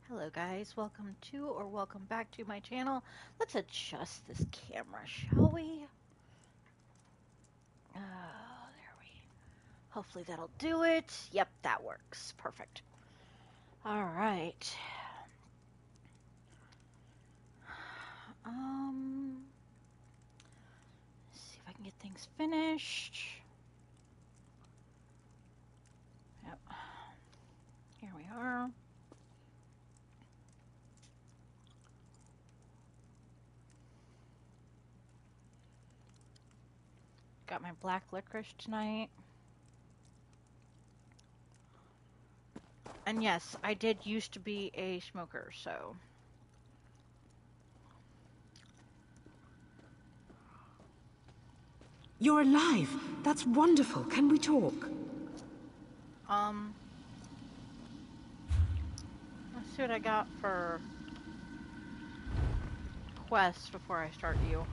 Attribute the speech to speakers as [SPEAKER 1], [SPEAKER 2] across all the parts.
[SPEAKER 1] Hello guys, welcome to or welcome back to my channel. Let's adjust this camera, shall we? There we. Hopefully that'll do it. Yep, that works. Perfect. All right. Let's see if I can get things finished. Yep. Here we are. Got my black licorice tonight. And yes, I did used to be a smoker, so.
[SPEAKER 2] You're alive. That's wonderful. Can we talk?
[SPEAKER 1] Let's see what I got for quests before I start you.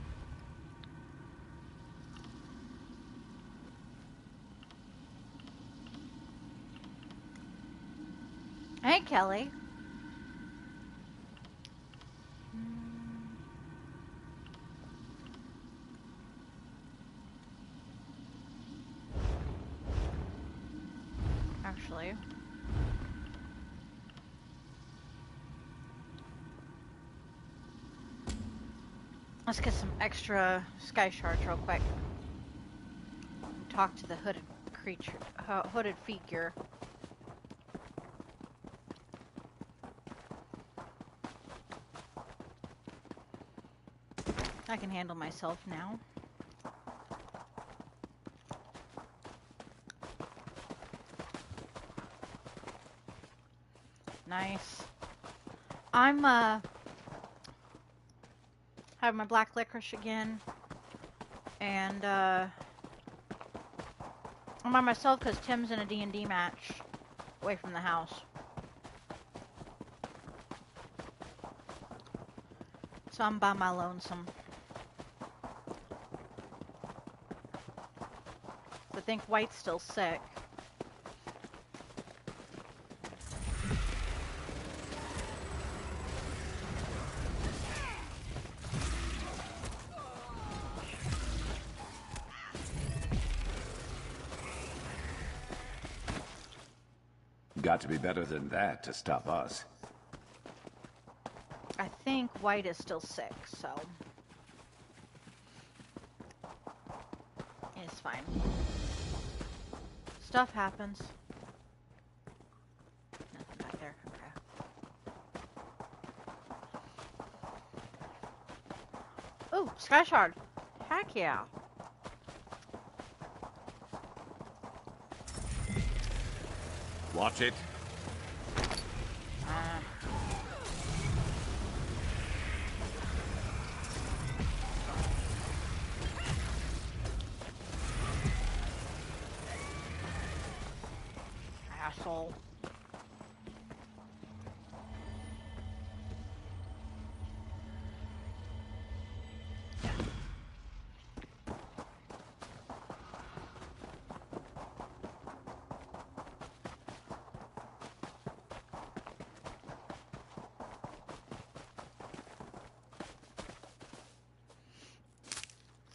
[SPEAKER 1] Hey, Kelly. Actually, let's get some extra sky shards real quick. Talk to the hooded creature, hooded figure. I can handle myself now. Nice. I'm have my black licorice again, and I'm by myself because Tim's in a D&D match away from the house. So I'm by my lonesome. I think White's still sick.
[SPEAKER 3] Got to be better than that to stop us.
[SPEAKER 1] I think White is still sick, so it's fine. Stuff happens. Nothing back there. Okay. Ooh, Sky Shard. Heck yeah.
[SPEAKER 3] Watch it.
[SPEAKER 1] Asshole.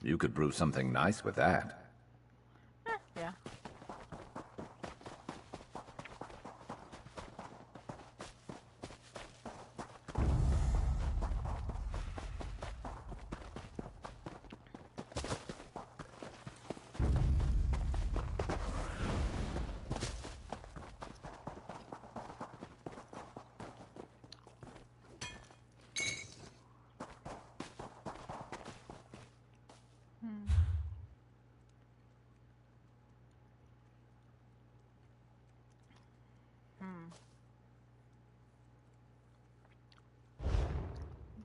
[SPEAKER 3] You could brew something nice with that.
[SPEAKER 1] Yeah.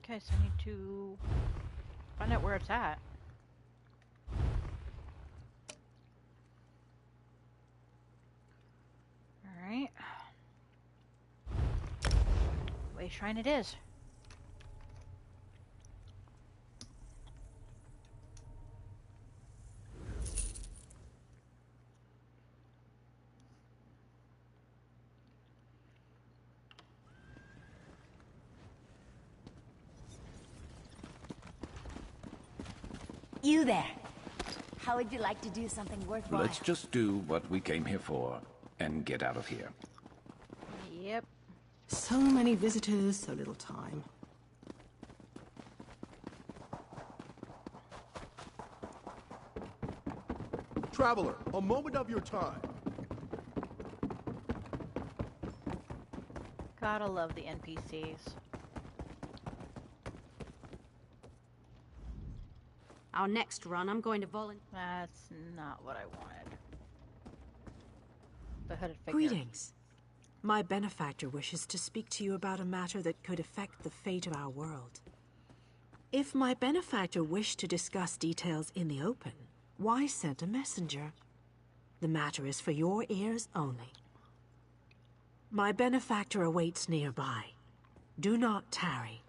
[SPEAKER 1] Okay, so I need to find out where it's at. Alright. Way shrine it is.
[SPEAKER 4] You there. How would you like to do something worthwhile?
[SPEAKER 3] Let's just do what we came here for and get out of here.
[SPEAKER 1] Yep.
[SPEAKER 2] So many visitors, so little time.
[SPEAKER 5] Traveler, a moment of your time.
[SPEAKER 1] Gotta love the NPCs.
[SPEAKER 6] Our next run, I'm going to volunteer.
[SPEAKER 1] That's not what I wanted. The hooded figure.
[SPEAKER 2] Greetings. My benefactor wishes to speak to you about a matter that could affect the fate of our world. If my benefactor wished to discuss details in the open, why send a messenger? The matter is for your ears only. My benefactor awaits nearby. Do not tarry.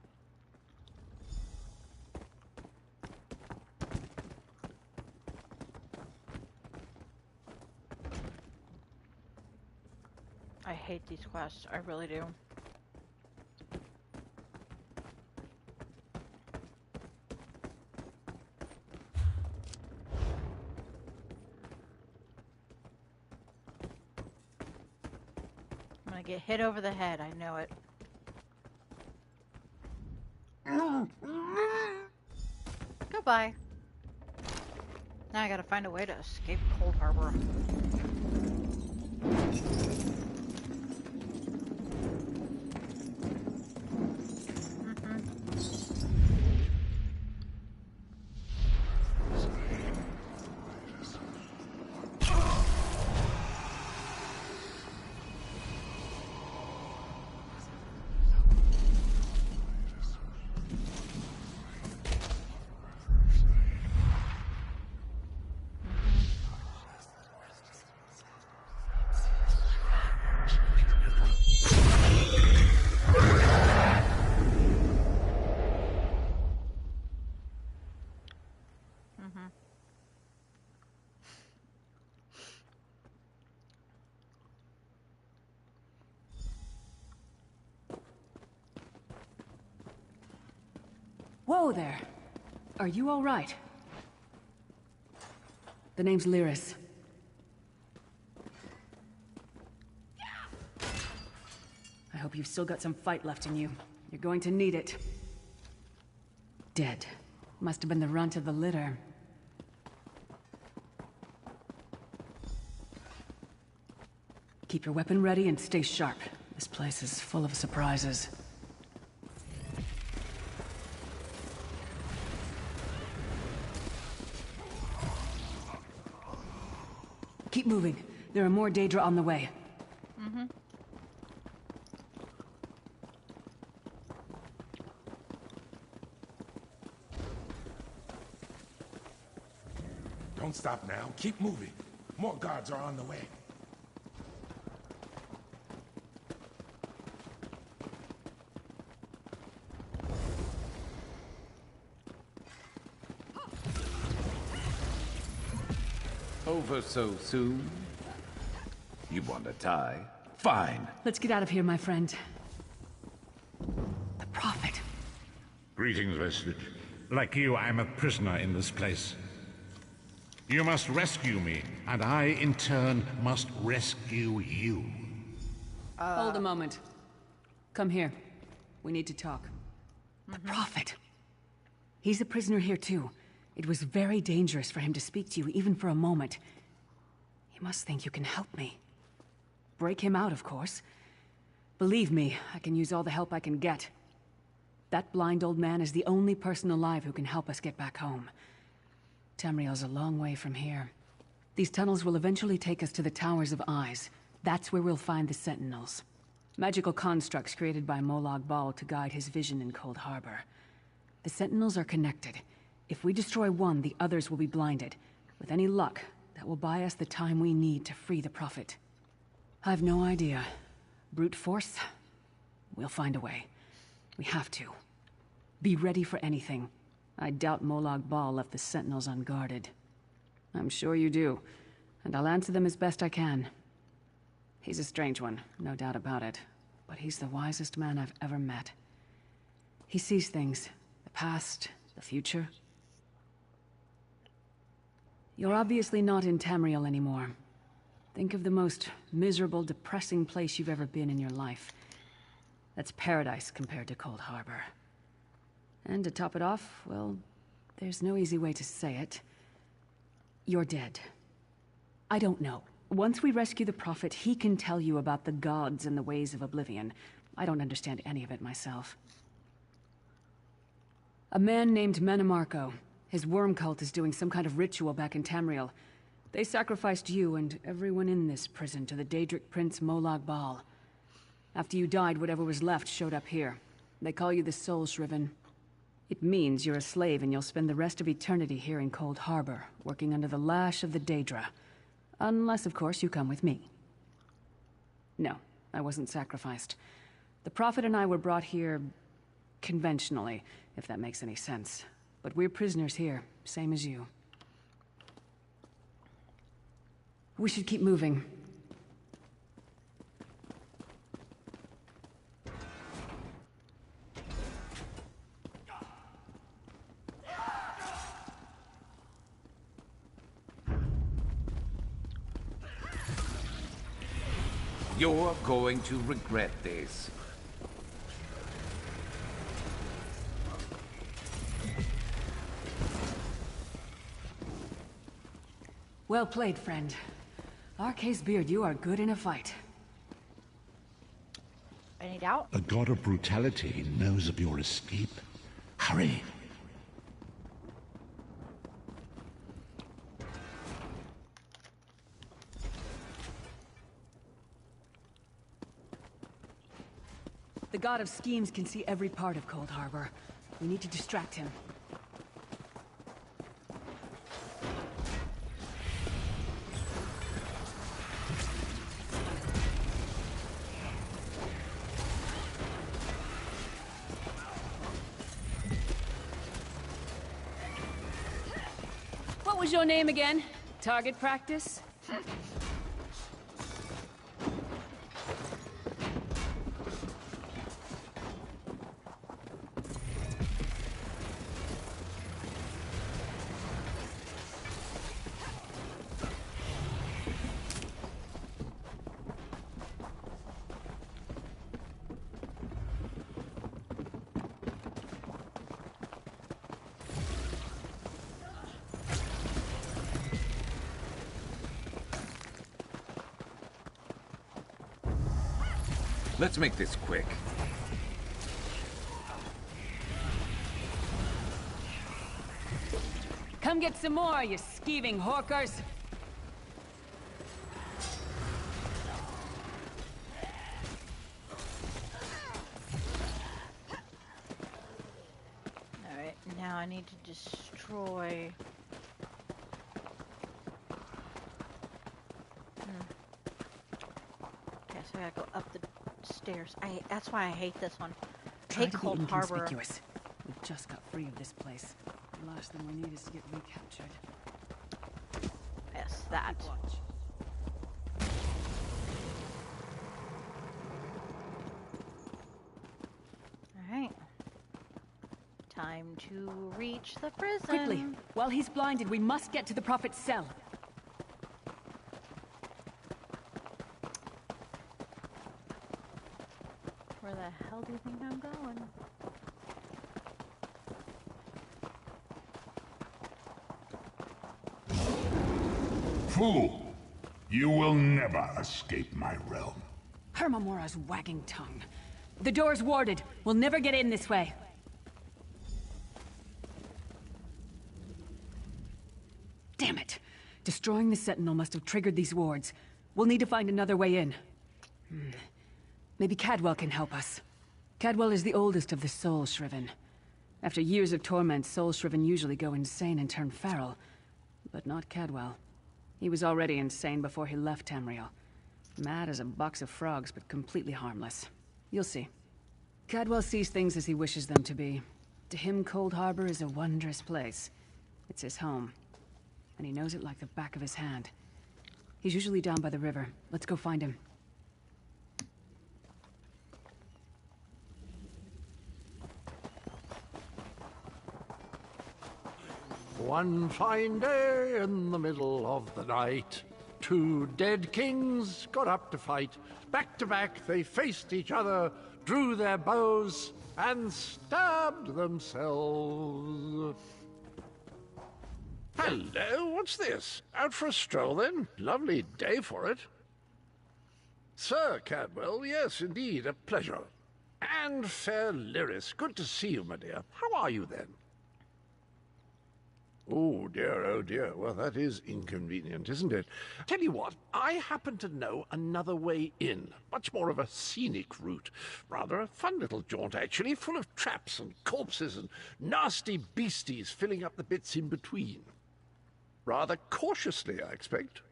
[SPEAKER 1] I hate these quests. I really do. I'm gonna get hit over the head. I know it. Goodbye. Now I gotta find a way to escape Cold Harbor.
[SPEAKER 7] Whoa there. Are you all right? The name's Lyris. I hope you've still got some fight left in you. You're going to need it. Dead. Must have been the runt of the litter. Keep your weapon ready and stay sharp. This place is full of surprises. Keep moving. There are more Daedra on the way.
[SPEAKER 8] Don't stop now. Keep moving. More guards are on the way.
[SPEAKER 3] Over so soon? You want a tie? Fine.
[SPEAKER 7] Let's get out of here, my friend. The Prophet.
[SPEAKER 9] Greetings, Vestige. Like you, I'm a prisoner in this place. You must rescue me, and I, in turn, must rescue you.
[SPEAKER 7] Hold a moment. Come here. We need to talk. The Prophet. He's a prisoner here, too. It was very dangerous for him to speak to you, even for a moment. You must think you can help me. Break him out, of course. Believe me, I can use all the help I can get. That blind old man is the only person alive who can help us get back home. Tamriel's a long way from here. These tunnels will eventually take us to the Towers of Eyes. That's where we'll find the Sentinels. Magical constructs created by Molag Bal to guide his vision in Cold Harbor. The Sentinels are connected. If we destroy one, the others will be blinded. With any luck, that will buy us the time we need to free the Prophet. I've no idea. Brute force? We'll find a way. We have to. Be ready for anything. I doubt Molag Bal left the Sentinels unguarded. I'm sure you do, and I'll answer them as best I can. He's a strange one, no doubt about it, but he's the wisest man I've ever met. He sees things, the past, the future. You're obviously not in Tamriel anymore. Think of the most miserable, depressing place you've ever been in your life. That's paradise compared to Cold Harbor. And to top it off, well, there's no easy way to say it. You're dead. I don't know. Once we rescue the Prophet, he can tell you about the gods and the ways of Oblivion. I don't understand any of it myself. A man named Manamarco. His worm cult is doing some kind of ritual back in Tamriel. They sacrificed you and everyone in this prison to the Daedric Prince Molag Bal. After you died, whatever was left showed up here. They call you the Soul Shriven. It means you're a slave and you'll spend the rest of eternity here in Cold Harbor, working under the lash of the Daedra. Unless, of course, you come with me. No, I wasn't sacrificed. The Prophet and I were brought here conventionally, if that makes any sense. But we're prisoners here, same as you. We should keep moving.
[SPEAKER 3] You're going to regret this.
[SPEAKER 7] Well played, friend. Arcase Beard, you are good in a fight.
[SPEAKER 1] Any doubt?
[SPEAKER 9] A god of brutality knows of your escape. Hurry.
[SPEAKER 7] The god of schemes can see every part of Cold Harbor. We need to distract him. What was your name again? Target practice?
[SPEAKER 3] Let's make this quick.
[SPEAKER 7] Come get some more, you skeeving hawkers!
[SPEAKER 1] Alright, now I need to destroy... Okay, so I gotta go up the stairs. That's why I hate this one. I
[SPEAKER 7] Try
[SPEAKER 1] hate
[SPEAKER 7] to be
[SPEAKER 1] Cold Harbor.
[SPEAKER 7] inconspicuous. We just got free of this place. The last thing we need is to get recaptured.
[SPEAKER 1] Yes, that. Alright. Time to reach the prison.
[SPEAKER 7] Quickly! While he's blinded, we must get to the Prophet's cell.
[SPEAKER 1] Where the hell do you think I'm going?
[SPEAKER 8] Fool! You will never escape my realm.
[SPEAKER 7] Hermamora's wagging tongue. The door's warded. We'll never get in this way. Damn it! Destroying the Sentinel must have triggered these wards. We'll need to find another way in. Maybe Cadwell can help us. Cadwell is the oldest of the Soul Shriven. After years of torment, Soul Shriven usually go insane and turn feral. But not Cadwell. He was already insane before he left Tamriel. Mad as a box of frogs, but completely harmless. You'll see. Cadwell sees things as he wishes them to be. To him, Cold Harbor is a wondrous place. It's his home. And he knows it like the back of his hand. He's usually down by the river. Let's go find him.
[SPEAKER 10] One fine day in the middle of the night, two dead kings got up to fight. Back to back they faced each other, drew their bows, and stabbed themselves. Hello, what's this? Out for a stroll, then? Lovely day for it. Sir Cadwell, yes, indeed, a pleasure. And fair Lyris, good to see you, my dear. How are you, then? Oh dear, well, that is inconvenient, isn't it? Tell you what, I happen to know another way in. Much more of a scenic route. Rather a fun little jaunt, actually, full of traps and corpses and nasty beasties filling up the bits in between. Rather cautiously, I expect.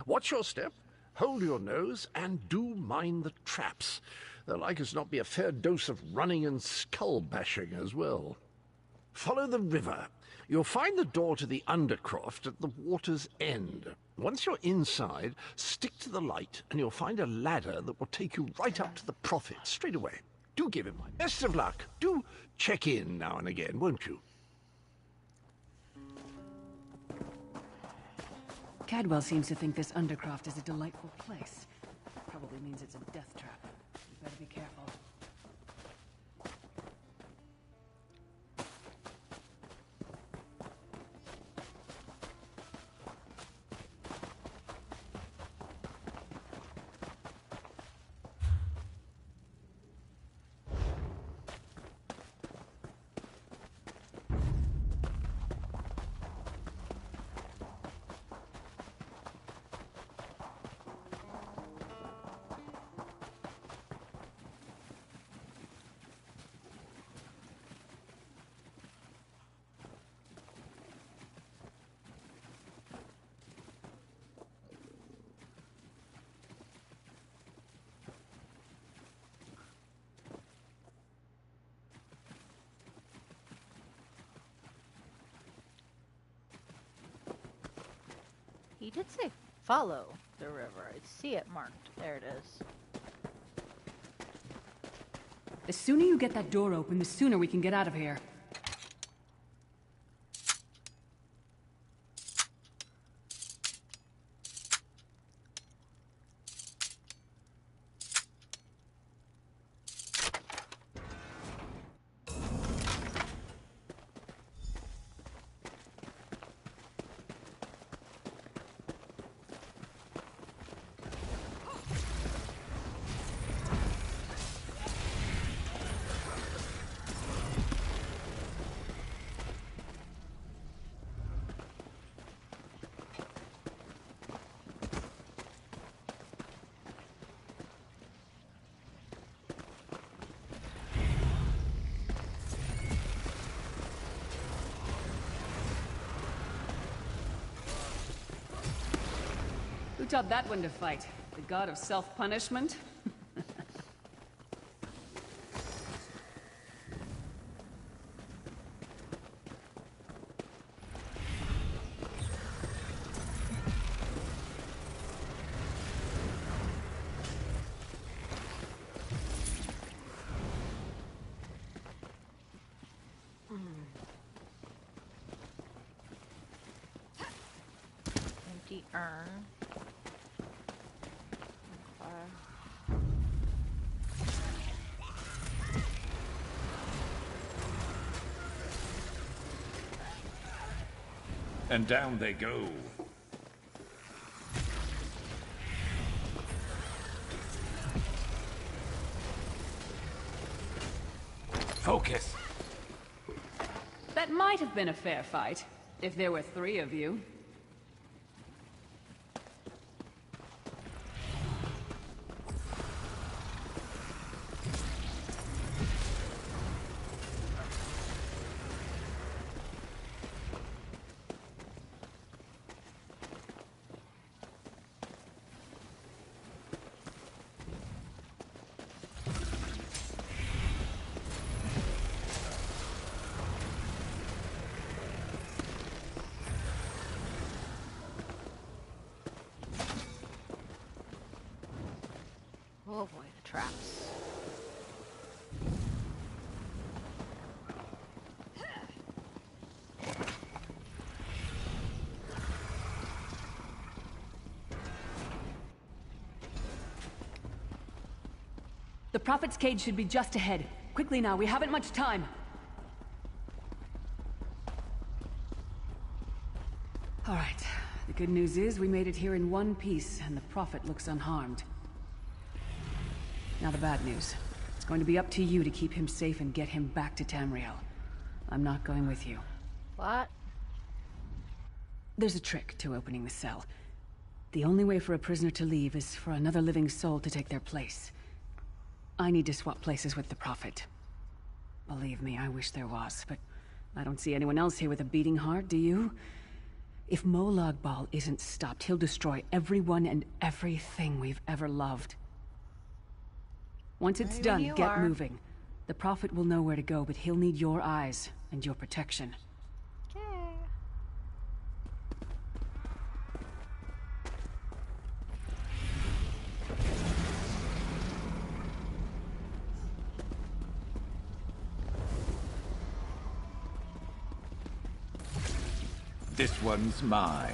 [SPEAKER 10] Watch your step, hold your nose, and do mind the traps. There'll like as not be a fair dose of running and skull-bashing as well. Follow the river. You'll find the door to the Undercroft at the water's end. Once you're inside, stick to the light, and you'll find a ladder that will take you right up to the Prophet straight away. Do give him my best of luck. Do check in now and again, won't you?
[SPEAKER 7] Cadwell seems to think this Undercroft is a delightful place. Probably means it's a death trap. You better be careful.
[SPEAKER 1] He did say follow the river. I see it marked. There it is.
[SPEAKER 7] The sooner you get that door open, the sooner we can get out of here. Who taught that one to fight? The god of self-punishment?
[SPEAKER 1] Empty urn.
[SPEAKER 3] And down they go. Focus.
[SPEAKER 7] That might have been a fair fight, if there were 3 of you.
[SPEAKER 1] Oh boy, the traps.
[SPEAKER 7] The Prophet's cage should be just ahead. Quickly now, we haven't much time. All right. The good news is we made it here in one piece, and the Prophet looks unharmed. Now the bad news. It's going to be up to you to keep him safe and get him back to Tamriel. I'm not going with you.
[SPEAKER 1] What?
[SPEAKER 7] There's a trick to opening the cell. The only way for a prisoner to leave is for another living soul to take their place. I need to swap places with the Prophet. Believe me, I wish there was, but I don't see anyone else here with a beating heart, do you? If Molag Bal isn't stopped, he'll destroy everyone and everything we've ever loved. Once it's done, get moving. The Prophet will know where to go, but he'll need your eyes and your protection.
[SPEAKER 3] This one's mine.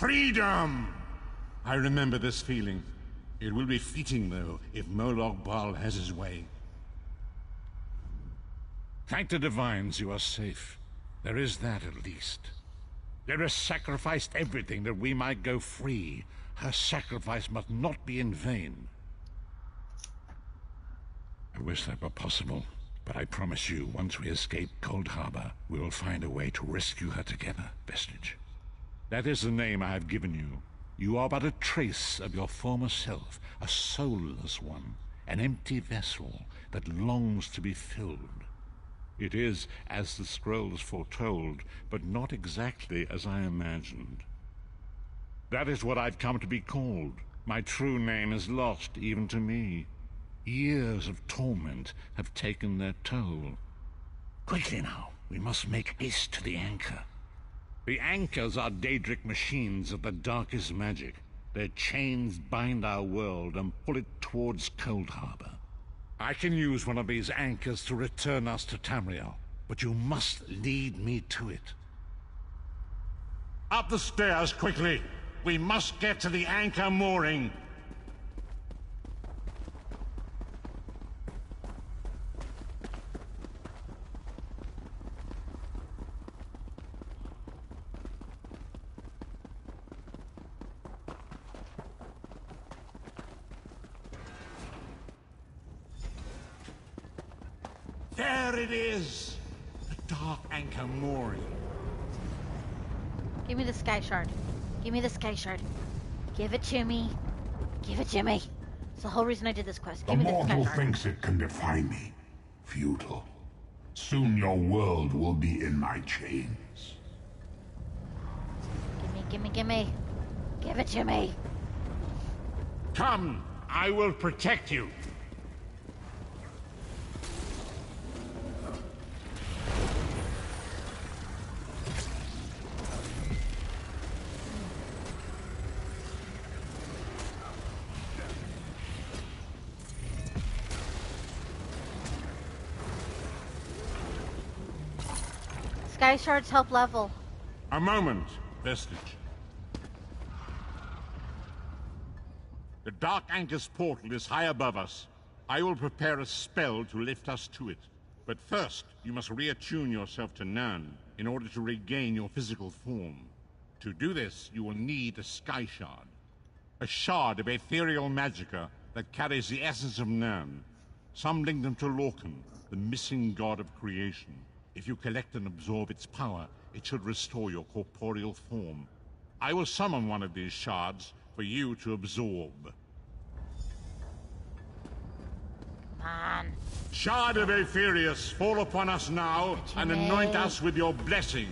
[SPEAKER 9] Freedom! I remember this feeling. It will be fleeting, though, if Molag Bal has his way. Thank the Divines you are safe. There is that, at least. There has sacrificed everything that we might go free. Her sacrifice must not be in vain. I wish that were possible, but I promise you, once we escape Cold Harbor, we will find a way to rescue her together, Vestige. That is the name I have given you. You are but a trace of your former self, a soulless one, an empty vessel that longs to be filled. It is as the scrolls foretold, but not exactly as I imagined. That is what I've come to be called. My true name is lost even to me. Years of torment have taken their toll. Quickly now, we must make haste to the anchor. The anchors are Daedric machines of the darkest magic. Their chains bind our world and pull it towards Cold Harbor. I can use one of these anchors to return us to Tamriel, but you must lead me to it. Up the stairs, quickly! We must get to the anchor mooring! There it is! The dark anchor mooring.
[SPEAKER 1] Give me the sky shard. Give me the sky shard. Give it to me. Give it to me. It's the whole reason I did this quest. Give me the sky
[SPEAKER 8] mortal
[SPEAKER 1] shard.
[SPEAKER 8] thinks it can defy me. Futile. Soon your world will be in my chains.
[SPEAKER 1] Gimme, gimme, gimme. Give it to me.
[SPEAKER 9] Come, I will protect you.
[SPEAKER 1] Sky shards help level.
[SPEAKER 9] A moment, Vestige. The Dark Anchor's portal is high above us. I will prepare a spell to lift us to it. But first, you must reattune yourself to Nirn in order to regain your physical form. To do this, you will need a Sky Shard. A shard of ethereal magicka that carries the essence of Nirn. Some link them to Lorcan, the missing god of creation. If you collect and absorb its power, it should restore your corporeal form. I will summon one of these shards for you to absorb.
[SPEAKER 1] Come on.
[SPEAKER 9] Shard of Aetherius, fall upon us now and anoint us with your blessing.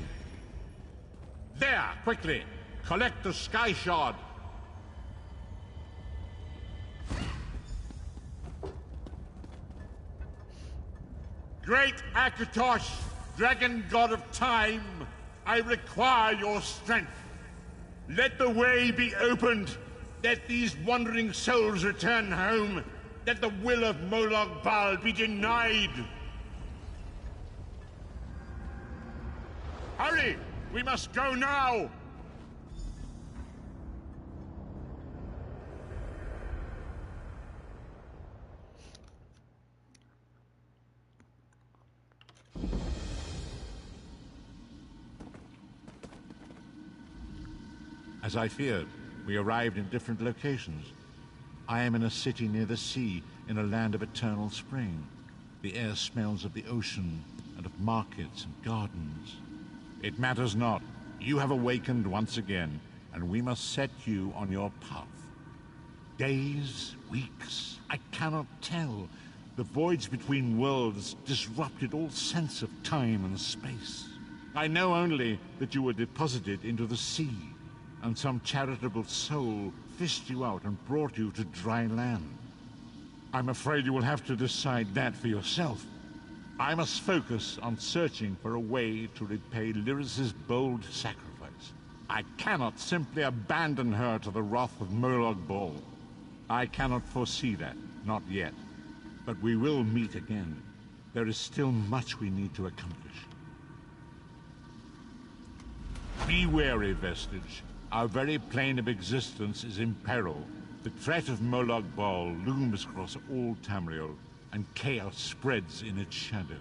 [SPEAKER 9] There, quickly! Collect the Sky Shard. Great Akatosh, dragon god of time, I require your strength. Let the way be opened. Let these wandering souls return home. Let the will of Molag Bal be denied. Hurry! We must go now! As I feared, we arrived in different locations. I am in a city near the sea, in a land of eternal spring. The air smells of the ocean, and of markets and gardens. It matters not. You have awakened once again, and we must set you on your path. Days, weeks, I cannot tell. The voids between worlds disrupted all sense of time and space. I know only that you were deposited into the sea, and some charitable soul fished you out and brought you to dry land. I'm afraid you will have to decide that for yourself. I must focus on searching for a way to repay Lyris's bold sacrifice. I cannot simply abandon her to the wrath of Molag Bal. I cannot foresee that, not yet. But we will meet again. There is still much we need to accomplish. Be wary, Vestige. Our very plane of existence is in peril. The threat of Molag Bal looms across all Tamriel, and chaos spreads in its shadow.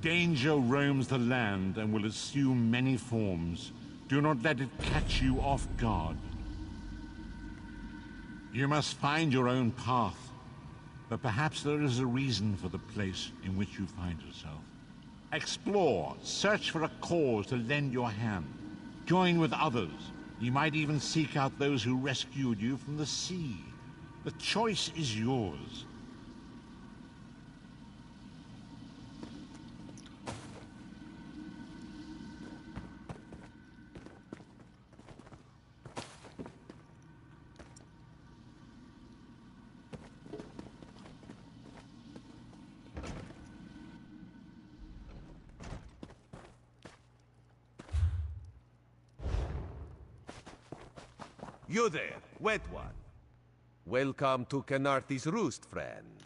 [SPEAKER 9] Danger roams the land and will assume many forms. Do not let it catch you off guard. You must find your own path, but perhaps there is a reason for the place in which you find yourself. Explore, search for a cause to lend your hand. Join with others. You might even seek out those who rescued you from the sea. The choice is yours.
[SPEAKER 11] You there, wet one. Welcome to Canarthi's Roost, friend.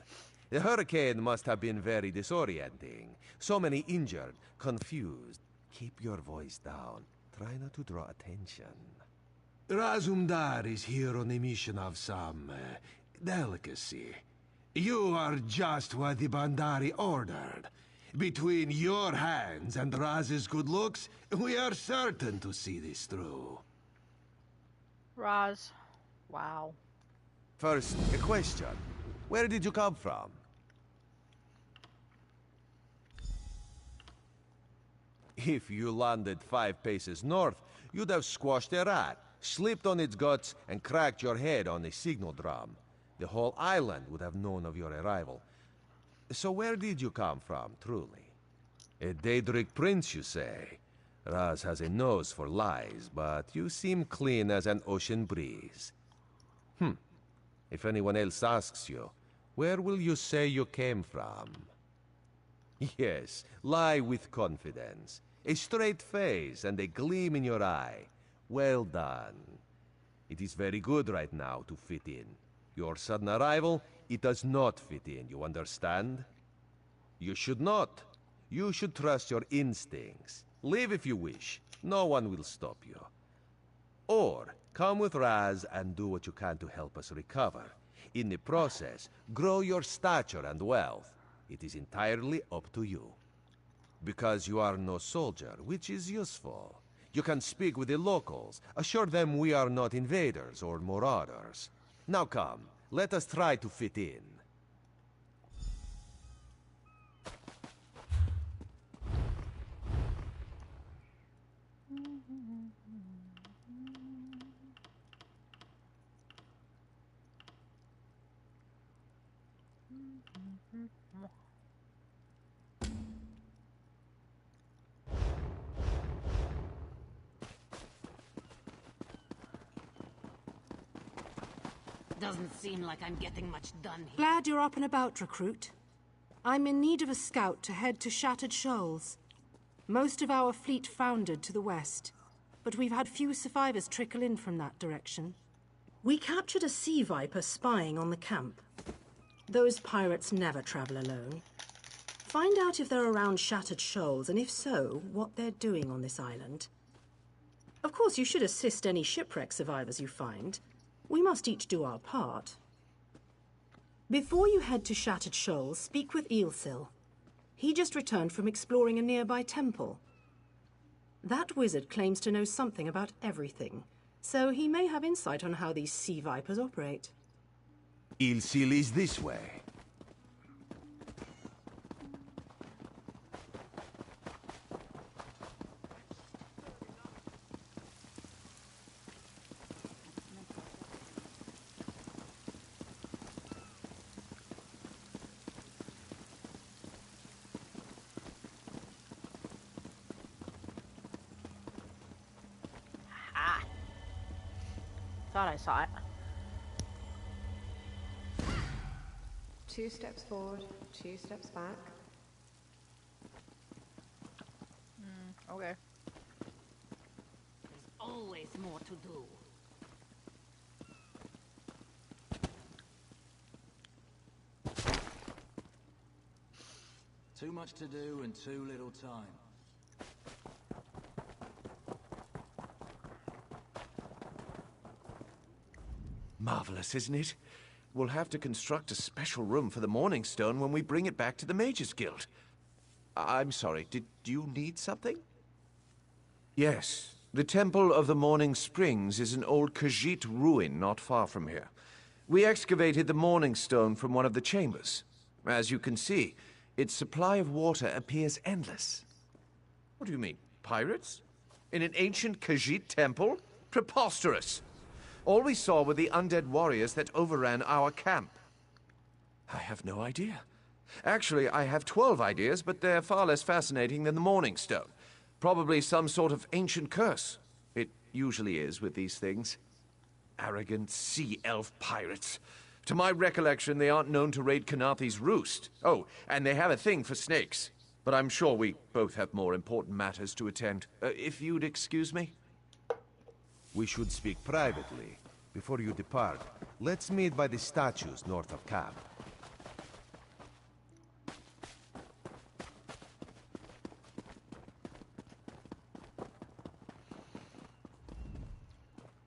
[SPEAKER 11] The hurricane must have been very disorienting. So many injured, confused. Keep your voice down. Try not to draw attention.
[SPEAKER 12] Razumdar is here on a mission of some delicacy. You are just what the Bandari ordered. Between your hands and Raz's good looks, we are certain to see this through.
[SPEAKER 1] Raz. Wow.
[SPEAKER 11] First, a question. Where did you come from? If you landed 5 paces north, you'd have squashed a rat, slipped on its guts, and cracked your head on a signal drum. The whole island would have known of your arrival. So where did you come from, truly? A Daedric prince, you say? Raz has a nose for lies, but you seem clean as an ocean breeze. If anyone else asks you, where will you say you came from? Yes, lie with confidence. A straight face and a gleam in your eye. Well done. It is very good right now to fit in. Your sudden arrival, it does not fit in, you understand? You should not. You should trust your instincts. Leave if you wish. No one will stop you. Or, come with Raz and do what you can to help us recover. In the process, grow your stature and wealth. It is entirely up to you. Because you are no soldier, which is useful. You can speak with the locals, assure them we are not invaders or marauders. Now come, let us try to fit in.
[SPEAKER 6] Doesn't seem like I'm getting much done here.
[SPEAKER 2] Glad you're up and about, recruit. I'm in need of a scout to head to Shattered Shoals. Most of our fleet foundered to the west, but we've had few survivors trickle in from that direction. We captured a sea viper spying on the camp. Those pirates never travel alone. Find out if they're around Shattered Shoals, and if so, what they're doing on this island. Of course, you should assist any shipwreck survivors you find. We must each do our part. Before you head to Shattered Shoals, speak with Eelsil. He just returned from exploring a nearby temple. That wizard claims to know something about everything, so he may have insight on how these sea vipers operate.
[SPEAKER 11] Eelsil is this way.
[SPEAKER 1] Ah. Thought I saw it.
[SPEAKER 13] 2 steps forward, 2 steps back.
[SPEAKER 1] Okay.
[SPEAKER 6] There's always more to do.
[SPEAKER 14] Too much to do and too little time.
[SPEAKER 11] Marvelous, isn't it? We'll have to construct a special room for the Morning Stone when we bring it back to the Mages Guild. I'm sorry, did you need something? Yes. The Temple of the Morning Springs is an old Khajiit ruin not far from here. We excavated the Morning Stone from one of the chambers. As you can see, its supply of water appears endless. What do you mean, pirates? In an ancient Khajiit temple? Preposterous! All we saw were the undead warriors that overran our camp. I have no idea. Actually, I have 12 ideas, but they're far less fascinating than the Morning Stone. Probably some sort of ancient curse. It usually is with these things. Arrogant sea elf pirates. To my recollection, they aren't known to raid Kanathe's roost. Oh, and they have a thing for snakes. But I'm sure we both have more important matters to attend. If you'd excuse me?
[SPEAKER 12] We should speak privately. Before you depart, let's meet by the statues north of camp.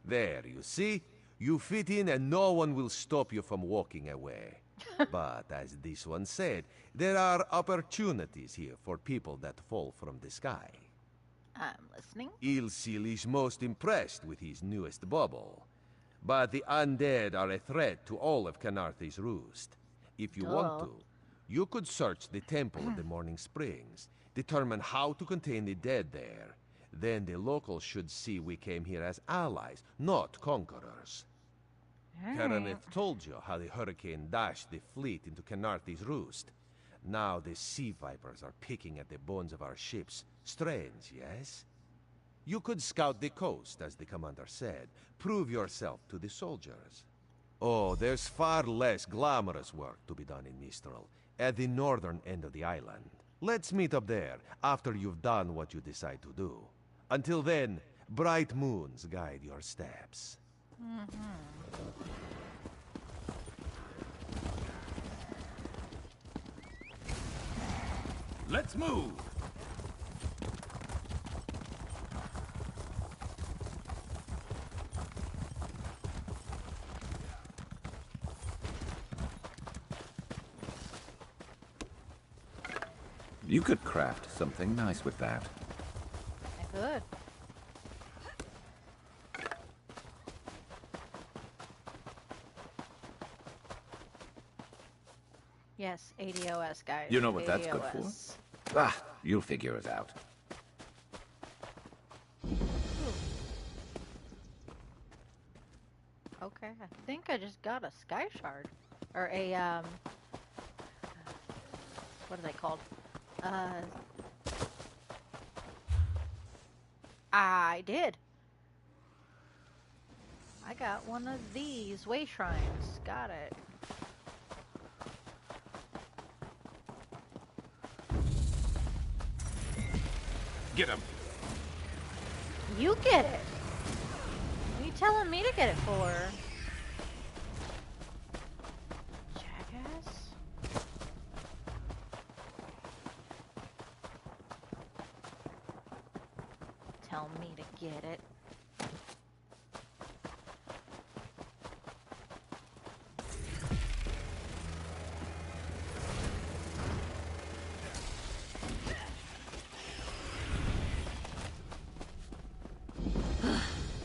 [SPEAKER 12] There, you see? You fit in and no one will stop you from walking away. But as this one said, there are opportunities here for people that fall from the sky.
[SPEAKER 1] I'm listening.
[SPEAKER 12] Eelsil is most impressed with his newest bauble. But the undead are a threat to all of Kanathe's roost. If you want to, you could search the Temple of the Morning Springs, determine how to contain the dead there. Then the locals should see we came here as allies, not conquerors. Karaneth told you how the hurricane dashed the fleet into Kanathe's roost. Now the sea vipers are picking at the bones of our ships. Strange, yes? You could scout the coast, as the commander said. Prove yourself to the soldiers. Oh, there's far less glamorous work to be done in Mistral, at the northern end of the island. Let's meet up there, after you've done what you decide to do. Until then, bright moons guide your steps.
[SPEAKER 3] Let's move! You could craft something nice with that.
[SPEAKER 1] I could. Yes, ADOS, guys.
[SPEAKER 3] You know what that's good
[SPEAKER 1] ADOS.
[SPEAKER 3] for? Ah, you'll figure it out.
[SPEAKER 1] Okay, I think I just got a sky shard. Or a, what are they called? I did. I got one of these way shrines. Got it.
[SPEAKER 3] Get him.
[SPEAKER 1] You get it. What are you telling me to get it for? Jackass. Tell me to get it.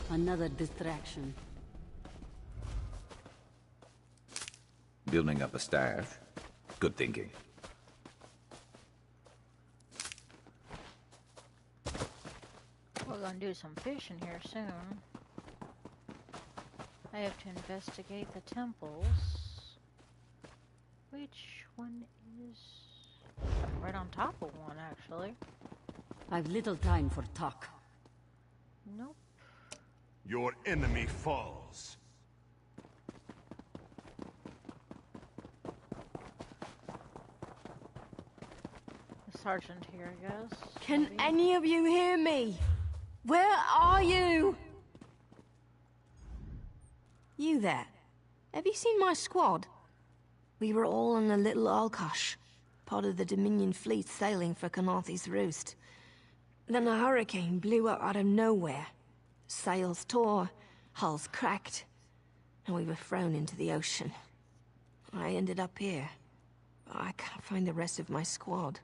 [SPEAKER 6] Another distraction.
[SPEAKER 3] Building up a stash. Good thinking.
[SPEAKER 1] We're gonna do some fishing here soon. I have to investigate the temples. Which one is... I'm right on top of one, actually.
[SPEAKER 6] I've little time for talk.
[SPEAKER 1] Nope.
[SPEAKER 5] Your enemy falls.
[SPEAKER 1] The sergeant here, I guess.
[SPEAKER 15] Can
[SPEAKER 1] Maybe.
[SPEAKER 15] any of you hear me? Where are you? You there. Have you seen my squad? We were all on a little Alkosh, part of the Dominion fleet sailing for Canarthy's Roost. Then a hurricane blew up out of nowhere. Sails tore, hulls cracked, and we were thrown into the ocean. I ended up here. I can't find the rest of my squad.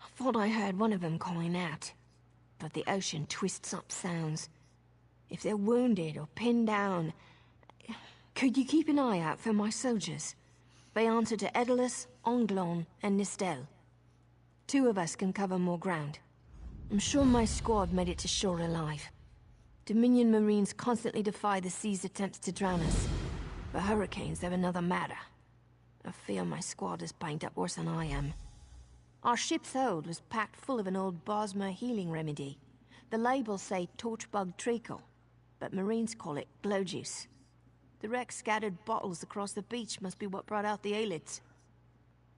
[SPEAKER 15] I thought I heard one of them calling out, but the ocean twists up sounds. If they're wounded or pinned down, could you keep an eye out for my soldiers? They answer to Edalus, Onglon, and Nistel. 2 of us can cover more ground. I'm sure my squad made it to shore alive. Dominion Marines constantly defy the sea's attempts to drown us. But hurricanes are another matter. I fear my squad is banged up worse than I am. Our ship's hold was packed full of an old Bosmer healing remedy. The labels say torchbug treacle, but Marines call it glow juice. The wreck scattered bottles across the beach must be what brought out the aelids.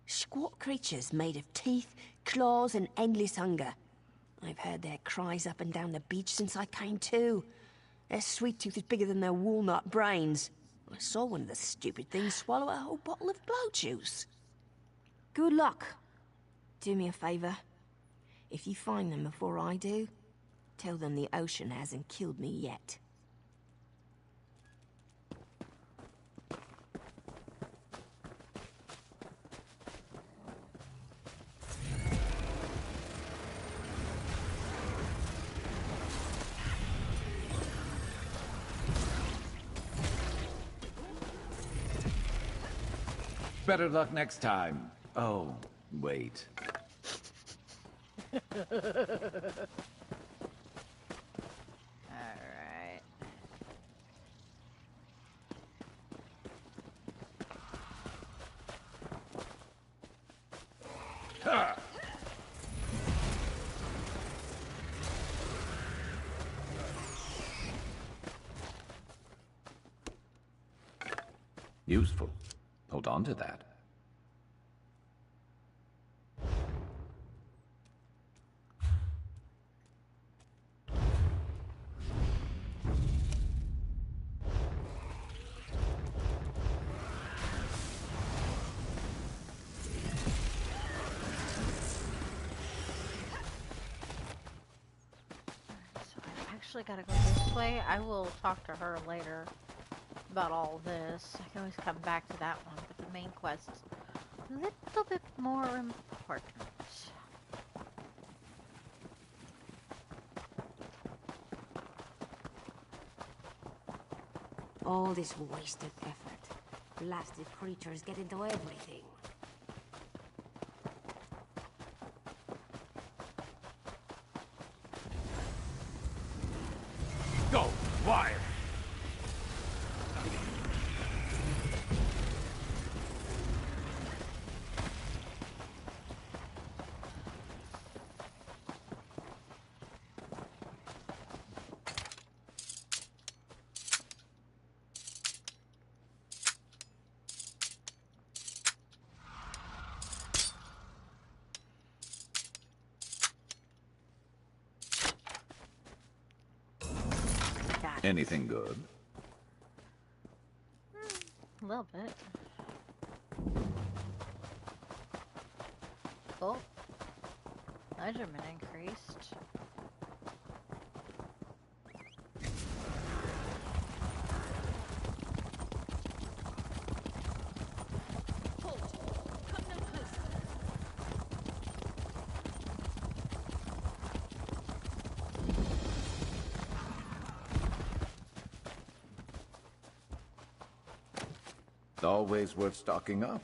[SPEAKER 15] Squat creatures made of teeth, claws, and endless hunger. I've heard their cries up and down the beach since I came to. Their sweet tooth is bigger than their walnut brains. I saw one of the stupid things swallow a whole bottle of glow juice. Good luck. Do me a favor. If you find them before I do, tell them the ocean hasn't killed me yet.
[SPEAKER 3] Better luck next time. Oh, wait.
[SPEAKER 1] Alright.
[SPEAKER 3] Useful. Hold on to that.
[SPEAKER 1] Actually gotta go this way. I will talk to her later about all this. I can always come back to that one, but the main quest's a little bit more important.
[SPEAKER 4] All this wasted effort. Blasted creatures get into everything.
[SPEAKER 3] Go! Wire! Anything good?
[SPEAKER 1] A little bit. Oh. Measurement increased.
[SPEAKER 3] Always worth stocking up.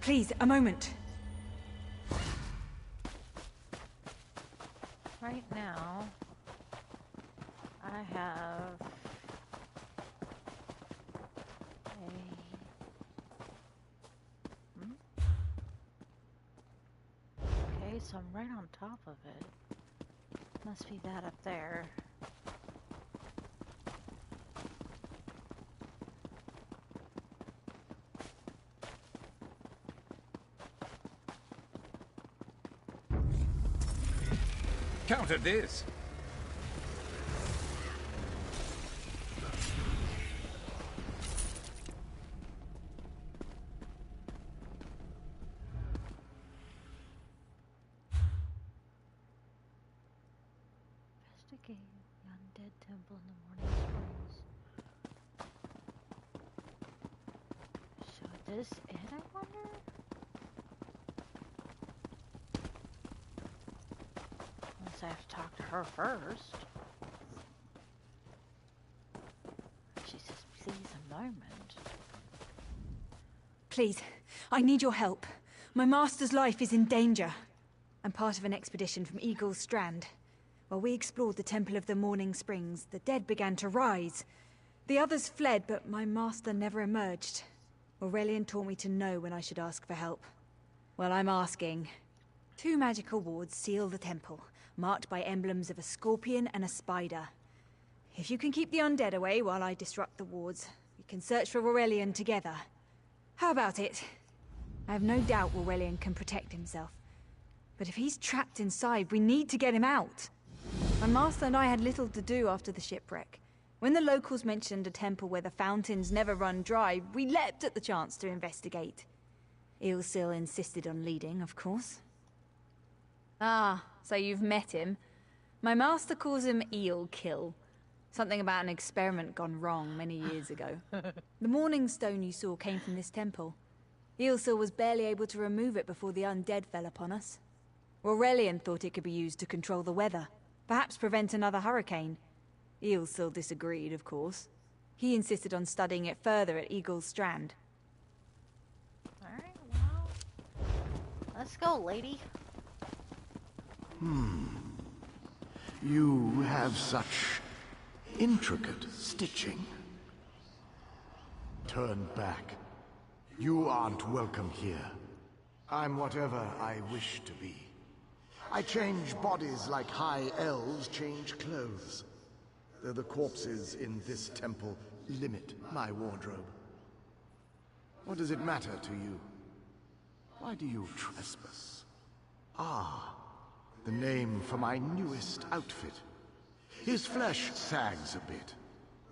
[SPEAKER 7] Please, a moment.
[SPEAKER 1] Right now, I have a... Okay, so I'm right on top of it. Must be that up there.
[SPEAKER 3] Counter this.
[SPEAKER 1] Investigate the undead temple in the morning springs. So this it, I wonder? Unless I have to talk to her first. She says, please a moment.
[SPEAKER 7] Please, I need your help. My master's life is in danger. I'm part of an expedition from Eagle's Strand. While we explored the Temple of the Morning Springs, the dead began to rise. The others fled, but my master never emerged. Aurelian taught me to know when I should ask for help. Well, I'm asking. 2 magical wards seal the temple, marked by emblems of a scorpion and a spider. If you can keep the undead away while I disrupt the wards, we can search for Aurelian together. How about it? I have no doubt Aurelian can protect himself. But if he's trapped inside, we need to get him out. My master and I had little to do after the shipwreck. When the locals mentioned a temple where the fountains never run dry, we leapt at the chance to investigate. Ilsil insisted on leading, of course. Ah, so you've met him. My master calls him Eel Kill. Something about an experiment gone wrong many years ago. The morning stone you saw came from this temple. Ilsil was barely able to remove it before the undead fell upon us. Aurelian thought it could be used to control the weather, perhaps prevent another hurricane. Ilsil disagreed, of course. He insisted on studying it further at Eagle's Strand.
[SPEAKER 1] Alright, well... Let's go, lady.
[SPEAKER 5] You have such intricate stitching. Turn back. You aren't welcome here. I'm whatever I wish to be. I change bodies like high elves change clothes. Though the corpses in this temple limit my wardrobe. What does it matter to you? Why do you trespass? Ah, the name for my newest outfit. His flesh sags a bit,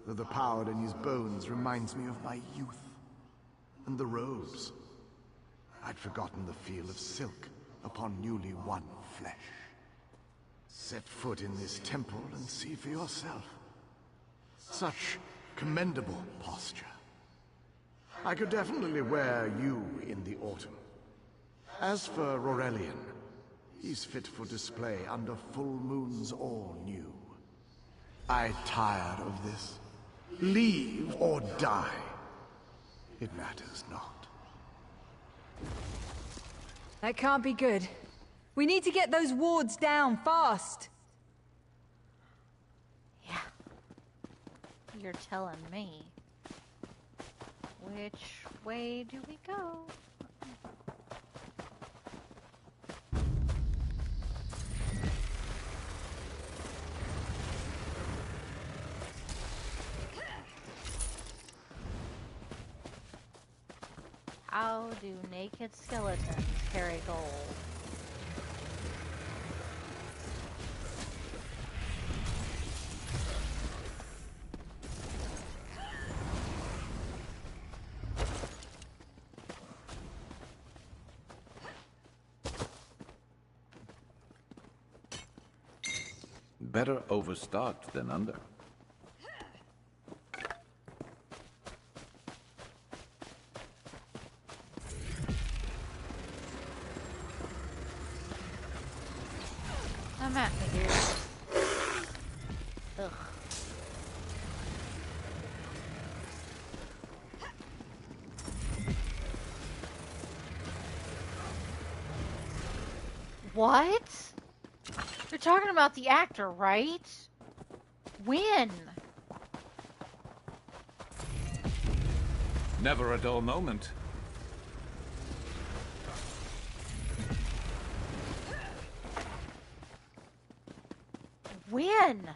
[SPEAKER 5] though the power in his bones reminds me of my youth. And the robes. I'd forgotten the feel of silk upon newly won flesh. Set foot in this temple and see for yourself. Such commendable posture. I could definitely wear you in the autumn. As for Aurelian, he's fit for display under full moons all new. I tired of this. Leave or die. It matters not.
[SPEAKER 7] That can't be good. We need to get those wards down, fast!
[SPEAKER 1] Yeah. You're telling me. Which way do we go? How do naked skeletons carry gold?
[SPEAKER 3] Better overstocked than under.
[SPEAKER 1] Come at me, dude. Ugh. What? You're talking about the actor, right? When?
[SPEAKER 3] Never a dull moment.
[SPEAKER 1] When?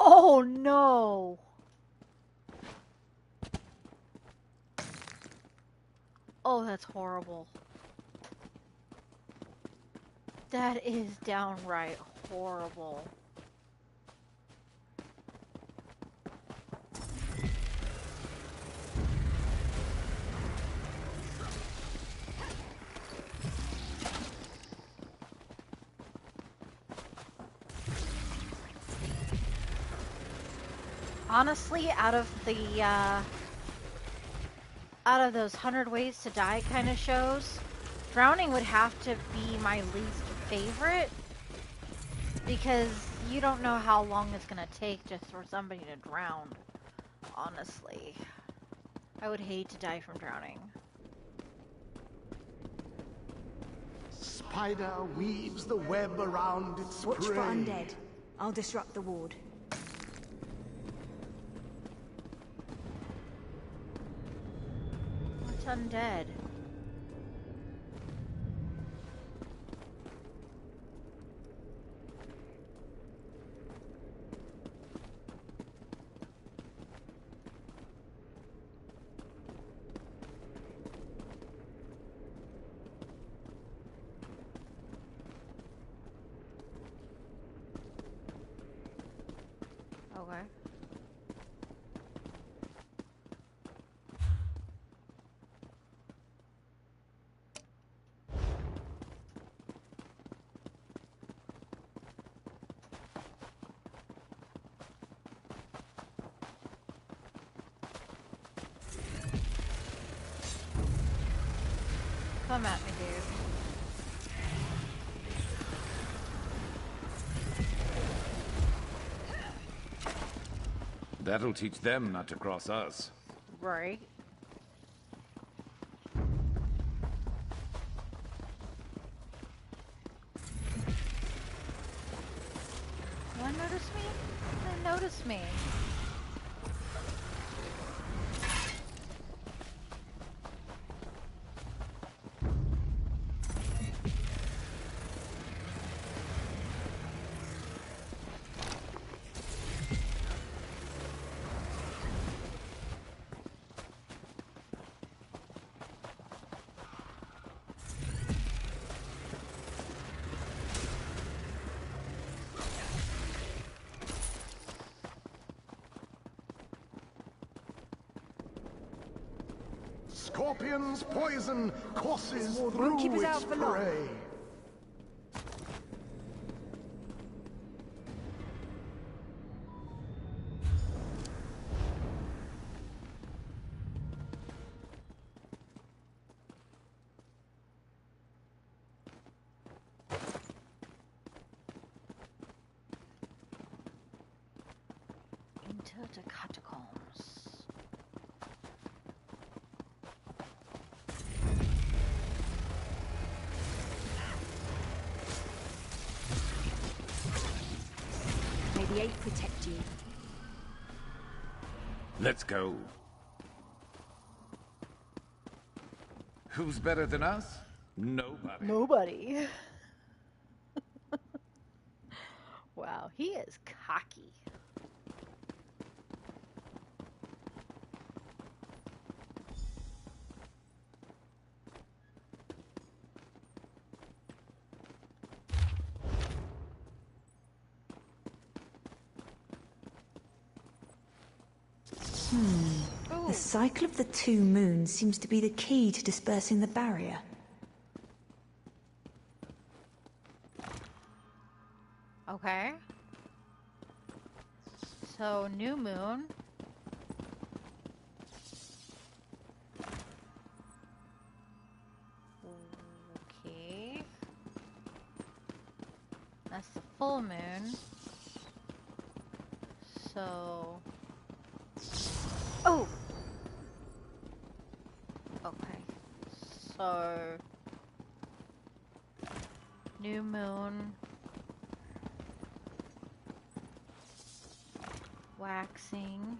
[SPEAKER 1] Oh no! Oh, that's horrible. That is downright horrible. Honestly, out of those 100 Ways to Die kind of shows, drowning would have to be my least favorite, because you don't know how long it's gonna take just for somebody to drown. Honestly, I would hate to die from drowning.
[SPEAKER 5] Spider weaves the web around its
[SPEAKER 16] Watch
[SPEAKER 5] prey.
[SPEAKER 16] for undead. I'll disrupt the ward.
[SPEAKER 1] What's undead? Okay. Come at me, dude.
[SPEAKER 3] That'll teach them not to cross us.
[SPEAKER 1] Right. No one notice me? They notice me.
[SPEAKER 5] Scorpion's poison courses
[SPEAKER 16] Won't
[SPEAKER 5] through
[SPEAKER 16] keep us
[SPEAKER 5] its
[SPEAKER 16] out for long.
[SPEAKER 5] prey.
[SPEAKER 1] Into the catacombs.
[SPEAKER 16] May the Eight protect you.
[SPEAKER 3] Let's go. Who's better than us?
[SPEAKER 10] Nobody.
[SPEAKER 1] Nobody. Wow, he is cocky.
[SPEAKER 16] The cycle of the two moons seems to be the key to dispersing the barrier.
[SPEAKER 1] Okay. So, new moon. Okay. That's the full moon. So... Oh! Okay. So... New moon. Waxing.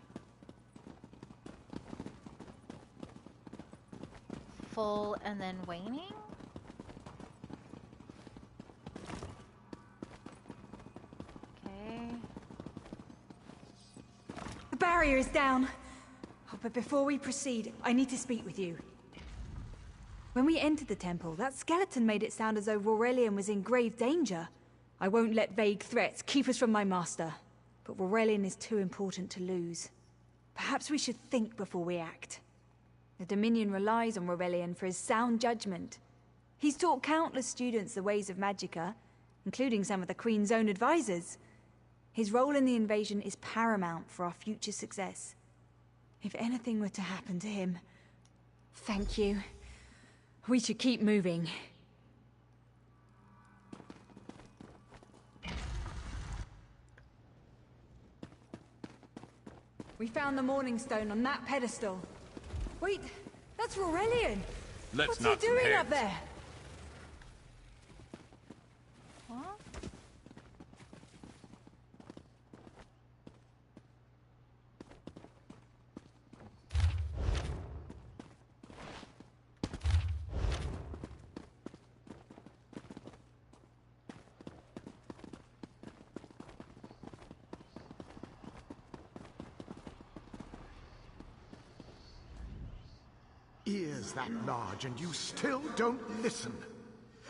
[SPEAKER 1] Full and then waning? Okay.
[SPEAKER 16] The barrier is down. Oh, but before we proceed, I need to speak with you. When we entered the temple, that skeleton made it sound as though Aurelian was in grave danger. I won't let vague threats keep us from my master. But Aurelian is too important to lose. Perhaps we should think before we act. The Dominion relies on Aurelian for his sound judgment. He's taught countless students the ways of Magicka, including some of the Queen's own advisors. His role in the invasion is paramount for our future success. If anything were to happen to him... Thank you. We should keep moving. We found the Morning Stone on that pedestal. Wait, that's Aurelian! What's he doing up there?
[SPEAKER 1] Huh?
[SPEAKER 5] Ears that large and you still don't listen.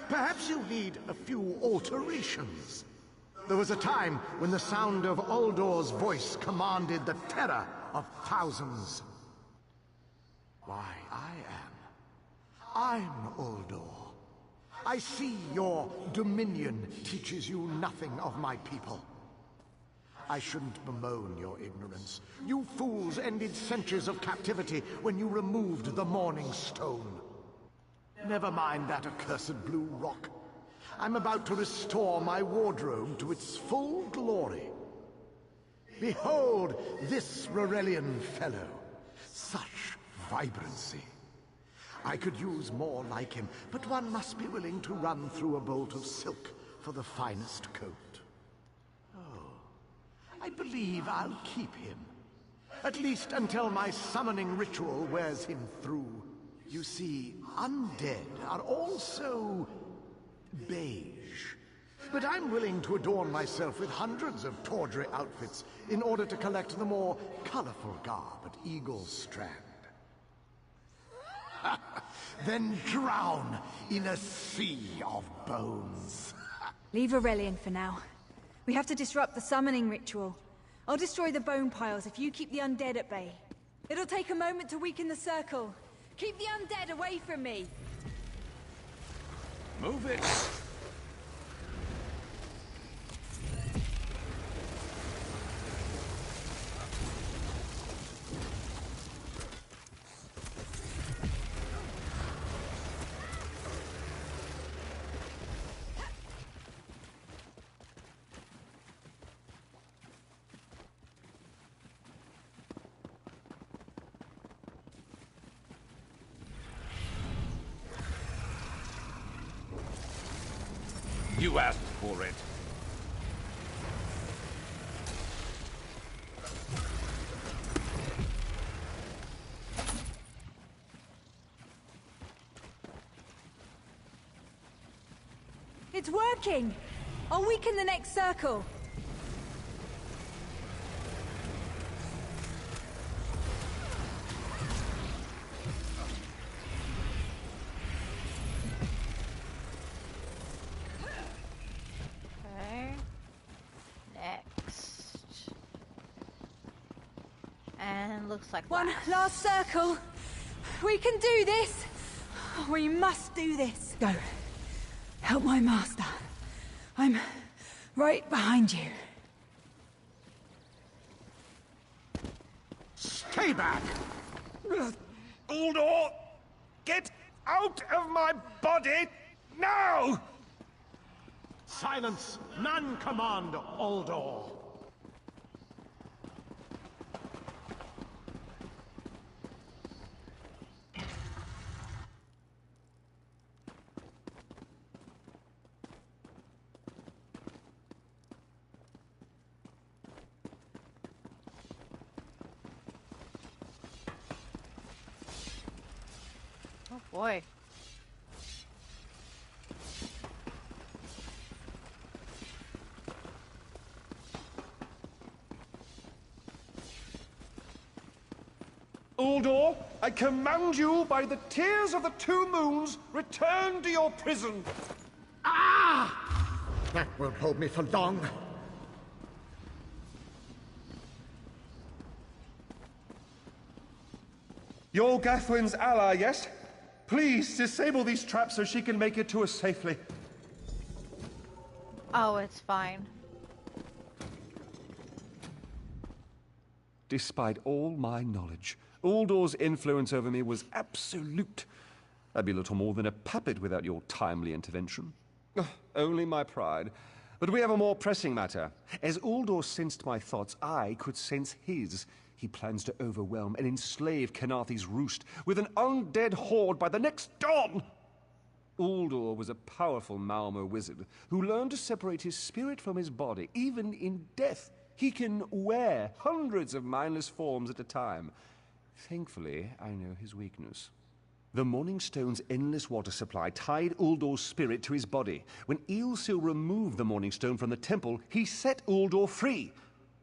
[SPEAKER 5] Perhaps you need a few alterations. There was a time when the sound of Uldor's voice commanded the terror of thousands. Why, I'm Uldor. I see your dominion teaches you nothing of my people. I shouldn't bemoan your ignorance. You fools ended centuries of captivity when you removed the Morning Stone. Never mind that accursed blue rock. I'm about to restore my wardrobe to its full glory. Behold this Aurelian fellow. Such vibrancy. I could use more like him, but one must be willing to run through a bolt of silk for the finest coat. I believe I'll keep him. At least until my summoning ritual wears him through. You see, undead are also beige. But I'm willing to adorn myself with hundreds of tawdry outfits in order to collect the more colorful garb at Eagle Strand. Then drown in a sea of bones.
[SPEAKER 16] Leave Aurelian for now. We have to disrupt the summoning ritual. I'll destroy the bone piles if you keep the undead at bay. It'll take a moment to weaken the circle. Keep the undead away from me!
[SPEAKER 10] Move it! You asked for it.
[SPEAKER 16] It's working! I'll weaken the next circle.
[SPEAKER 1] Okay. Next. And looks like
[SPEAKER 16] One last circle. We can do this. We must do this. Go. Help my master. I'm right behind you.
[SPEAKER 10] Stay back! Uldor! Get out of my body now!
[SPEAKER 5] Silence! None command Uldor!
[SPEAKER 1] Oh boy.
[SPEAKER 10] Uldor, I command you by the tears of the two moons, return to your prison.
[SPEAKER 5] Ah! That won't hold me for long.
[SPEAKER 10] You're Gathwin's ally, yes? Please, disable these traps so she can make it to us safely.
[SPEAKER 1] Oh, it's fine.
[SPEAKER 10] Despite all my knowledge, Uldor's influence over me was absolute. I'd be little more than a puppet without your timely intervention. Ugh, only my pride. But we have a more pressing matter. As Uldor sensed my thoughts, I could sense his. He plans to overwhelm and enslave Kenarthi's roost with an undead horde by the next dawn! Uldor was a powerful Malmo wizard who learned to separate his spirit from his body, even in death. He can wear hundreds of mindless forms at a time. Thankfully, I know his weakness. The Morning Stone's endless water supply tied Uldor's spirit to his body. When Eilsil removed the Morning Stone from the temple, he set Uldor free.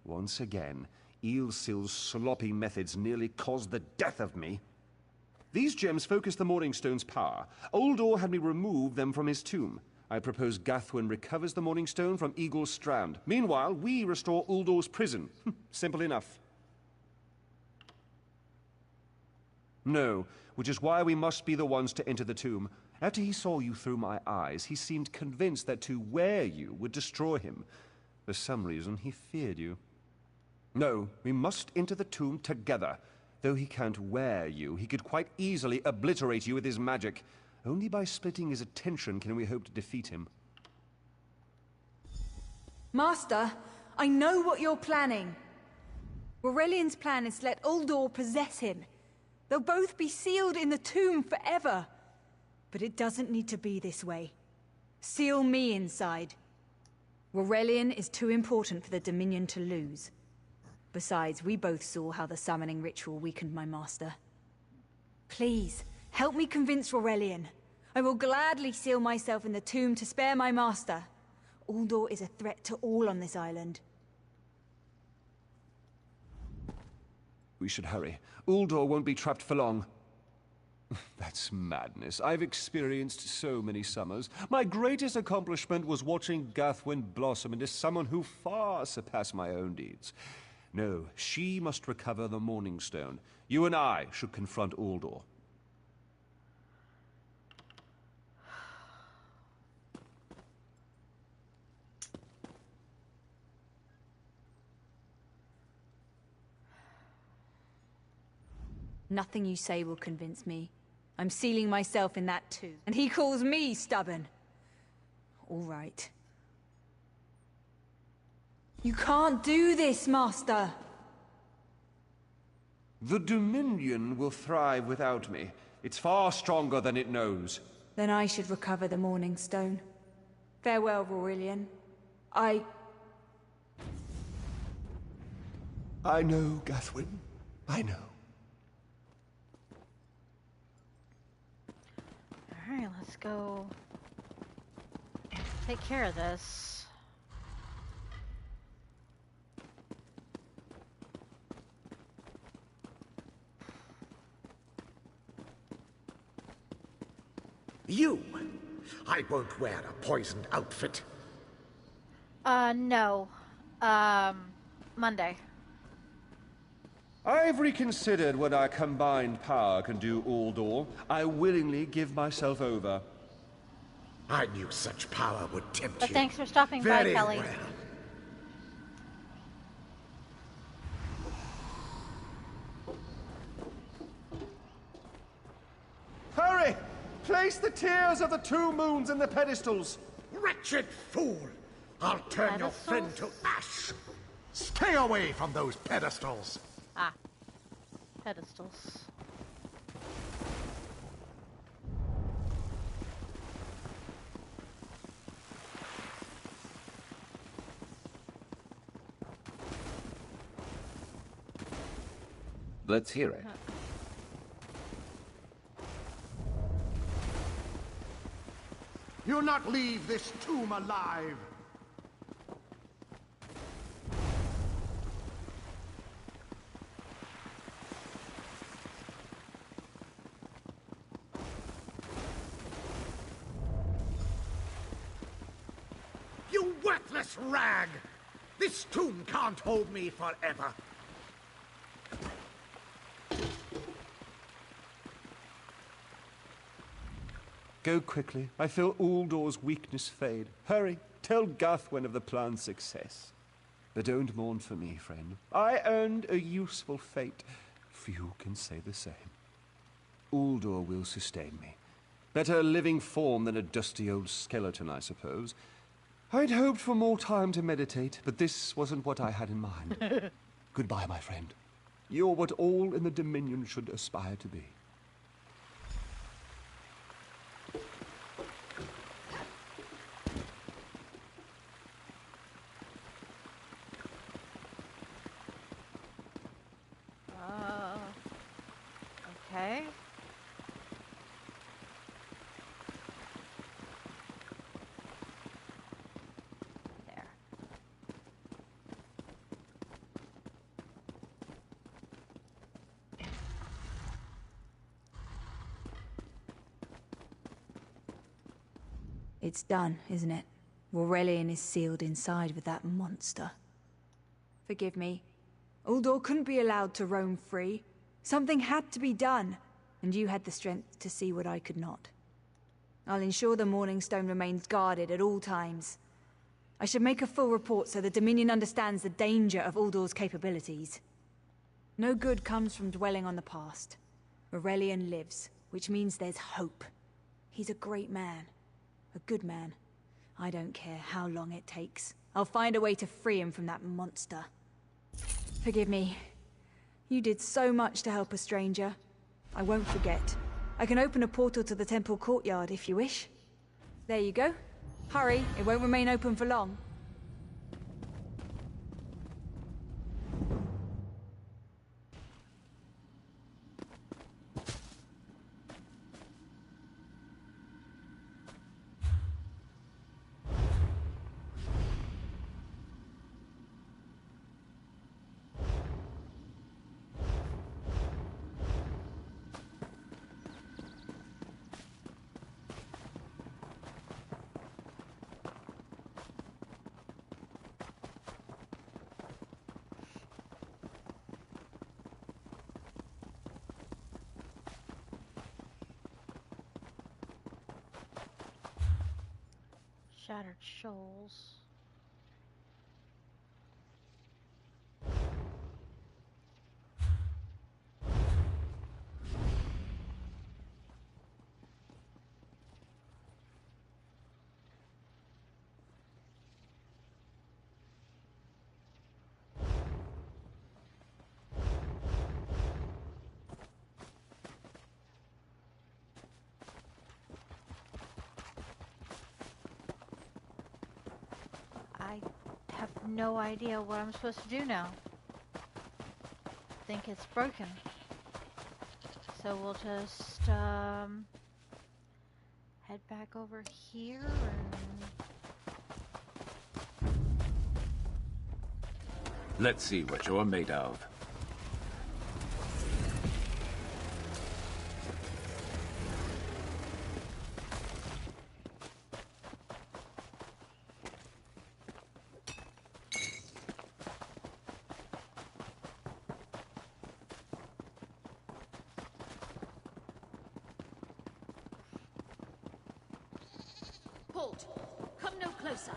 [SPEAKER 10] Once again, Eilsil's sloppy methods nearly caused the death of me. These gems focus the Morning Stone's power. Uldor had me remove them from his tomb. I propose Gathwin recovers the Morning Stone from Eagle's Strand. Meanwhile, we restore Uldor's prison. Simple enough. No, which is why we must be the ones to enter the tomb. After he saw you through my eyes, he seemed convinced that to wear you would destroy him. For some reason, he feared you. No, we must enter the tomb together. Though he can't wear you, he could quite easily obliterate you with his magic. Only by splitting his attention can we hope to defeat him.
[SPEAKER 16] Master, I know what you're planning. Aurelian's plan is to let Uldor possess him. They'll both be sealed in the tomb forever. But it doesn't need to be this way. Seal me inside. Aurelian is too important for the Dominion to lose. Besides, we both saw how the summoning ritual weakened my master. Please, help me convince Aurelian. I will gladly seal myself in the tomb to spare my master. Uldor is a threat to all on this island.
[SPEAKER 10] We should hurry. Uldor won't be trapped for long. That's madness. I've experienced so many summers. My greatest accomplishment was watching Gathwin blossom into someone who far surpassed my own deeds. No, she must recover the Morning Stone. You and I should confront Uldor.
[SPEAKER 16] Nothing you say will convince me. I'm sealing myself in that too. And he calls me stubborn. All right. You can't do this, Master!
[SPEAKER 10] The Dominion will thrive without me. It's far stronger than it knows.
[SPEAKER 16] Then I should recover the Morning Stone. Farewell, Aurelian. I
[SPEAKER 10] know, Gathwin. I know.
[SPEAKER 1] Alright, let's go take care of this.
[SPEAKER 5] You! I won't wear a poisoned outfit.
[SPEAKER 1] No. Monday.
[SPEAKER 17] I've reconsidered what our combined power can do, Aldor. I willingly give myself over.
[SPEAKER 5] I knew such power would tempt
[SPEAKER 1] But
[SPEAKER 5] you.
[SPEAKER 1] thanks for stopping
[SPEAKER 5] Very
[SPEAKER 1] by, Kelly.
[SPEAKER 5] well.
[SPEAKER 17] Hurry! Place the tears of the two moons in the pedestals.
[SPEAKER 5] Wretched fool! I'll turn your friend to ash. Stay away from those pedestals.
[SPEAKER 1] Ah. Pedestals.
[SPEAKER 3] Let's hear it.
[SPEAKER 5] You'll not leave this tomb alive. You worthless rag! This tomb can't hold me forever.
[SPEAKER 17] Go quickly. I feel Uldor's weakness fade. Hurry, tell Gathwen of the plan's success. But don't mourn for me, friend. I earned a useful fate. Few can say the same. Uldor will sustain me. Better a living form than a dusty old skeleton, I suppose. I'd hoped for more time to meditate, but this wasn't what I had in mind. Goodbye, my friend. You're what all in the Dominion should aspire to be.
[SPEAKER 1] Okay. There.
[SPEAKER 16] It's done, isn't it? Aurelian is sealed inside with that monster. Forgive me. Uldor couldn't be allowed to roam free. Something had to be done, and you had the strength to see what I could not. I'll ensure the Morning Stone remains guarded at all times. I should make a full report so the Dominion understands the danger of Uldor's capabilities. No good comes from dwelling on the past. Aurelian lives, which means there's hope. He's a great man. A good man. I don't care how long it takes. I'll find a way to free him from that monster. Forgive me. You did so much to help a stranger. I won't forget. I can open a portal to the temple courtyard if you wish. There you go. Hurry, it won't remain open for long.
[SPEAKER 1] Shattered shoals. I have no idea what I'm supposed to do now. I think it's broken. So we'll just head back over here and
[SPEAKER 3] Let's see what you're made of.
[SPEAKER 4] Halt! Come no closer.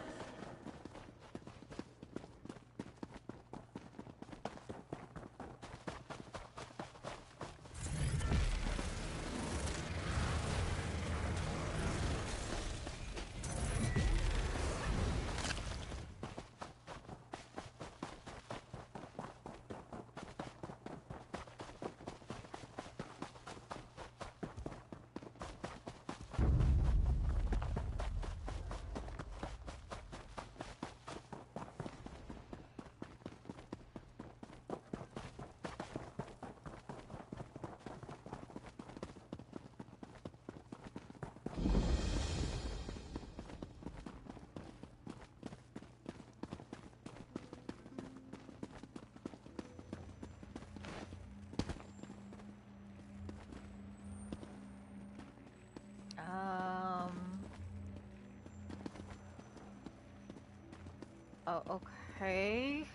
[SPEAKER 1] Oh, okay.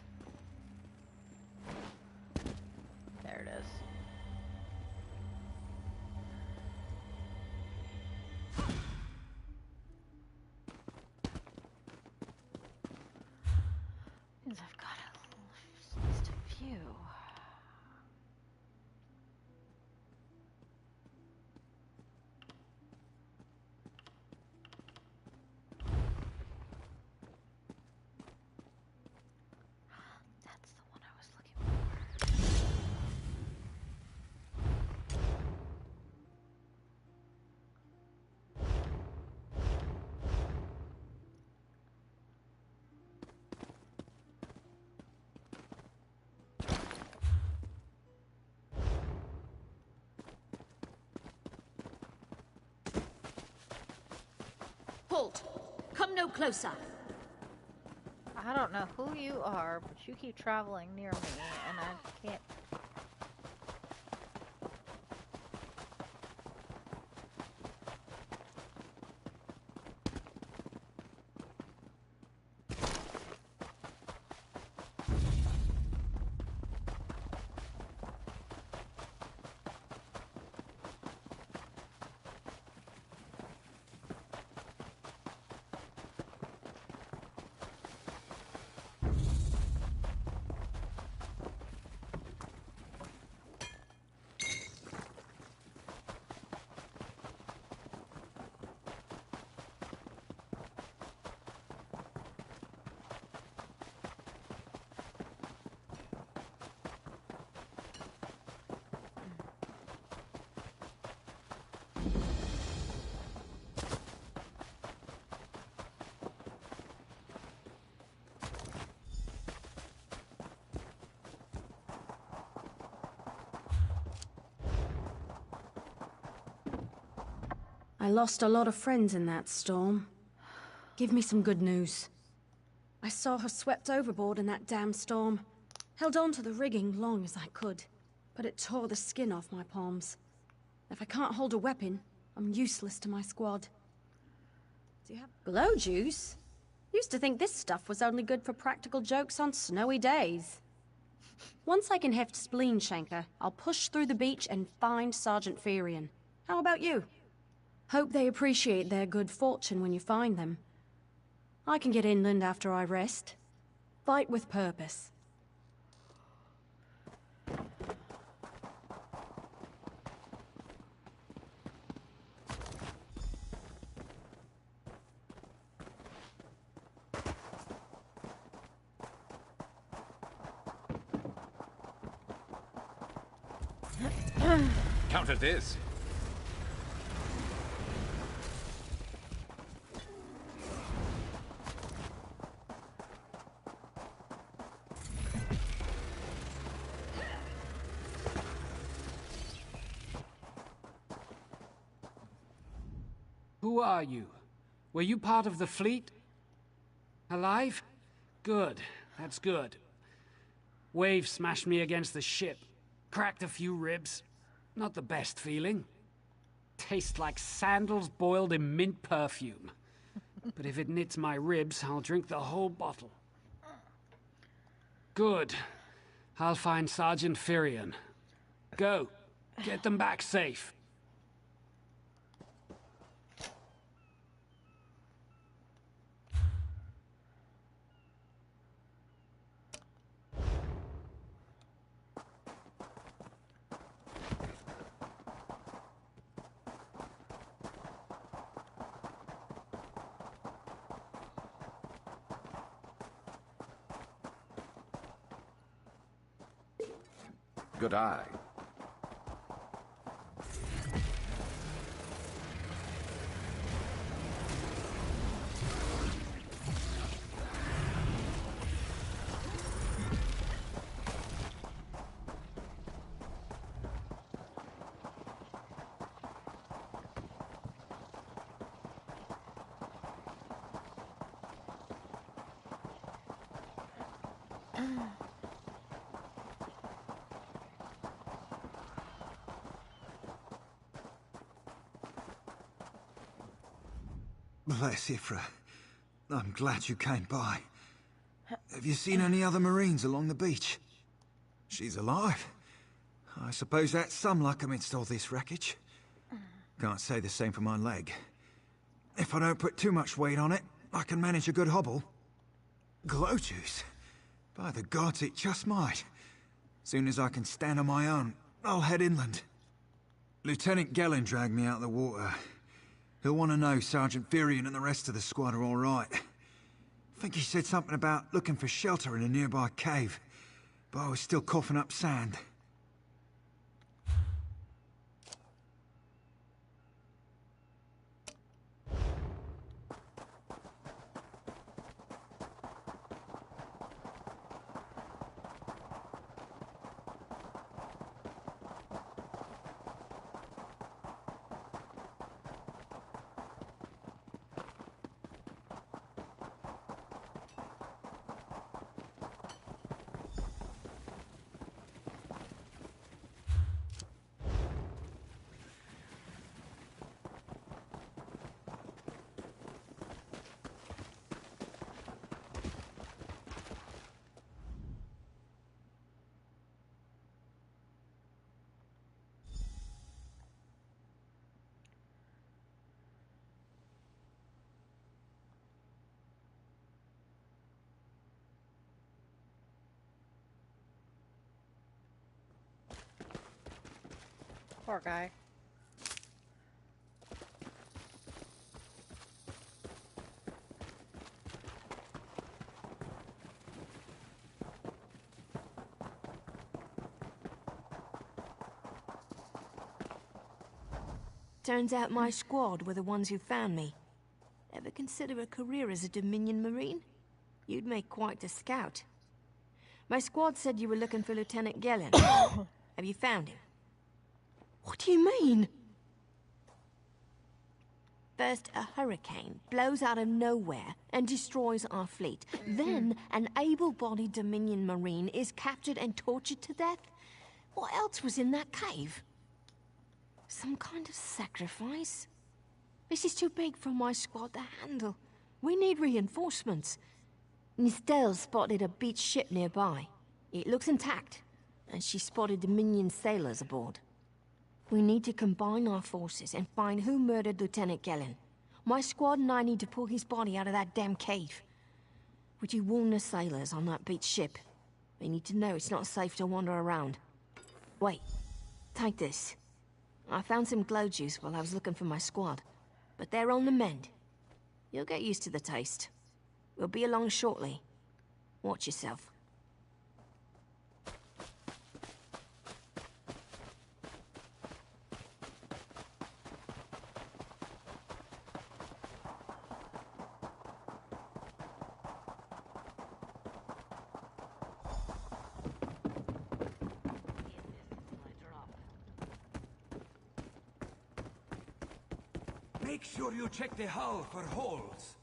[SPEAKER 1] There it is. Means I've got at least a few. That's the one I was looking for.
[SPEAKER 4] Halt! Come no closer.
[SPEAKER 1] I don't know who you are, but you keep traveling near me, and I can't.
[SPEAKER 18] I lost a lot of friends in that storm. Give me some good news. I saw her swept overboard in that damn storm. Held on to the rigging long as I could, but it tore the skin off my palms. If I can't hold a weapon, I'm useless to my squad. Do you have glow juice? Used to think this stuff was only good for practical jokes on snowy days. Once I can heft Spleen Shanker, I'll push through the beach and find Sergeant Ferian. How about you? Hope they appreciate their good fortune when you find them. I can get inland after I rest. Fight with purpose.
[SPEAKER 3] Counter this.
[SPEAKER 19] Who are you? Were you part of the fleet? Alive? Good. That's good. Waves smashed me against the ship. Cracked a few ribs. Not the best feeling. Tastes like sandals boiled in mint perfume. But if it knits my ribs, I'll drink the whole bottle. Good. I'll find Sergeant Firion. Go. Get them back safe.
[SPEAKER 3] Good eye.
[SPEAKER 20] Bless Ifra. I'm glad you came by. Have you seen any other Marines along the beach? She's alive. I suppose that's some luck amidst all this wreckage. Can't say the same for my leg. If I don't put too much weight on it, I can manage a good hobble. Glow juice? By the gods, it just might. Soon as I can stand on my own, I'll head inland. Lieutenant Gellin dragged me out of the water. He'll want to know Sergeant Firion and the rest of the squad are all right. I think he said something about looking for shelter in a nearby cave, but I was still coughing up sand.
[SPEAKER 1] Poor guy.
[SPEAKER 15] Turns out my squad were the ones who found me. Ever consider a career as a Dominion Marine? You'd make quite a scout. My squad said you were looking for Lieutenant Gellin. Have you found him? What do you mean? First, a hurricane blows out of nowhere and destroys our fleet. Then, an able-bodied Dominion Marine is captured and tortured to death? What else was in that cave? Some kind of sacrifice? This is too big for my squad to handle. We need reinforcements. Nistel spotted a beached ship nearby. It looks intact, and she spotted Dominion sailors aboard. We need to combine our forces and find who murdered Lieutenant Gellin. My squad and I need to pull his body out of that damn cave. Would you warn the sailors on that beached ship? They need to know it's not safe to wander around. Wait, take this. I found some glow juice while I was looking for my squad, but they're on the mend. You'll get used to the taste. We'll be along shortly. Watch yourself.
[SPEAKER 12] Make sure you check the hull for holes.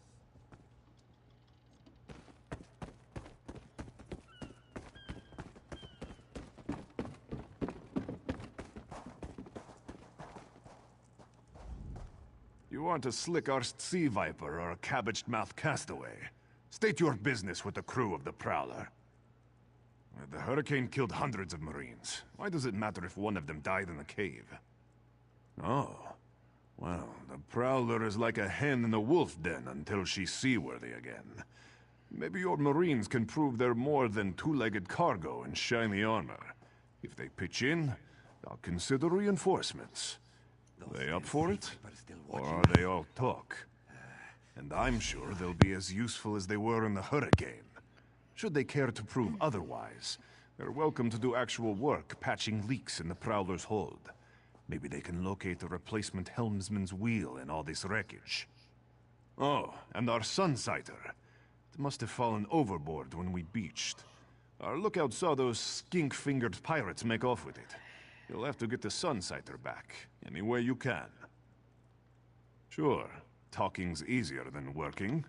[SPEAKER 21] You aren't a slick-arsed sea viper or a cabbage-mouthed castaway. State your business with the crew of the Prowler. The hurricane killed hundreds of Marines. Why does it matter if one of them died in the cave? Oh. Well, the Prowler is like a hen in a wolf den until she's seaworthy again. Maybe your Marines can prove they're more than two-legged cargo in shiny armor. If they pitch in, I'll consider reinforcements. They up for it? Or are they all talk? And I'm sure they'll be as useful as they were in the hurricane. Should they care to prove otherwise, they're welcome to do actual work patching leaks in the Prowler's hold. Maybe they can locate a replacement helmsman's wheel in all this wreckage. Oh, and our Sunsighter. It must have fallen overboard when we beached. Our lookout saw those skink-fingered pirates make off with it. You'll have to get the Sunsighter back, any way you can. Sure, talking's easier than working.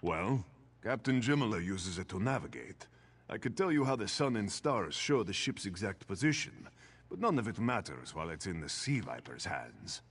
[SPEAKER 21] Well, Captain Jimala uses it to navigate. I could tell you how the sun and stars show the ship's exact position, but none of it matters while it's in the Sea Viper's hands.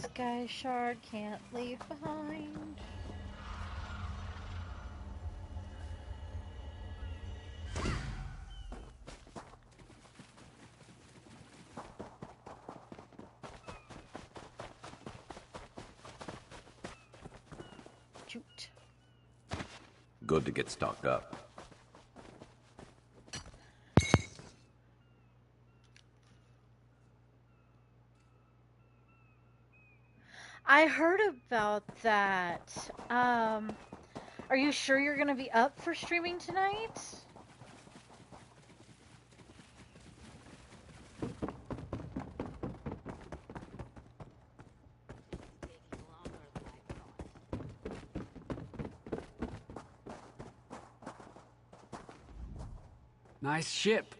[SPEAKER 1] Sky Shard can't leave behind. Shoot.
[SPEAKER 3] Good to get stocked up.
[SPEAKER 1] I heard about that. Are you sure you're gonna be up for streaming tonight?
[SPEAKER 19] Nice ship.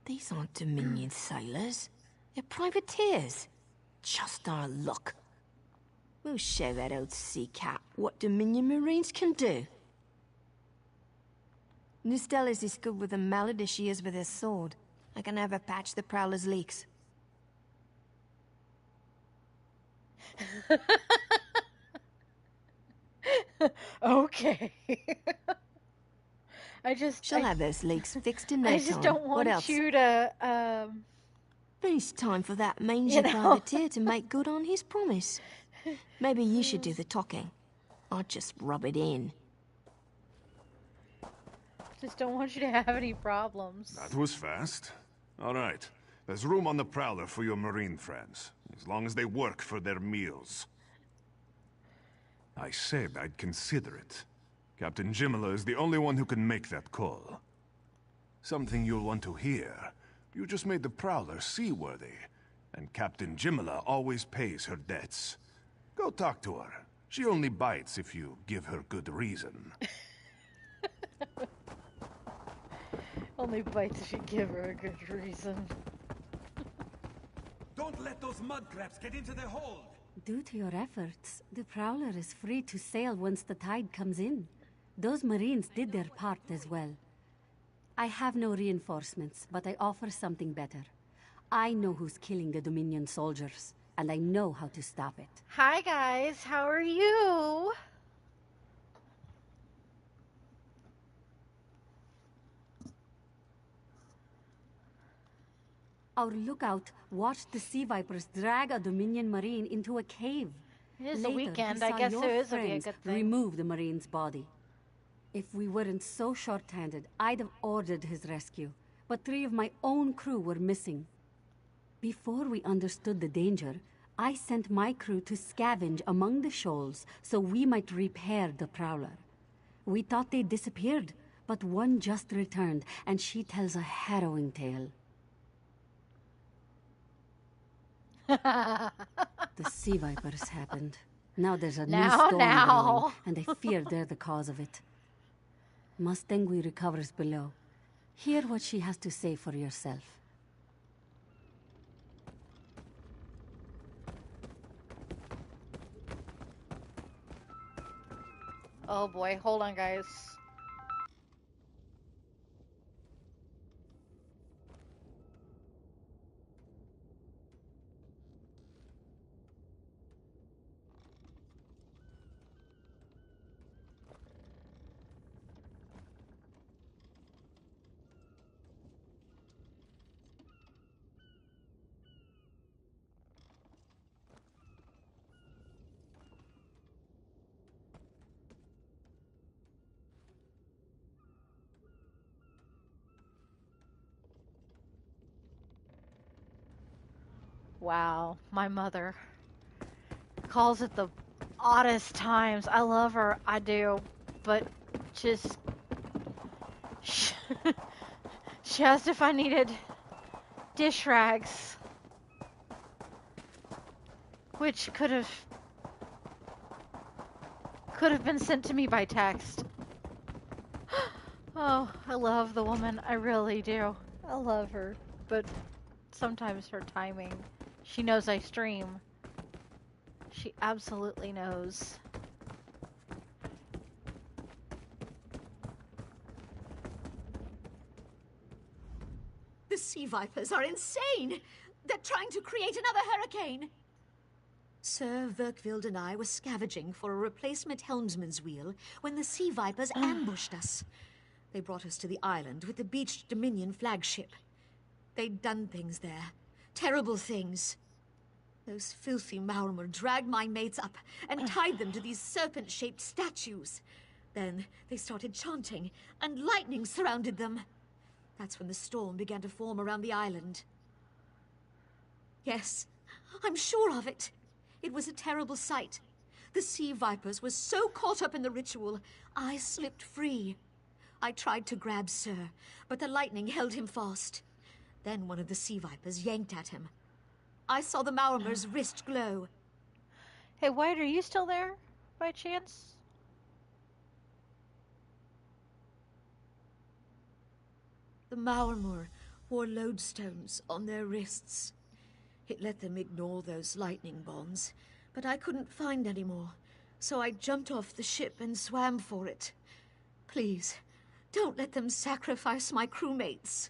[SPEAKER 15] These aren't Dominion sailors. They're privateers. Just our luck. We'll show that old sea cat what Dominion Marines can do. Nustella's as good with a mallet as she is with her sword. I can have her patch the Prowler's leaks.
[SPEAKER 1] Okay.
[SPEAKER 15] She'll have those leaks fixed in no time.
[SPEAKER 1] I just don't
[SPEAKER 15] What
[SPEAKER 1] want
[SPEAKER 15] else?
[SPEAKER 1] you to,
[SPEAKER 15] It's time for that mangy
[SPEAKER 1] You know.
[SPEAKER 15] privateer to make good on his promise. Maybe you should do the talking. I'll just rub it in.
[SPEAKER 1] just don't want you to have any problems.
[SPEAKER 21] That was fast. All right. There's room on the Prowler for your Marine friends, as long as they work for their meals. I said I'd consider it. Captain Jimala is the only one who can make that call. Something you'll want to hear. You just made the Prowler seaworthy, and Captain Jimala always pays her debts. Go talk to her. She only bites if you give her good reason.
[SPEAKER 1] Only bites if you give her a good reason.
[SPEAKER 14] Don't let those mud crabs get into their hold!
[SPEAKER 6] Due to your efforts, the Prowler is free to sail once the tide comes in. Those Marines did their part as well. I have no reinforcements, but I offer something better. I know who's killing the Dominion soldiers, and I know how to stop it.
[SPEAKER 1] Hi guys, how are you?
[SPEAKER 6] Our lookout watched the Sea Vipers drag a Dominion Marine into a cave.
[SPEAKER 1] It is the
[SPEAKER 6] Later,
[SPEAKER 1] weekend,
[SPEAKER 6] he
[SPEAKER 1] I
[SPEAKER 6] saw
[SPEAKER 1] guess
[SPEAKER 6] your
[SPEAKER 1] it is a
[SPEAKER 6] friends
[SPEAKER 1] good thing.
[SPEAKER 6] remove the Marine's body. If we weren't so short-handed, I'd have ordered his rescue. But 3 of my own crew were missing. Before we understood the danger, I sent my crew to scavenge among the shoals so we might repair the Prowler. We thought they disappeared, but one just returned, and she tells a harrowing tale. The Sea Vipers happened. Now there's a new storm brewing, and they fear they're the cause of it. Mustangui recovers below. Hear what she has to say for yourself.
[SPEAKER 1] Oh boy, hold on, guys. Wow, my mother calls it the oddest times. I love her, I do, but just she asked if I needed dish rags, which could have been sent to me by text. Oh, I love the woman, I really do. I love her, but sometimes her timing. She knows I stream. She absolutely knows.
[SPEAKER 8] The Sea Vipers are insane! They're trying to create another hurricane! Sir Verkvild and I were scavenging for a replacement helmsman's wheel when the Sea Vipers ambushed us. They brought us to the island with the beached Dominion flagship. They'd done things there. Terrible things. Those filthy Maormer dragged my mates up and tied them to these serpent-shaped statues. Then they started chanting, and lightning surrounded them. That's when the storm began to form around the island. Yes, I'm sure of it. It was a terrible sight. The Sea Vipers were so caught up in the ritual, I slipped free. I tried to grab Sir, but the lightning held him fast. Then one of the Sea Vipers yanked at him. I saw the Maormer's wrist glow.
[SPEAKER 1] Hey, White, are you still there, by chance?
[SPEAKER 8] The Maormer wore lodestones on their wrists. It let them ignore those lightning bonds, but I couldn't find any more, so I jumped off the ship and swam for it. Please, don't let them sacrifice my crewmates.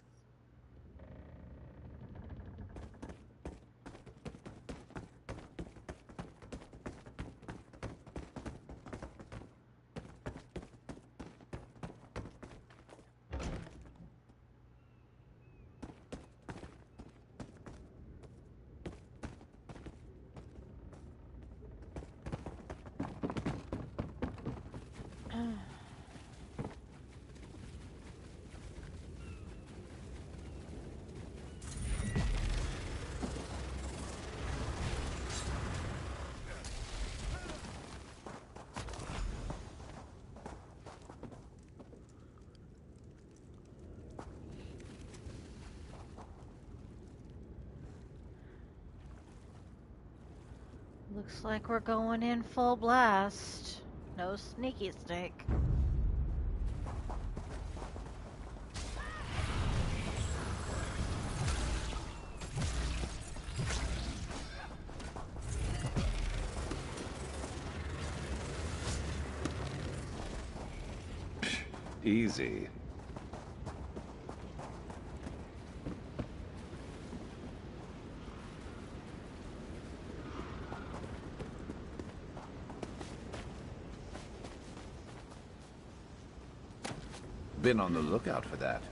[SPEAKER 1] Looks like we're going in full blast. No sneaky snake.
[SPEAKER 3] Easy. Been on the lookout for that.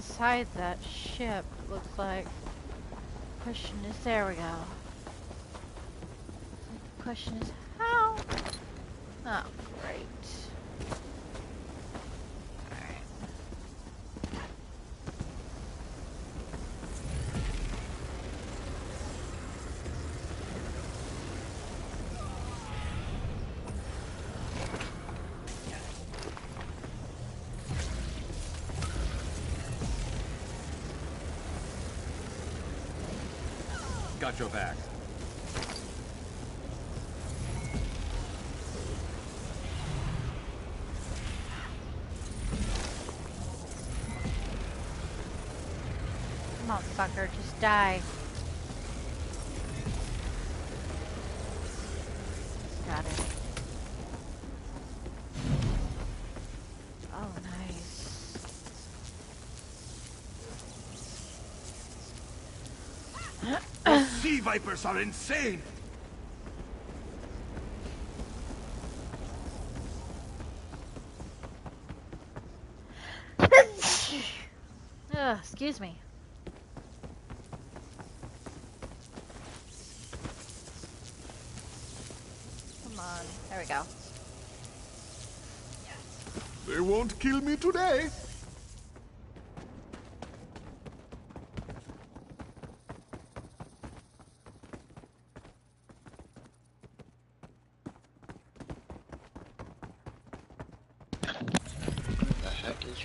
[SPEAKER 1] inside that ship, looks like. Question is, there we go. The question is, how? Oh, great.
[SPEAKER 3] Got your back.
[SPEAKER 1] Come on, fucker, just die. Got it. Oh, nice.
[SPEAKER 21] The sea vipers are insane!
[SPEAKER 1] Excuse me. Come on. There we go.
[SPEAKER 21] They won't kill me today.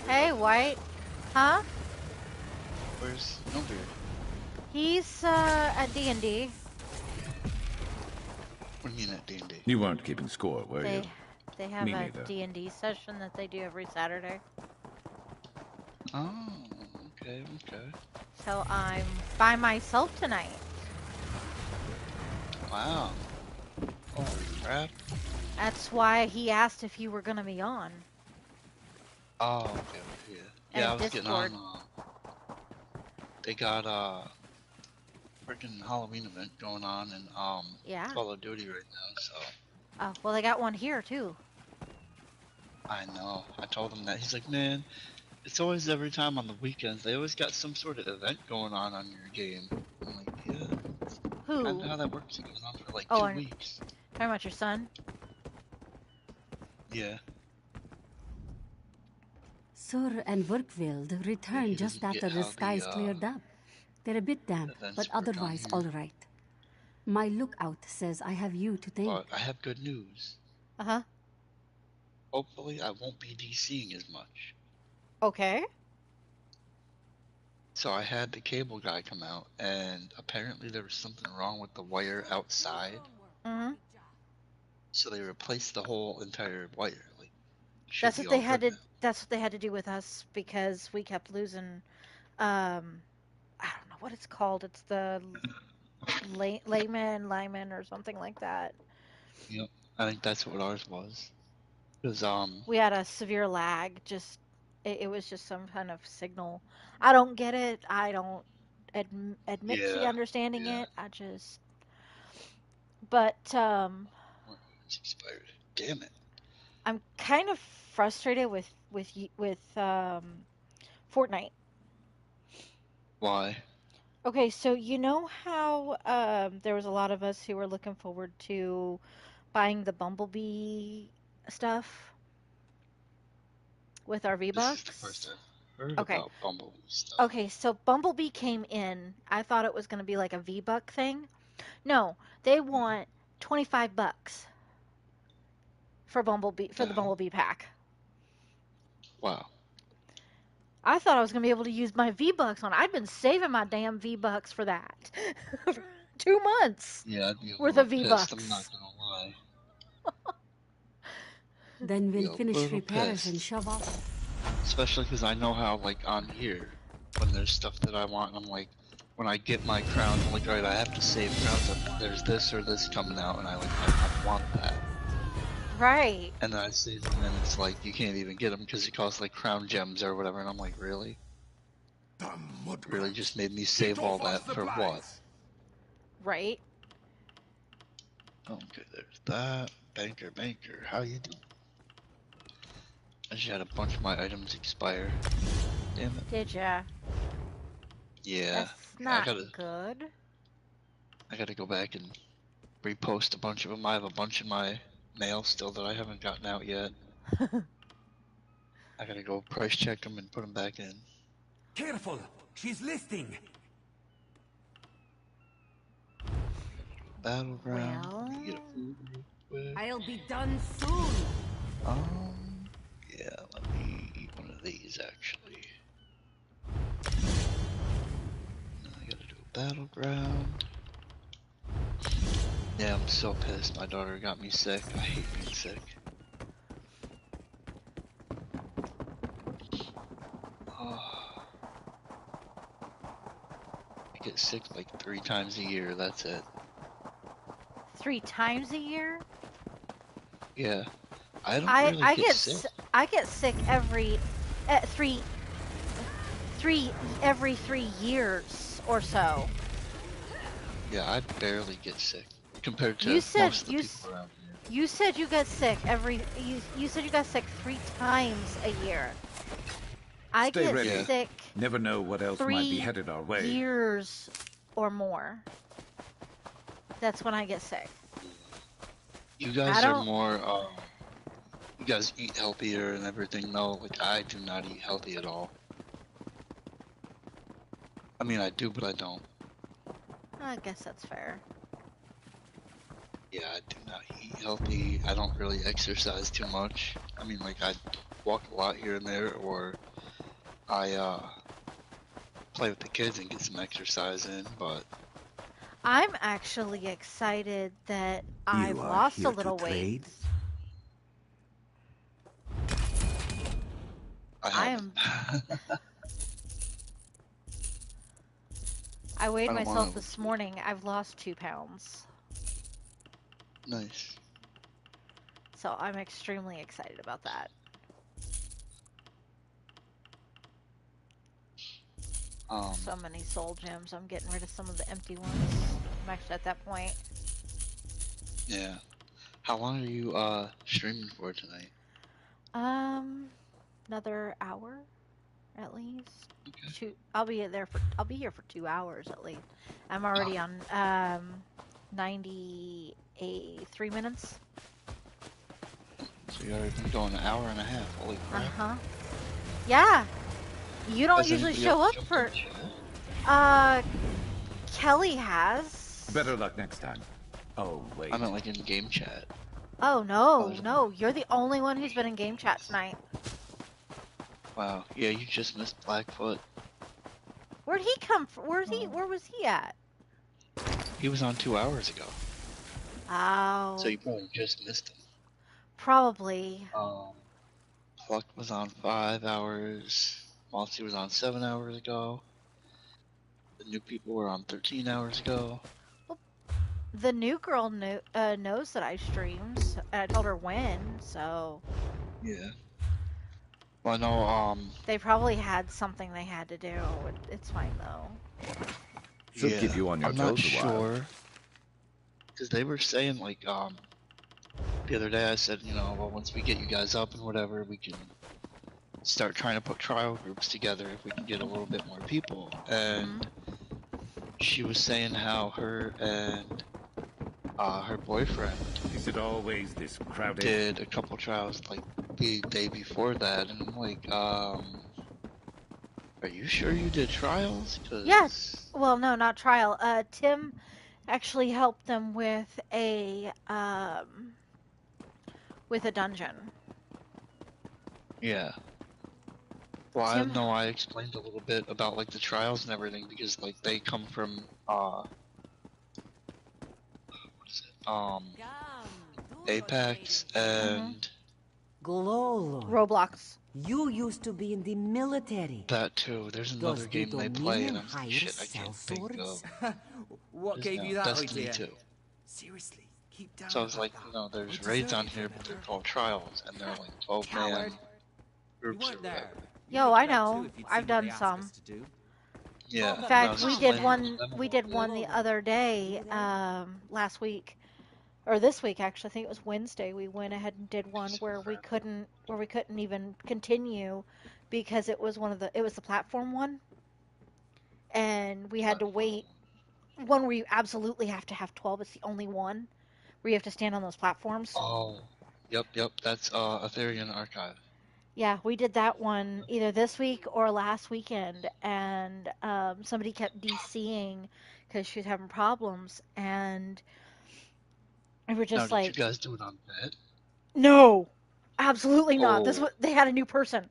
[SPEAKER 1] Hey, White. Huh?
[SPEAKER 9] Where's Snowbeard?
[SPEAKER 1] He's, at D&D.
[SPEAKER 9] What do you mean at D&D?
[SPEAKER 3] You weren't keeping score, were you?
[SPEAKER 1] They have
[SPEAKER 3] Me
[SPEAKER 1] a
[SPEAKER 3] neither.
[SPEAKER 1] D&D session that they do every Saturday.
[SPEAKER 9] Oh, okay.
[SPEAKER 1] So I'm by myself tonight.
[SPEAKER 9] Wow. Holy crap.
[SPEAKER 1] That's why he asked if you were gonna be on.
[SPEAKER 9] Oh, okay, yeah. Yeah, I was getting on, they got freaking Halloween event going on in
[SPEAKER 1] Yeah.
[SPEAKER 9] Call of Duty right now, so
[SPEAKER 1] Oh, well, they got one here too.
[SPEAKER 9] I know. I told him that. He's like, man, it's always every time on the weekends. They always got some sort of event going on your game. I'm like, yeah.
[SPEAKER 1] Who?
[SPEAKER 9] Kind of how that works. It goes on for like 2 weeks.
[SPEAKER 1] Talking about your son?
[SPEAKER 9] Yeah.
[SPEAKER 6] Sur and Verkvild returned just after the skies cleared up. They're a bit damp, but otherwise all right. My lookout says I have you to thank.
[SPEAKER 9] But I have good news.
[SPEAKER 1] Uh-huh.
[SPEAKER 9] Hopefully I won't be DCing as much.
[SPEAKER 1] Okay.
[SPEAKER 9] So I had the cable guy come out, and apparently there was something wrong with the wire outside.
[SPEAKER 1] Mm-hmm.
[SPEAKER 9] So they replaced the whole entire wire. Like,
[SPEAKER 1] That's what they had to. That's what they had to do with us because we kept losing. I don't know what it's called. It's the Lyman or something like that.
[SPEAKER 9] Yep, I think that's what ours was. Cause
[SPEAKER 1] we had a severe lag. Just it was just some kind of signal. I don't get it. I don't admit to understanding it. I just. But
[SPEAKER 9] it's expired. Damn it.
[SPEAKER 1] I'm kind of frustrated with Fortnite.
[SPEAKER 9] Why?
[SPEAKER 1] Okay, so you know how there was a lot of us who were looking forward to buying the Bumblebee stuff with our V-Bucks?
[SPEAKER 9] This is the first I've heard about Bumblebee stuff.
[SPEAKER 1] Okay, so Bumblebee came in. I thought it was going to be like a V-Buck thing. No, they want $25 for Bumblebee the Bumblebee pack.
[SPEAKER 9] Wow.
[SPEAKER 1] I thought I was going to be able to use my V-Bucks on. I'd been saving my damn V-Bucks for that. 2 months.
[SPEAKER 9] Yeah, I'd be
[SPEAKER 1] worth of V-Bucks.
[SPEAKER 9] I'm not gonna lie.
[SPEAKER 6] Then we'll finish repairs and shove off.
[SPEAKER 9] Especially because I know how, like, on here, when there's stuff that I want, I'm like, when I get my crowns, I'm like, alright, I have to save crowns if there's this or this coming out, and I want that.
[SPEAKER 1] Right.
[SPEAKER 9] And then I save them, and it's like, you can't even get them because it costs, like, crown gems or whatever, and I'm like, really? Really just made me save all that for what?
[SPEAKER 1] Right.
[SPEAKER 9] Okay, there's that. Banker, how you doing? I just had a bunch of my items expire. Damn it.
[SPEAKER 1] Did ya?
[SPEAKER 9] Yeah.
[SPEAKER 1] That's not
[SPEAKER 9] I
[SPEAKER 1] good.
[SPEAKER 9] gotta go back and repost a bunch of them. I have a bunch in my mail still that I haven't gotten out yet. I gotta go price check them and put them back in.
[SPEAKER 14] Careful! She's listing!
[SPEAKER 9] Battleground.
[SPEAKER 1] Well,
[SPEAKER 9] Let me get a food real quick.
[SPEAKER 4] I'll be done soon.
[SPEAKER 9] Yeah, let me eat one of these actually. Now I gotta do a battleground. Yeah, I'm so pissed. My daughter got me sick. I hate being sick. I get sick like 3 times a year, that's it.
[SPEAKER 1] 3 times a year?
[SPEAKER 9] Yeah. I don't really get sick.
[SPEAKER 1] I get sick every every 3 years or so.
[SPEAKER 9] Yeah, I barely get sick compared to
[SPEAKER 1] You said
[SPEAKER 9] most of the people around here.
[SPEAKER 1] you said you got sick you said you got sick 3 times a year. I
[SPEAKER 3] Stay
[SPEAKER 1] get
[SPEAKER 3] ready.
[SPEAKER 1] sick
[SPEAKER 3] Never know what else might be headed our way.
[SPEAKER 1] 3 years or more. That's when I get sick.
[SPEAKER 9] You guys are more, you guys eat healthier and everything. No, like, I do not eat healthy at all. I mean, I do, but I don't.
[SPEAKER 1] I guess that's fair.
[SPEAKER 9] Yeah, I do not eat healthy. I don't really exercise too much. I mean, like, I walk a lot here and there, or I, play with the kids and get some exercise in, but...
[SPEAKER 1] I'm actually excited that I've lost a little weight.
[SPEAKER 9] I am.
[SPEAKER 1] I weighed
[SPEAKER 9] I don't
[SPEAKER 1] myself
[SPEAKER 9] wanna-
[SPEAKER 1] this morning. I've lost 2 pounds.
[SPEAKER 9] Nice.
[SPEAKER 1] So I'm extremely excited about that. So many soul gems. I'm getting rid of some of the empty ones. I'm actually at that point.
[SPEAKER 9] Yeah. How long are you, streaming for tonight?
[SPEAKER 1] Another hour, at least. I'll be here for 2 hours at least. I'm already on 93 minutes.
[SPEAKER 9] So you already been going an hour and a half. Holy crap.
[SPEAKER 1] Yeah. You don't
[SPEAKER 9] Has
[SPEAKER 1] usually
[SPEAKER 9] anybody
[SPEAKER 1] show
[SPEAKER 9] else
[SPEAKER 1] up
[SPEAKER 9] jumped
[SPEAKER 1] for. Kelly has.
[SPEAKER 3] Better luck next time. Oh, wait.
[SPEAKER 9] I meant like in game chat.
[SPEAKER 1] Oh no, you're the only one who's been in game chat tonight.
[SPEAKER 9] Wow. Yeah, you just missed Blackfoot.
[SPEAKER 1] Where'd he come from? Where was he at?
[SPEAKER 9] He was on 2 hours ago.
[SPEAKER 1] Oh.
[SPEAKER 9] So you probably just missed him.
[SPEAKER 1] Probably.
[SPEAKER 9] Pluck was on 5 hours. Malty was on 7 hours ago. The new people were on 13 hours ago.
[SPEAKER 1] The new girl knows that I streams. I told her when, so.
[SPEAKER 9] Yeah. Well, I know,
[SPEAKER 1] They probably had something they had to do. It's fine though.
[SPEAKER 3] Should keep you on your
[SPEAKER 9] I'm
[SPEAKER 3] toes
[SPEAKER 9] not
[SPEAKER 3] a while.
[SPEAKER 9] sure. Because they were saying, like, the other day I said, you know, well, once we get you guys up and whatever, we can start trying to put trial groups together if we can get a little bit more people. And she was saying how her and her boyfriend
[SPEAKER 3] Is it always this crowded?
[SPEAKER 9] did a couple trials like the day before that, and I'm like, are you sure you did trials?
[SPEAKER 1] Yes. Well, no, not trial. Tim actually helped them with a dungeon.
[SPEAKER 9] Yeah. Well,
[SPEAKER 1] Tim-
[SPEAKER 9] I know I explained a little bit about like the trials and everything because like they come from what is it? Apex and
[SPEAKER 1] Roblox.
[SPEAKER 4] You used to be in the military.
[SPEAKER 9] that too. There's another game they play and I'm like, shit, I can't think of.
[SPEAKER 14] What
[SPEAKER 9] There's
[SPEAKER 14] gave you that
[SPEAKER 9] Destiny
[SPEAKER 14] idea?
[SPEAKER 9] 2.
[SPEAKER 14] Seriously, keep down.
[SPEAKER 9] So I was like, you know, there's raids on here, but they're called trials, and they're like 12-man groups or whatever.
[SPEAKER 1] Yo, I know. I've done some.
[SPEAKER 9] Yeah.
[SPEAKER 1] In
[SPEAKER 9] and I
[SPEAKER 1] fact,
[SPEAKER 9] was
[SPEAKER 1] we did
[SPEAKER 9] explaining
[SPEAKER 1] one.
[SPEAKER 9] to them
[SPEAKER 1] We did one the other day, last week, or this week actually. I think it was Wednesday. We went ahead and did one where we couldn't even continue because it was it was the platform one, and we had to wait. One where you absolutely have to have 12. It's the only one where you have to stand on those platforms.
[SPEAKER 9] Oh, yep. That's Aetherian Archive.
[SPEAKER 1] Yeah, we did that one either this week or last weekend, and somebody kept DCing because she was having problems, and we were
[SPEAKER 9] Now,
[SPEAKER 1] just
[SPEAKER 9] did you
[SPEAKER 1] like,
[SPEAKER 9] guys do it on bed?
[SPEAKER 1] no, absolutely not. This
[SPEAKER 9] Oh.
[SPEAKER 1] was, they had a new person.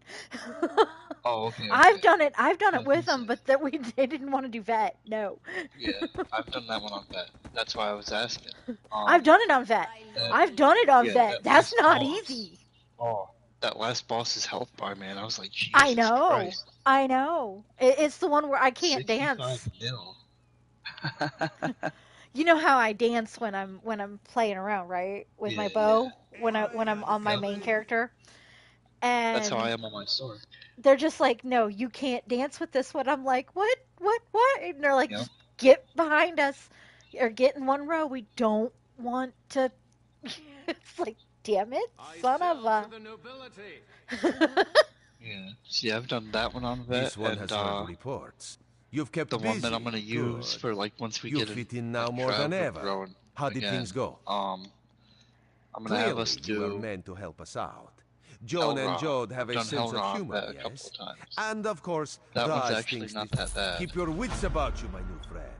[SPEAKER 9] Oh, okay.
[SPEAKER 1] I've done it
[SPEAKER 9] I
[SPEAKER 1] with them, but they didn't want to do vet. No.
[SPEAKER 9] Yeah, I've done that one on vet. That's why I was asking.
[SPEAKER 1] I've done it on vet. I've done it on
[SPEAKER 9] Yeah,
[SPEAKER 1] vet.
[SPEAKER 9] that
[SPEAKER 1] That's
[SPEAKER 9] last
[SPEAKER 1] not
[SPEAKER 9] boss.
[SPEAKER 1] easy.
[SPEAKER 9] Oh, that last boss's health bar, man. I was like, Jesus
[SPEAKER 1] I know.
[SPEAKER 9] Christ.
[SPEAKER 1] I know. It's the one where I can't
[SPEAKER 9] 65
[SPEAKER 1] dance.
[SPEAKER 9] mil.
[SPEAKER 1] You know how I dance when I'm playing around, right? With my bow when I'm on my
[SPEAKER 9] Yep.
[SPEAKER 1] main character.
[SPEAKER 9] That's how I
[SPEAKER 1] And
[SPEAKER 9] am on my sword.
[SPEAKER 1] they're just like, "No, you can't dance with this one." I'm like, "What? What?" And they're like,
[SPEAKER 9] Yep.
[SPEAKER 1] "Just get behind us or get in one row. We don't want to." It's like, "Damn it, son of a."
[SPEAKER 9] Yeah. See, I've done that one on vet,
[SPEAKER 11] This one
[SPEAKER 9] and
[SPEAKER 11] has heard reports. You've kept
[SPEAKER 9] the one
[SPEAKER 11] busy.
[SPEAKER 9] that I'm gonna use
[SPEAKER 11] Good.
[SPEAKER 9] for like once we
[SPEAKER 11] You
[SPEAKER 9] get
[SPEAKER 11] fit
[SPEAKER 9] in
[SPEAKER 11] in now
[SPEAKER 9] like,
[SPEAKER 11] more
[SPEAKER 9] trial
[SPEAKER 11] than
[SPEAKER 9] group
[SPEAKER 11] ever.
[SPEAKER 9] growing
[SPEAKER 11] How did
[SPEAKER 9] again.
[SPEAKER 11] things go?
[SPEAKER 9] I'm gonna have us
[SPEAKER 11] Clearly, you were
[SPEAKER 9] do
[SPEAKER 11] meant to help us out. John and
[SPEAKER 9] Hellraw.
[SPEAKER 11] Jode have
[SPEAKER 9] I've
[SPEAKER 11] a
[SPEAKER 9] done
[SPEAKER 11] sense of
[SPEAKER 9] Hellraw on
[SPEAKER 11] humor,
[SPEAKER 9] vet a couple
[SPEAKER 11] yes?
[SPEAKER 9] of times.
[SPEAKER 11] And of course,
[SPEAKER 9] That one's
[SPEAKER 11] Raj
[SPEAKER 9] actually
[SPEAKER 11] thinks
[SPEAKER 9] not
[SPEAKER 11] this.
[SPEAKER 9] that bad.
[SPEAKER 11] Keep your wits about you, my new friend.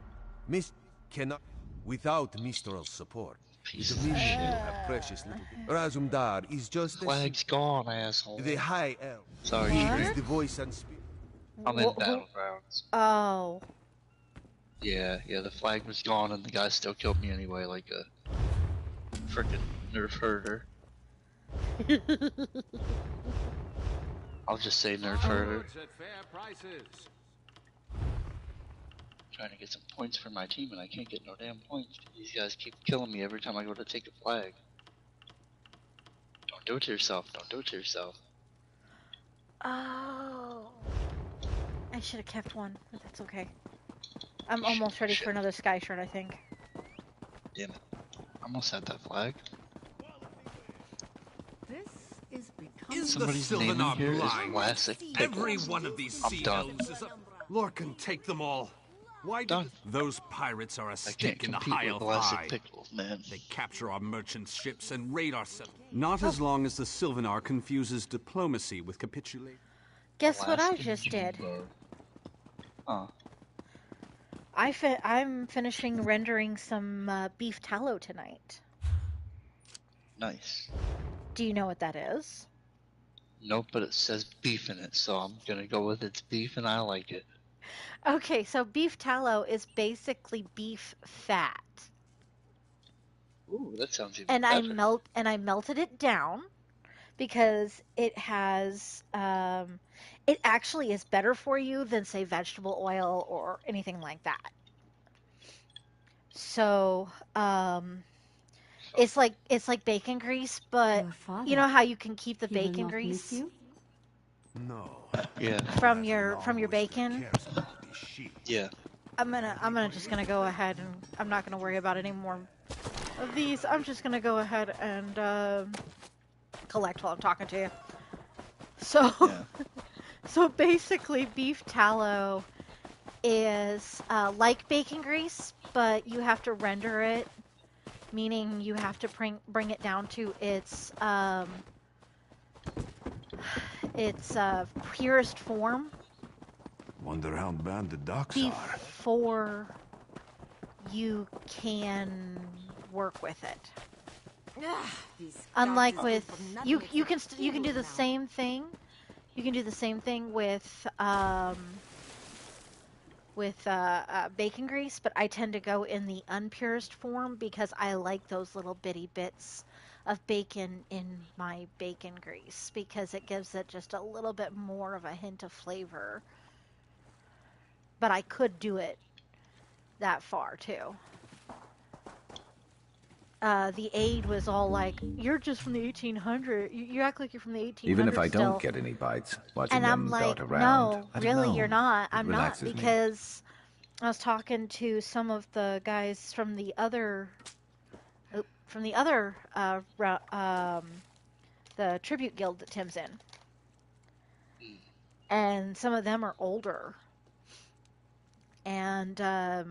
[SPEAKER 11] Miss cannot. Without Mistral's support, the Dominion will have precious little. Razumdar is just a
[SPEAKER 9] Flag's gone, asshole.
[SPEAKER 11] the High Elf.
[SPEAKER 9] Sorry,
[SPEAKER 11] He
[SPEAKER 9] Shrek.
[SPEAKER 11] is the voice and spirit.
[SPEAKER 9] I'm in Battlegrounds.
[SPEAKER 1] Oh.
[SPEAKER 9] Yeah, the flag was gone and the guy still killed me anyway, like a frickin' nerf herder. I'll just say nerf herder. Trying to get some points for my team and I can't get no damn points. These guys keep killing me every time I go to take a flag. Don't do it to yourself, don't do it to yourself.
[SPEAKER 1] Oh. I should have kept one, but that's okay. I'm almost ready for another sky shirt, I think.
[SPEAKER 9] Damn it. I almost had that flag. Somebody's name in here is Classic Pickles.
[SPEAKER 10] Every one of these
[SPEAKER 9] I'm
[SPEAKER 10] sea
[SPEAKER 9] done.
[SPEAKER 10] elves is a... Lorcan, take them all. Why
[SPEAKER 9] Done.
[SPEAKER 10] Those pirates are a
[SPEAKER 9] I can't
[SPEAKER 10] stick in the
[SPEAKER 9] compete
[SPEAKER 10] High
[SPEAKER 9] with
[SPEAKER 10] Elf
[SPEAKER 9] Classic
[SPEAKER 10] Eye.
[SPEAKER 9] Pickles, man.
[SPEAKER 10] They capture our merchant ships and raid our settlements. Not as long as the Sylvanar confuses diplomacy with capitulation.
[SPEAKER 1] Guess what I just did?
[SPEAKER 9] Huh.
[SPEAKER 1] I'm finishing rendering some beef tallow tonight.
[SPEAKER 9] Nice.
[SPEAKER 1] Do you know what that is?
[SPEAKER 9] Nope, but it says beef in it, so I'm gonna go with it's beef and I like it.
[SPEAKER 1] Okay, so beef tallow is basically beef fat.
[SPEAKER 9] Ooh, that sounds even
[SPEAKER 1] And
[SPEAKER 9] better.
[SPEAKER 1] I melted it down because it has it actually is better for you than say vegetable oil or anything like that. So, it's like bacon grease, but you know how you can keep the
[SPEAKER 6] He will
[SPEAKER 1] bacon
[SPEAKER 6] not
[SPEAKER 1] grease
[SPEAKER 6] miss you?
[SPEAKER 11] No.
[SPEAKER 9] Yeah.
[SPEAKER 1] from your bacon?
[SPEAKER 9] Yeah.
[SPEAKER 1] I'm just gonna go ahead and I'm not gonna worry about any more of these. I'm just gonna go ahead and collect while I'm talking to you. So, so basically, beef tallow is like bacon grease, but you have to render it, meaning you have to bring it down to its purest form.
[SPEAKER 21] Wonder how bad the docks are.
[SPEAKER 1] Before you can work with it. Unlike with you can do the same thing. You can do the same thing with bacon grease, but I tend to go in the unpurest form because I like those little bitty bits of bacon in my bacon grease because it gives it just a little bit more of a hint of flavor. But I could do it that far too. The aide was all like, "You're just from the 1800s. You act like you're from the 1800s."
[SPEAKER 3] Even if I
[SPEAKER 1] still.
[SPEAKER 3] don't get any bites, watching
[SPEAKER 1] And I'm
[SPEAKER 3] them
[SPEAKER 1] like,
[SPEAKER 3] dart around.
[SPEAKER 1] no,
[SPEAKER 3] I don't
[SPEAKER 1] really,
[SPEAKER 3] know.
[SPEAKER 1] you're not.
[SPEAKER 3] It
[SPEAKER 1] I'm not,
[SPEAKER 3] relaxes me.
[SPEAKER 1] because I was talking to some of the guys from the other, the tribute guild that Tim's in, and some of them are older. And the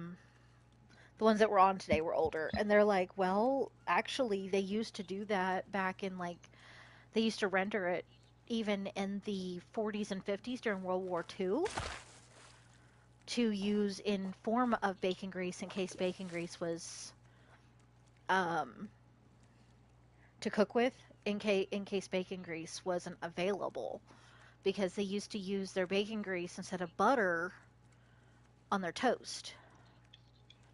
[SPEAKER 1] ones that were on today were older. And they're like, well, actually, they used to do that back in, like, they used to render it even in the 40s and 50s during World War II to use in form of bacon grease in case bacon grease was to cook with, in case bacon grease wasn't available, because they used to use their bacon grease instead of butter on their toast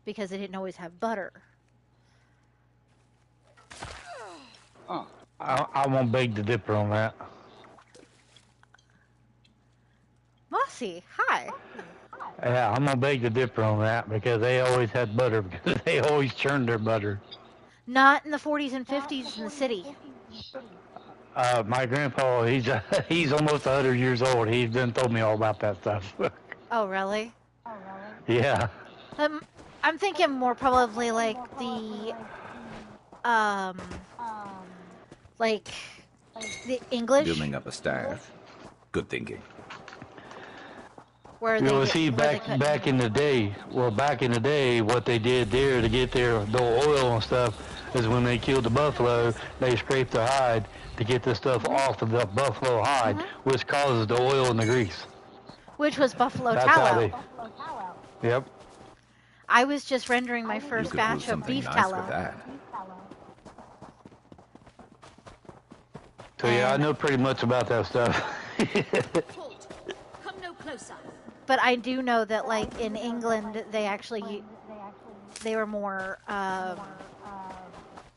[SPEAKER 1] because they didn't always have butter.
[SPEAKER 9] Oh.
[SPEAKER 2] I won't beg to differ on that.
[SPEAKER 1] Mossy, hi.
[SPEAKER 2] Yeah, I'm gonna beg to differ on that because they always had butter because they always churned their butter.
[SPEAKER 1] Not in the 40s and 50s in the city.
[SPEAKER 2] My grandpa, he's almost 100 years old. He's done told me all about that stuff.
[SPEAKER 1] Oh, really?
[SPEAKER 2] Yeah.
[SPEAKER 1] I'm thinking more probably like the like the English,
[SPEAKER 3] Building up a staff. Good thinking.
[SPEAKER 1] where
[SPEAKER 2] You
[SPEAKER 1] they
[SPEAKER 2] know,
[SPEAKER 1] get,
[SPEAKER 2] see,
[SPEAKER 1] where they
[SPEAKER 2] back in the day, what they did there to get the oil and stuff is when they killed the buffalo, they scraped the hide to get the stuff off of the buffalo hide, which causes the oil and the grease.
[SPEAKER 1] which was buffalo
[SPEAKER 2] That's
[SPEAKER 1] tallow.
[SPEAKER 2] how they. Yep.
[SPEAKER 1] I was just rendering my first batch of beef tallow.
[SPEAKER 2] So yeah, I know pretty much about that stuff.
[SPEAKER 8] Come no closer.
[SPEAKER 1] But I do know that, like, in England, they were more,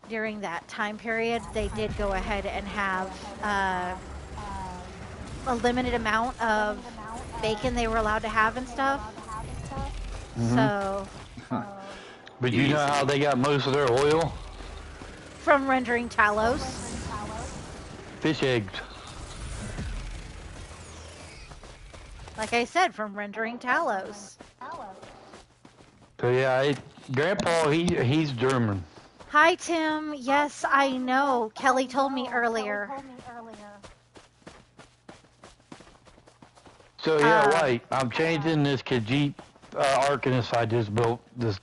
[SPEAKER 1] during that time period, they did go ahead and have a limited amount of bacon they were allowed to have and stuff. So...
[SPEAKER 2] But you know how they got most of their oil?
[SPEAKER 1] From rendering tallows.
[SPEAKER 2] Fish eggs.
[SPEAKER 1] Like I said, from rendering tallows.
[SPEAKER 2] So yeah, Grandpa, he's German.
[SPEAKER 1] Hi, Tim. Yes, I know. Kelly told me earlier.
[SPEAKER 2] So yeah, right. I'm changing this Khajiit Arcanist I just built, this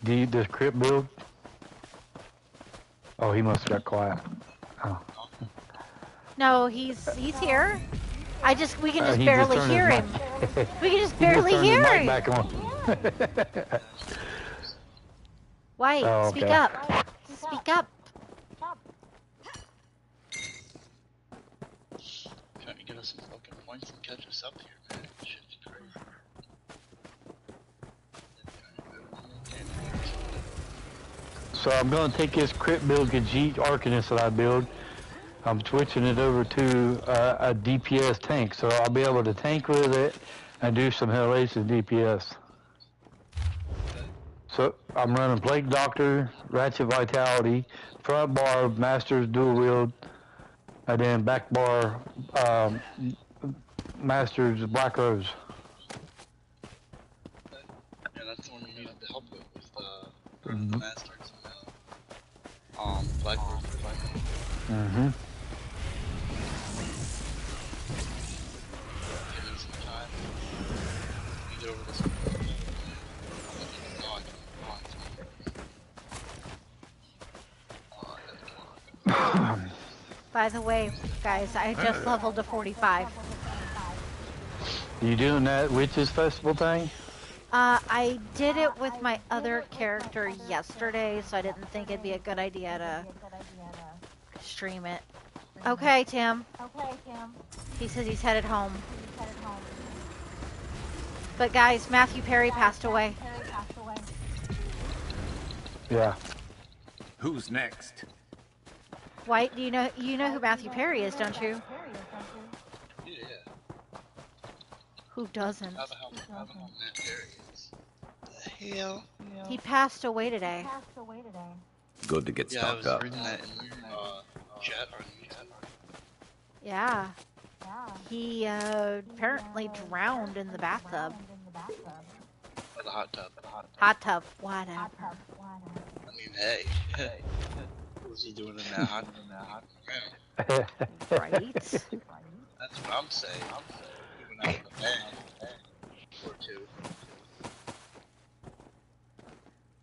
[SPEAKER 2] crypt build. Oh, he must have got quiet. Oh.
[SPEAKER 1] No, he's here. We can just
[SPEAKER 2] He
[SPEAKER 1] barely
[SPEAKER 2] turned
[SPEAKER 1] hear
[SPEAKER 2] his
[SPEAKER 1] him.
[SPEAKER 2] mic-
[SPEAKER 1] We can just
[SPEAKER 2] he
[SPEAKER 1] barely
[SPEAKER 2] turned
[SPEAKER 1] hear
[SPEAKER 2] his mic
[SPEAKER 1] him.
[SPEAKER 2] back on.
[SPEAKER 1] White,
[SPEAKER 2] Oh,
[SPEAKER 1] speak
[SPEAKER 2] okay.
[SPEAKER 1] up. Speak up.
[SPEAKER 9] Trying to get us some fucking points and catch us up here, man. This shit's crazy.
[SPEAKER 2] So I'm going to take this crypt build Khajiit Arcanist that I build. I'm switching it over to a DPS tank, so I'll be able to tank with it and do some hellacious DPS. So I'm running Plague Doctor, Ratchet Vitality, front bar, Master's Dual Wield, and then back bar, Master's Black Rose.
[SPEAKER 9] Yeah, that's the one you needed to help with the Masters and Black Rose.
[SPEAKER 2] Mm-hmm.
[SPEAKER 9] Give it some time. You get over this.
[SPEAKER 1] By the way, guys, I just leveled to 45.
[SPEAKER 2] You doing that Witches Festival thing?
[SPEAKER 1] I did it with my other character yesterday, so I didn't think it'd be a good idea to stream it. Okay, Tim. He says he's headed home. But guys, Matthew Perry passed away.
[SPEAKER 2] Yeah.
[SPEAKER 14] Who's next?
[SPEAKER 1] White, you know who Matthew Perry is, don't you?
[SPEAKER 9] Yeah.
[SPEAKER 1] Who doesn't?
[SPEAKER 9] How the hell Matt Perry is? The hell?
[SPEAKER 1] He passed away today.
[SPEAKER 3] Good to get
[SPEAKER 9] Yeah, I
[SPEAKER 3] stocked
[SPEAKER 9] was
[SPEAKER 3] up.
[SPEAKER 9] reading that in chat or YouTube.
[SPEAKER 1] Yeah. He apparently drowned in the bathtub.
[SPEAKER 9] Or the hot tub.
[SPEAKER 1] Hot tub, whatever.
[SPEAKER 9] I mean, hey. What was he doing in that hot
[SPEAKER 1] Right?
[SPEAKER 9] That's what I'm saying. Or two.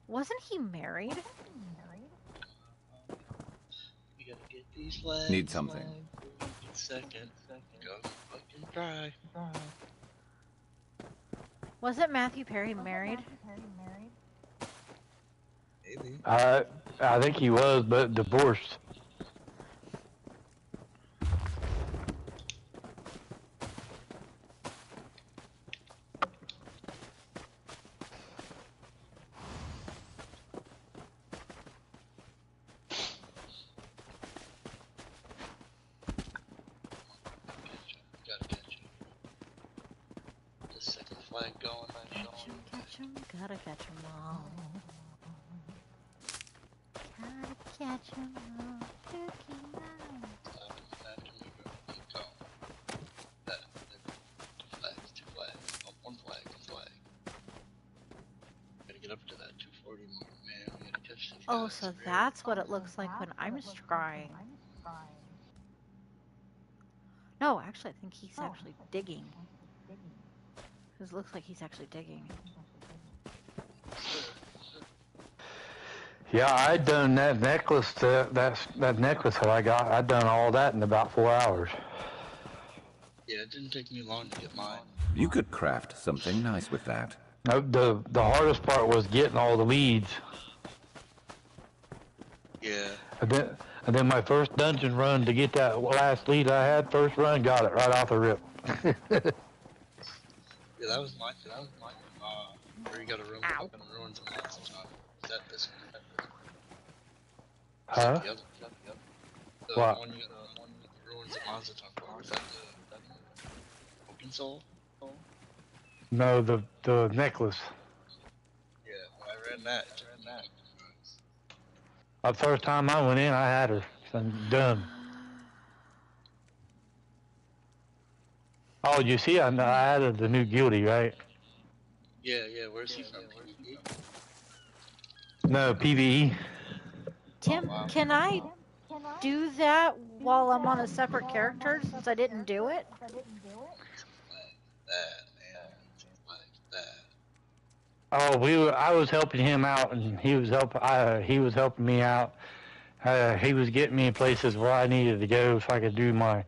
[SPEAKER 1] Wasn't he married?
[SPEAKER 9] We gotta get these flags.
[SPEAKER 3] Need something.
[SPEAKER 9] Second. Go fucking try.
[SPEAKER 1] Wasn't Matthew Perry married?
[SPEAKER 9] Maybe.
[SPEAKER 2] I think he was, but divorced.
[SPEAKER 9] Gotta get you. The second flag going.
[SPEAKER 1] Catch 'em, gotta catch 'em all. Gotta catch 'em all. Cookie Monster.
[SPEAKER 9] Two flags. Oh, one flag. Gotta get up to that 240 mark, man. We gotta catch these
[SPEAKER 1] Oh,
[SPEAKER 9] guys.
[SPEAKER 1] so that's what it looks like when I'm scrying. No, actually, I think he's actually digging. Because it looks like he's actually digging.
[SPEAKER 2] Yeah, I done that necklace. That necklace that I got. I done all that in about 4 hours.
[SPEAKER 9] Yeah, it didn't take me long to get mine.
[SPEAKER 3] You could craft something nice with that.
[SPEAKER 2] No, the hardest part was getting all the leads.
[SPEAKER 9] Yeah.
[SPEAKER 2] And then my first dungeon run to get that last lead I had, first run, got it right off the rip.
[SPEAKER 9] Yeah, that was mine. Where you got a room up in the ruins of Mazatlan. Is that this one?
[SPEAKER 2] Huh?
[SPEAKER 9] The other. The
[SPEAKER 2] What?
[SPEAKER 9] one you got the one with the ruins of Mazatlan. Is that the Open Soul?
[SPEAKER 2] No, the necklace.
[SPEAKER 9] Yeah, well, I ran that.
[SPEAKER 2] The first time I went in, I had her. I'm done. Oh, you see, I added the new guilty, right?
[SPEAKER 9] Yeah, where's he from?
[SPEAKER 2] No, PvE.
[SPEAKER 1] Tim, can I do that while I'm on a separate character since I didn't do it?
[SPEAKER 2] Oh, I was helping him out, and he was helping me out. He was getting me in places where I needed to go so I could do my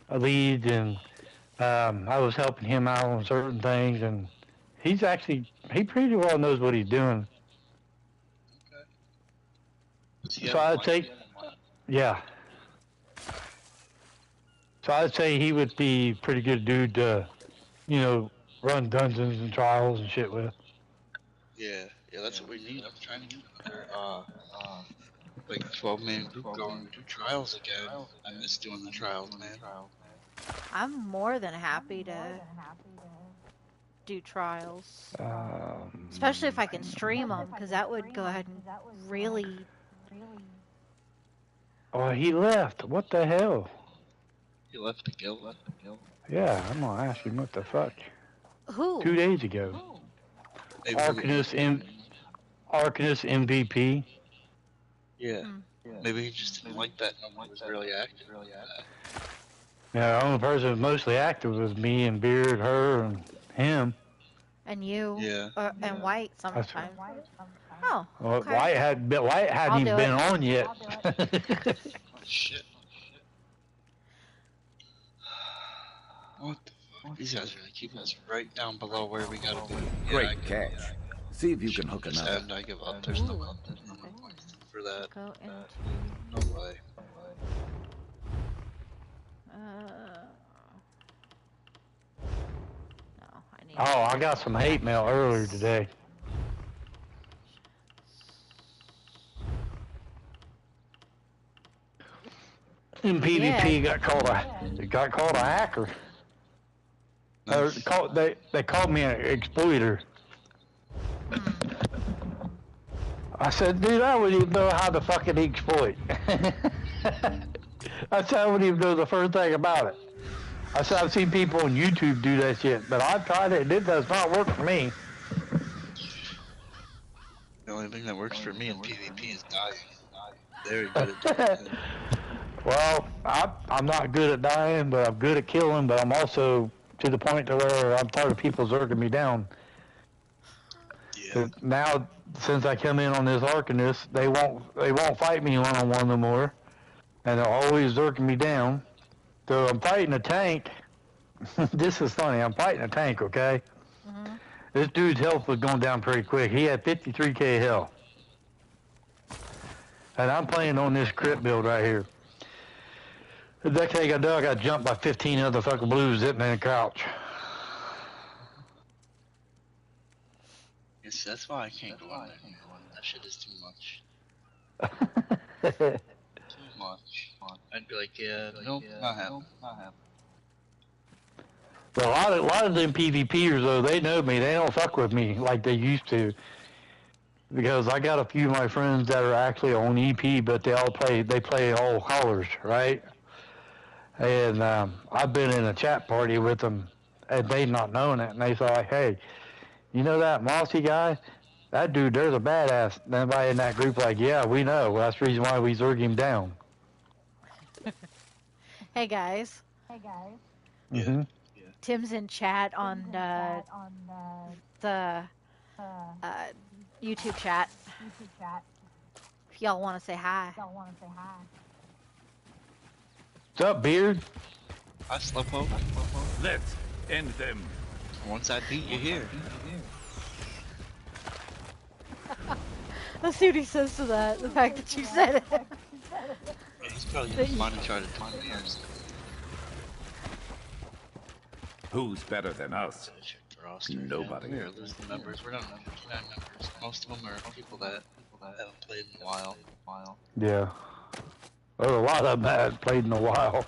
[SPEAKER 2] leads, and I was helping him out on certain things, and he pretty well knows what he's doing. So I'd say, yeah. So I'd say he would be a pretty good dude to, run dungeons and trials and shit with.
[SPEAKER 9] Yeah, that's what we need. I'm trying to get another, like 12-man group going to do trials again. I miss doing the trials, man.
[SPEAKER 1] I'm more than happy to do trials. Especially if I can stream them, because that would go ahead and really...
[SPEAKER 2] Oh, he left. What the hell?
[SPEAKER 9] He left the guild.
[SPEAKER 2] Yeah, I'm gonna ask him what the fuck.
[SPEAKER 1] Who?
[SPEAKER 2] 2 days ago. Arcanus MVP.
[SPEAKER 9] Yeah. Maybe he just didn't like that. No one was really active.
[SPEAKER 2] Yeah, the only person that was mostly active was me and Beard, her, and him.
[SPEAKER 1] And you.
[SPEAKER 9] Yeah.
[SPEAKER 1] And White sometimes. Oh,
[SPEAKER 2] Well,
[SPEAKER 1] okay.
[SPEAKER 2] White hadn't even been on yet.
[SPEAKER 9] Shit. What the fuck? These guys are really keeping us right down below where we gotta be.
[SPEAKER 3] Great catch. See if you can hook
[SPEAKER 9] Just
[SPEAKER 3] another.
[SPEAKER 9] end, I give up. There's no point for that.
[SPEAKER 1] Go into...
[SPEAKER 9] No way.
[SPEAKER 1] No, I need...
[SPEAKER 2] Oh, I got some hate mail earlier today. In PvP, got called a hacker. They called me an exploiter. I said, dude, I wouldn't even know how to fucking exploit. I said, I wouldn't even know the first thing about it. I said, I've seen people on YouTube do that shit, but I've tried it and it does not work for me.
[SPEAKER 9] The only thing that works for me in PvP is dying. Very good at doing it.
[SPEAKER 2] Well, I'm not good at dying, but I'm good at killing, but I'm also to the point to where I'm tired of people zerking me down.
[SPEAKER 9] Yeah.
[SPEAKER 2] Now, since I come in on this Arcanist, they won't fight me one-on-one no more, and they're always zerking me down. So I'm fighting a tank. This is funny. I'm fighting a tank, okay?
[SPEAKER 1] Mm-hmm.
[SPEAKER 2] This dude's health was going down pretty quick. He had 53k health. And I'm playing on this crit build right here. The next thing I do, I got jumped by 15 other fucking blues sitting in a couch.
[SPEAKER 9] Yes, that's why I can't go on there. That shit is too much. Too much. I'd be like, yeah, nope, not happening.
[SPEAKER 2] But a lot of them PvPers though, they know me. They don't fuck with me like they used to. Because I got a few of my friends that are actually on EP, but they play all colors, right? And I've been in a chat party with them, and they not knowing it, and they say, like, hey, you know that Mossy guy? That dude, there's a badass. And everybody in that group like, yeah, we know. Well, that's the reason why we zerg him down.
[SPEAKER 1] Hey guys.
[SPEAKER 2] Mm-hmm.
[SPEAKER 1] Tim's in chat on the YouTube chat. If y'all want to say hi.
[SPEAKER 2] What's up, Beard?
[SPEAKER 9] I Slowpoke.
[SPEAKER 14] Let's end them.
[SPEAKER 9] Once I beat you here.
[SPEAKER 1] Let's see what he says to that. The fact that you said it.
[SPEAKER 9] Yeah, he's probably gonna find and try to talk me.
[SPEAKER 14] Who's better than us? Nobody.
[SPEAKER 9] We're losing members. We're down to 59 members. Most of them are people that haven't played in a while.
[SPEAKER 2] Yeah. There's a lot of them that haven't played in a while.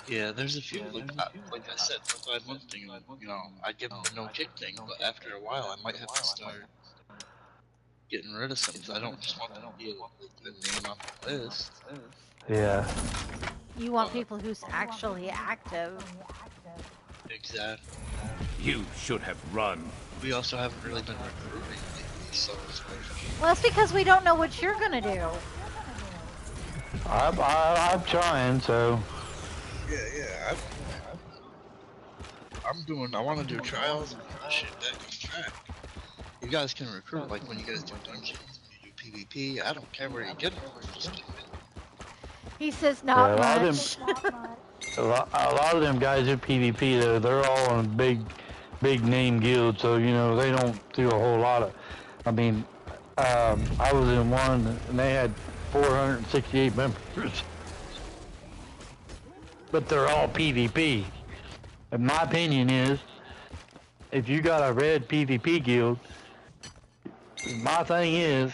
[SPEAKER 9] Yeah, there's a few, like I said, the 5-month thing, you know, I give them the no-kick thing, but after a while I might have to start getting rid of some, because I don't just want them to be the name on the list.
[SPEAKER 2] Yeah.
[SPEAKER 1] You want people who's actually active.
[SPEAKER 9] Exactly.
[SPEAKER 14] You should have run.
[SPEAKER 9] We also haven't really been recruiting lately, so it's like...
[SPEAKER 1] Well, that's because we don't know what you're gonna do.
[SPEAKER 2] I'm trying, so...
[SPEAKER 9] Yeah, I want to do trials and put the shit back on track. You guys can recruit, like when you guys do dungeons, when you do PvP, I don't care where you get them, just get them.
[SPEAKER 1] He says not much.
[SPEAKER 2] A lot of them guys in PvP, though, they're all in big name guilds, so, you know, they don't do a whole lot of... I mean, I was in one, and they had 468 members. But they're all PvP. And my opinion is, if you got a red PvP guild, my thing is,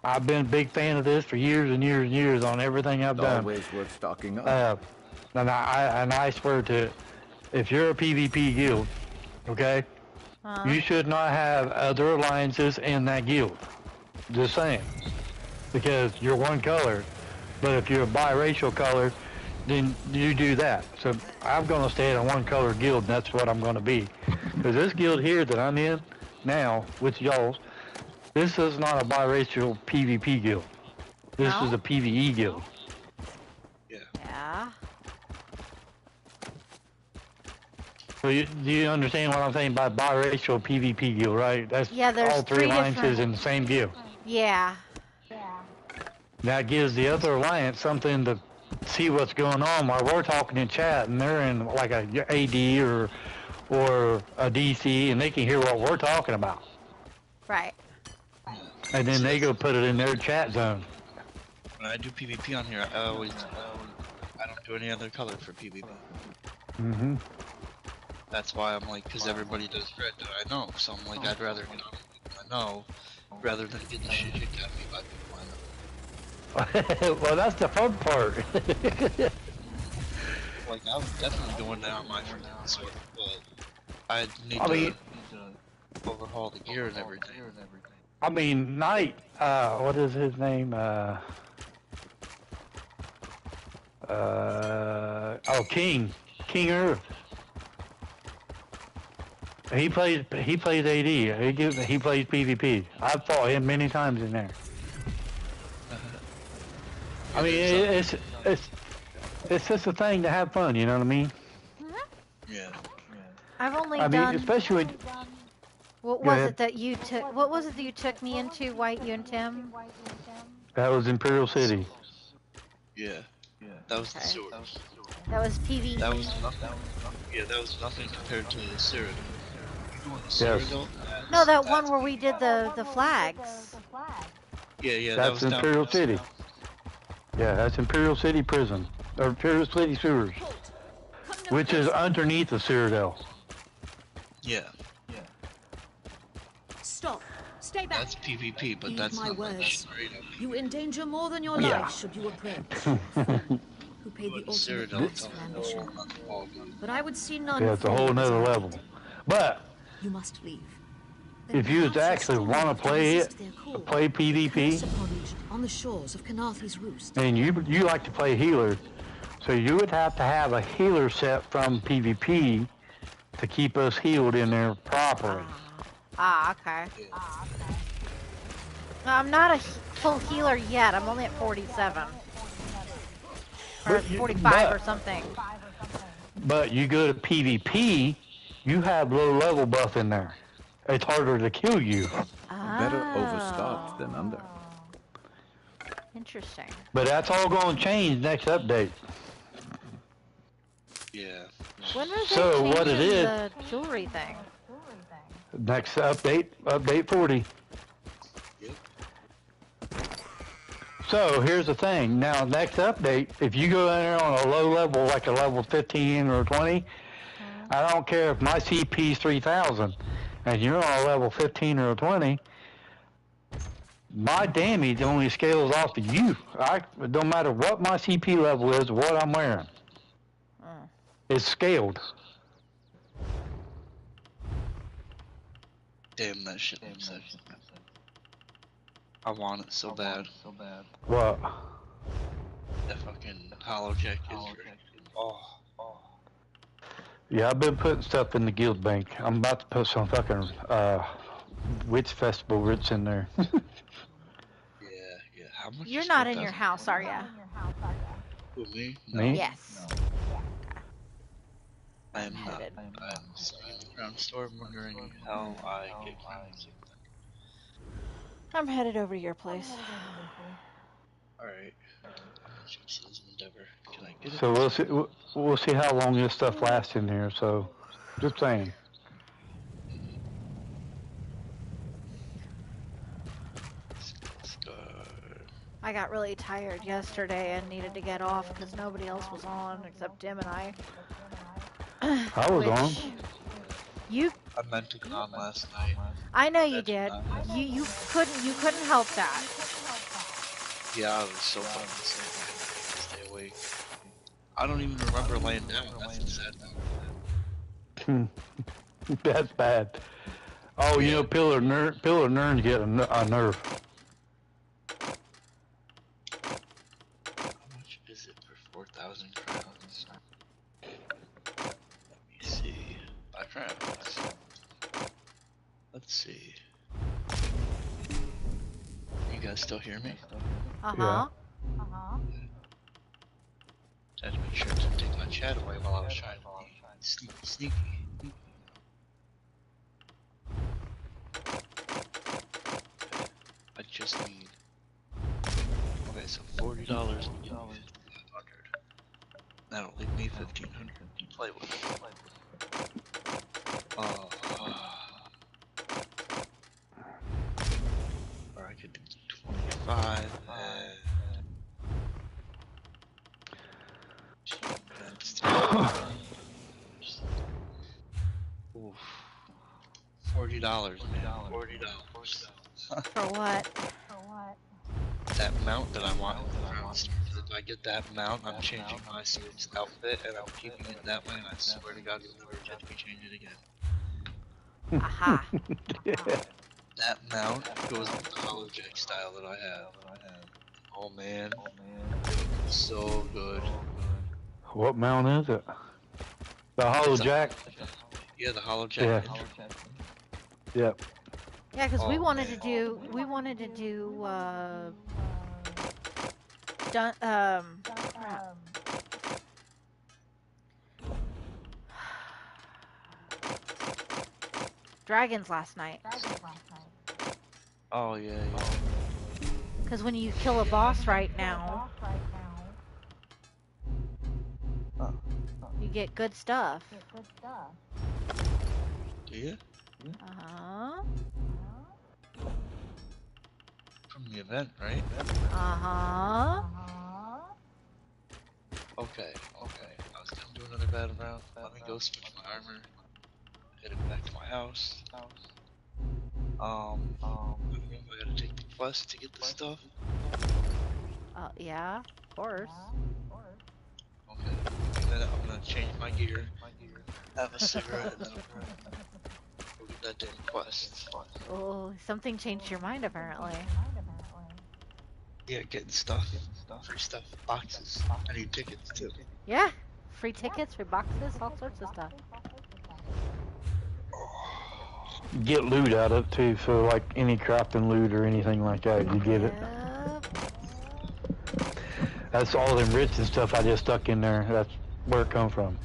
[SPEAKER 2] I've been a big fan of this for years and years and years on everything I've done.
[SPEAKER 3] Always worth stocking up.
[SPEAKER 2] And I swear to it, if you're a PvP guild, okay, you should not have other alliances in that guild. Just saying. Because you're one color. But if you're a biracial color, then you do that. So I'm going to stay in a one color guild, and that's what I'm going to be. Because this guild here that I'm in now, with y'all, this is not a biracial PvP guild. This is a PvE guild.
[SPEAKER 1] Yeah.
[SPEAKER 2] So do you understand what I'm saying by biracial PvP guild, right? That's
[SPEAKER 1] there's
[SPEAKER 2] all three alliances in the same guild.
[SPEAKER 1] Yeah.
[SPEAKER 2] That gives the other alliance something to see what's going on while we're talking in chat, and they're in like a AD or a DC, and they can hear what we're talking about.
[SPEAKER 1] Right.
[SPEAKER 2] And then they go put it in their chat zone.
[SPEAKER 9] When I do PvP on here, I don't do any other color for PvP.
[SPEAKER 2] Mm-hmm.
[SPEAKER 9] That's why I'm like, because everybody does red that I know, so I'm like, I'd rather get on people I know, rather than getting the shit kicked out of me by people I know.
[SPEAKER 2] Well, that's the fun part.
[SPEAKER 9] Like, I was definitely doing that on my friends, but I need to overhaul the gear and everything.
[SPEAKER 2] I mean, Knight, what is his name? King Earth. He plays AD. He plays PvP. I've fought him many times in there. I mean, it's just a thing to have fun. You know what I mean?
[SPEAKER 1] I've only
[SPEAKER 2] I mean,
[SPEAKER 1] done.
[SPEAKER 2] especially with.
[SPEAKER 1] What
[SPEAKER 2] Go
[SPEAKER 1] was
[SPEAKER 2] ahead.
[SPEAKER 1] it that you took? What was it that you took me into, White? You and Tim?
[SPEAKER 2] That was Imperial City.
[SPEAKER 9] Yeah. That was the
[SPEAKER 1] Okay.
[SPEAKER 9] sewers.
[SPEAKER 1] That was PvE.
[SPEAKER 9] That was nothing. Yeah, that was nothing compared to the Cyrodiil. You doing the
[SPEAKER 2] Yes.
[SPEAKER 9] Cyrodiil?
[SPEAKER 1] No, that one where we did the flags.
[SPEAKER 9] Yeah, that
[SPEAKER 2] That's
[SPEAKER 9] was down.
[SPEAKER 2] Imperial City. Yeah, that's Imperial City Prison. Or Imperial City Sewers. Which is underneath the Cyrodiil.
[SPEAKER 9] Yeah.
[SPEAKER 8] Stop. Stay back.
[SPEAKER 9] That's PvP, but
[SPEAKER 8] Heed
[SPEAKER 9] that's
[SPEAKER 8] my
[SPEAKER 9] not
[SPEAKER 8] words.
[SPEAKER 9] straight up.
[SPEAKER 8] You endanger more than your
[SPEAKER 2] Yeah.
[SPEAKER 8] life should you approach. Who paid the ultimate
[SPEAKER 9] Cyrodiil,
[SPEAKER 8] price
[SPEAKER 9] it's a
[SPEAKER 8] for
[SPEAKER 9] whole
[SPEAKER 8] ambition.
[SPEAKER 9] nother ballgame.
[SPEAKER 8] But I would see none
[SPEAKER 2] Yeah, it's a
[SPEAKER 8] fall
[SPEAKER 2] whole
[SPEAKER 8] as
[SPEAKER 2] nother
[SPEAKER 8] I
[SPEAKER 2] level.
[SPEAKER 8] did.
[SPEAKER 2] But
[SPEAKER 8] You must leave.
[SPEAKER 2] if you actually want to play it, play PvP,
[SPEAKER 8] On the shores of Canarthy's Roost.
[SPEAKER 2] and you like to play healer, so you would have to have a healer set from PvP to keep us healed in there properly.
[SPEAKER 1] Okay. No, I'm not a full healer yet. I'm only at 47. Or
[SPEAKER 2] But
[SPEAKER 1] 45 or something.
[SPEAKER 2] But you go to PvP, you have low level buff in there. It's harder to kill you.
[SPEAKER 3] Better overstocked than under.
[SPEAKER 1] Interesting.
[SPEAKER 2] But that's all going to change next update.
[SPEAKER 9] Yeah.
[SPEAKER 1] When was
[SPEAKER 2] So
[SPEAKER 1] they
[SPEAKER 2] what it
[SPEAKER 1] changing
[SPEAKER 2] is-
[SPEAKER 1] the jewelry thing?
[SPEAKER 2] Next update 40. So here's the thing. Now, next update, if you go in there on a low level, like a level 15 or 20, I don't care if my CP is 3,000, and you're on a level 15 or 20, my damage only scales off to you. It don't matter what my CP level is, what I'm wearing. It's scaled.
[SPEAKER 9] Damn, that shit looks sick. I want it so bad.
[SPEAKER 2] What?
[SPEAKER 9] That fucking hollow jack is. Oh.
[SPEAKER 2] Yeah, I've been putting stuff in the guild bank. I'm about to put some fucking witch festival roots in there.
[SPEAKER 9] Yeah. How much?
[SPEAKER 1] You're not in your house, are ya?
[SPEAKER 9] Who, me?
[SPEAKER 2] Me?
[SPEAKER 1] Yes.
[SPEAKER 9] I am not. I'm sitting in the ground store wondering how I get coins.
[SPEAKER 1] I'm headed over to your place.
[SPEAKER 9] Alright. Endeavor. Can I get it?
[SPEAKER 2] So we'll see how long this stuff lasts in here. So, just saying.
[SPEAKER 1] I got really tired yesterday and needed to get off because nobody else was on except Tim and I.
[SPEAKER 2] I was on.
[SPEAKER 1] You.
[SPEAKER 9] I meant to come on last night.
[SPEAKER 1] I know you did. You couldn't help that.
[SPEAKER 9] Yeah, I was so fucking sick. Stay awake. I don't even remember laying down. That's the sad thing.
[SPEAKER 2] That's bad. Oh, you know, Pillar Nerns get a nerf.
[SPEAKER 9] How much is it for 4,000 crowns? Let me see. 5 crowns. Let's see. You guys still hear me?
[SPEAKER 1] Uh-huh.
[SPEAKER 9] I had to make sure to take my chat away while I was trying to be sneaky. I just need. Okay, so $40 will give me 1,500. That'll leave me 1,500 to play with. Or I could do 25 and. Oof. $40, man. $40.
[SPEAKER 1] For what?
[SPEAKER 9] That mount that I want. If I get that mount, I'm changing my suit's outfit and I'm keeping it that way. And I swear to God, you'll never get me change it again.
[SPEAKER 1] Aha.
[SPEAKER 9] That mount goes with the hollow jack style that I have. Oh man, so good.
[SPEAKER 2] What mount is it? The hollow jack.
[SPEAKER 9] Yeah, the hollow jack.
[SPEAKER 2] Yeah. Yep.
[SPEAKER 1] Yeah, because we
[SPEAKER 9] Oh,
[SPEAKER 1] wanted to do crap. dragons last night.
[SPEAKER 9] Oh yeah, yeah.
[SPEAKER 1] Because when you kill a boss right now, you get good stuff.
[SPEAKER 9] Do you?
[SPEAKER 1] Uh-huh.
[SPEAKER 9] From the event, right?
[SPEAKER 1] Uh-huh.
[SPEAKER 9] Okay, okay. I was gonna do another battle round. Let me go switch my armor. Headed back to my house. I don't know if I gotta take the quest to get the stuff.
[SPEAKER 1] Yeah, of course.
[SPEAKER 9] Okay. And then I'm gonna change my gear, have a cigarette, and then I'm gonna go get that damn quest.
[SPEAKER 1] Oh, something changed your mind apparently.
[SPEAKER 9] Yeah, getting stuff. Free stuff. Boxes. I need tickets too.
[SPEAKER 1] Yeah, free tickets, free boxes, all sorts of stuff.
[SPEAKER 2] Get loot out of it too, so like any crafting loot or anything like that, you get it. That's all them rich and stuff I just stuck in there. That's where it come from.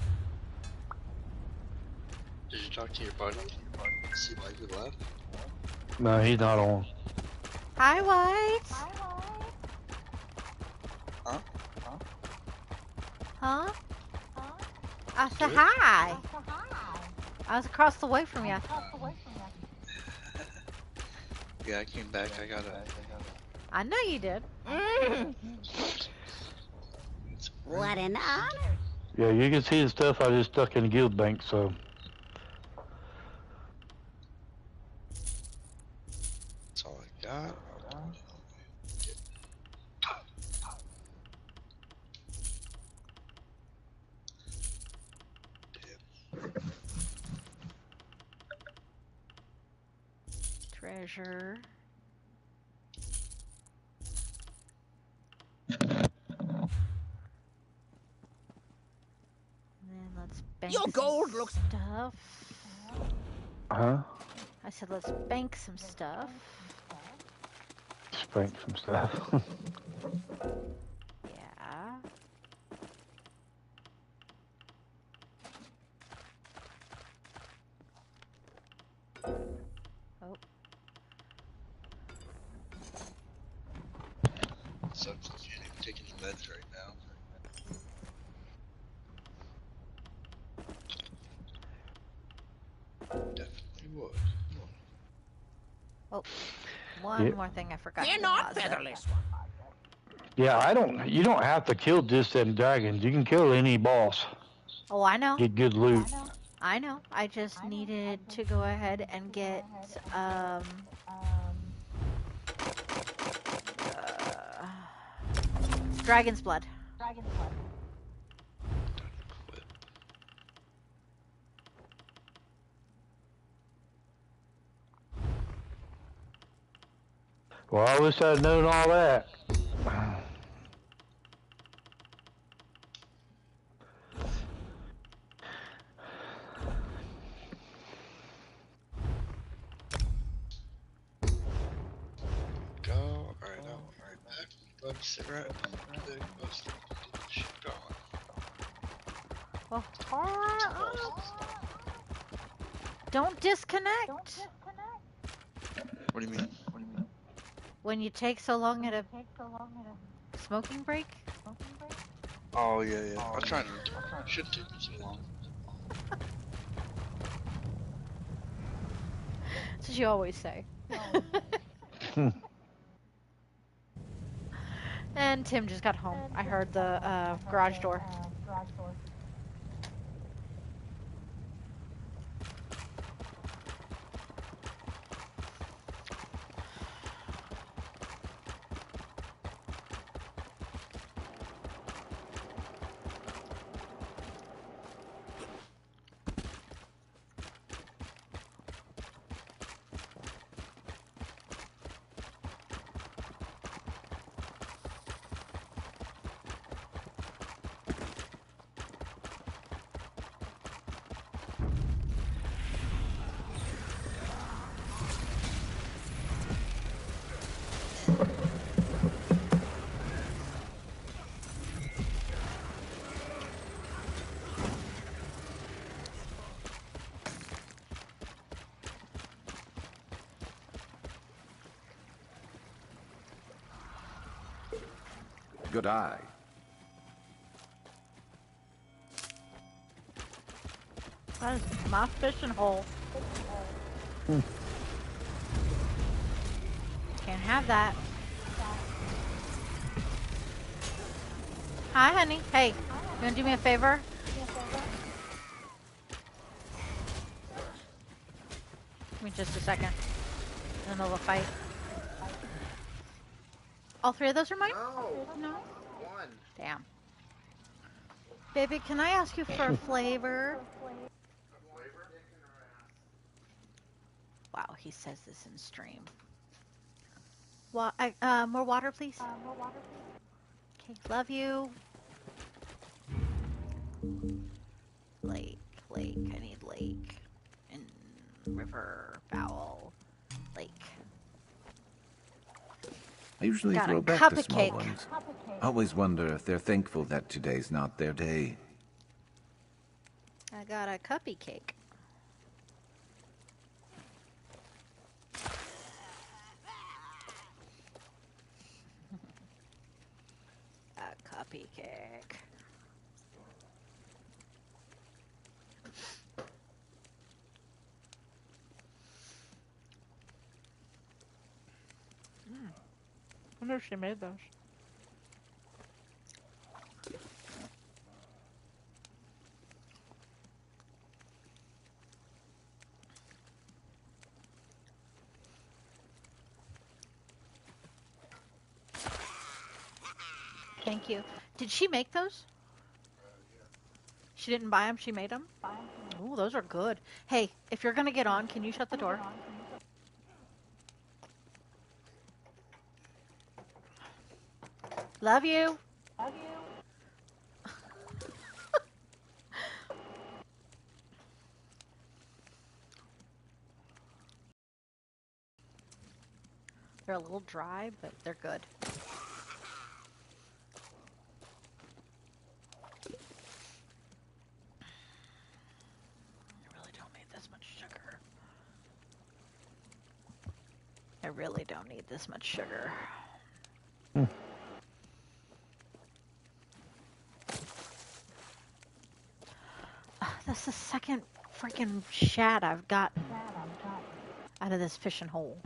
[SPEAKER 9] Did you talk to your buddy? See why he left?
[SPEAKER 2] No, he's not on.
[SPEAKER 1] Hi, White.
[SPEAKER 9] Huh?
[SPEAKER 1] Huh? I said hi. I was across the way from you.
[SPEAKER 9] Yeah, I came back. I gotta.
[SPEAKER 1] I know you did.
[SPEAKER 13] What an honor.
[SPEAKER 2] Yeah, you can see the stuff I just stuck in the guild bank, so.
[SPEAKER 9] That's all I got.
[SPEAKER 1] Treasure. Then let's bank
[SPEAKER 13] Your gold looks
[SPEAKER 1] stuff.
[SPEAKER 2] Huh?
[SPEAKER 1] I said let's bank some stuff.
[SPEAKER 2] Spank some stuff.
[SPEAKER 1] Yeah. Oh.
[SPEAKER 9] Sucks if you ain't even taking the meds right now. Definitely would.
[SPEAKER 1] Oh, one
[SPEAKER 2] Yeah.
[SPEAKER 1] more thing I forgot.
[SPEAKER 13] They're
[SPEAKER 1] to
[SPEAKER 13] not
[SPEAKER 1] deposit.
[SPEAKER 13] featherless.
[SPEAKER 2] Yeah, you don't have to kill just them dragons. You can kill any boss.
[SPEAKER 1] Oh, I know.
[SPEAKER 2] Get good loot.
[SPEAKER 1] I know. I just needed to go ahead and get Dragon's Blood.
[SPEAKER 2] Well, I wish I'd known all that.
[SPEAKER 9] Go. Alright, I'm right back. Grab a cigarette and then let's get this shit going.
[SPEAKER 1] Well, don't disconnect.
[SPEAKER 9] What do you mean?
[SPEAKER 1] When you take so long at a smoking break.
[SPEAKER 9] Oh yeah, yeah. I'm trying to. Shouldn't take me too long.
[SPEAKER 1] That's what you always say. And Tim just got home. I heard the garage door.
[SPEAKER 3] Good eye.
[SPEAKER 1] That is my fishing hole. Can't have that. Hi, honey. Hey, you wanna do me a favor? Give me just a second. In the middle of a fight. All three of those are mine? No.
[SPEAKER 7] One.
[SPEAKER 1] Damn. Baby, can I ask you for a flavor? Wow, he says this in stream. More water, please. Okay, love you. Lake, lake, I need lake. And river, fowl, lake.
[SPEAKER 3] I usually
[SPEAKER 1] Got
[SPEAKER 3] throw
[SPEAKER 1] a
[SPEAKER 3] back
[SPEAKER 1] cup
[SPEAKER 3] the
[SPEAKER 1] of
[SPEAKER 3] small
[SPEAKER 1] cake.
[SPEAKER 3] ones. Always wonder if they're thankful that today's not their day.
[SPEAKER 1] I got a cuppy cake. A cuppy cake. I wonder if she made those. Thank you. Did she make those? She didn't buy them, she made them? Ooh, those are good. Hey, if you're gonna get on, can you shut the door? Love you. Love you. They're a little dry, but they're good. I really don't need this much sugar. I really don't need this much sugar. That's the second freaking shad I've gotten out of this fishing hole.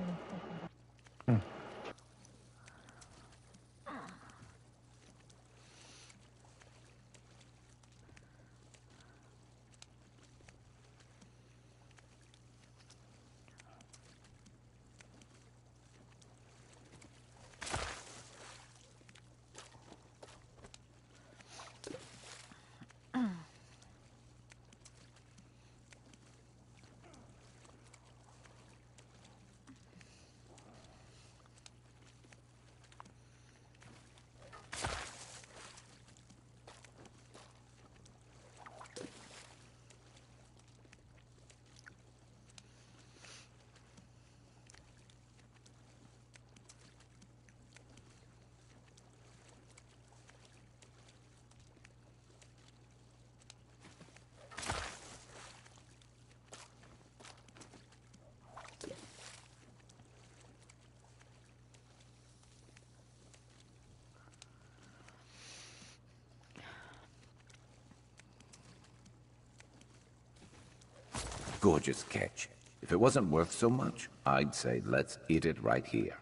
[SPEAKER 3] Gorgeous catch. If it wasn't worth so much, I'd say let's eat it right here.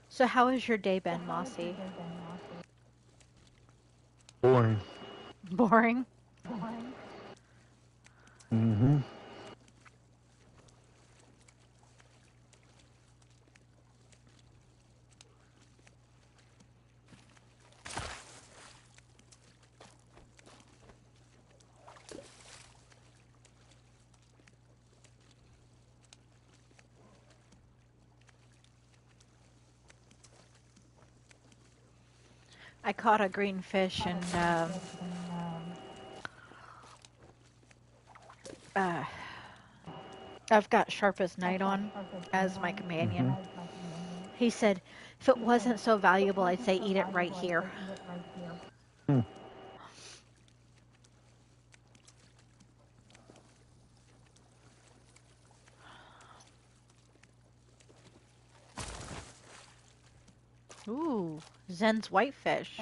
[SPEAKER 1] So how has your day been, Mossy?
[SPEAKER 2] Boring.
[SPEAKER 1] Boring?
[SPEAKER 2] Mm-hmm.
[SPEAKER 1] I caught a green fish and I've got Sharp as Night on as my companion. He said, if it wasn't so valuable, I'd say eat it right here. Ooh, Zen's whitefish.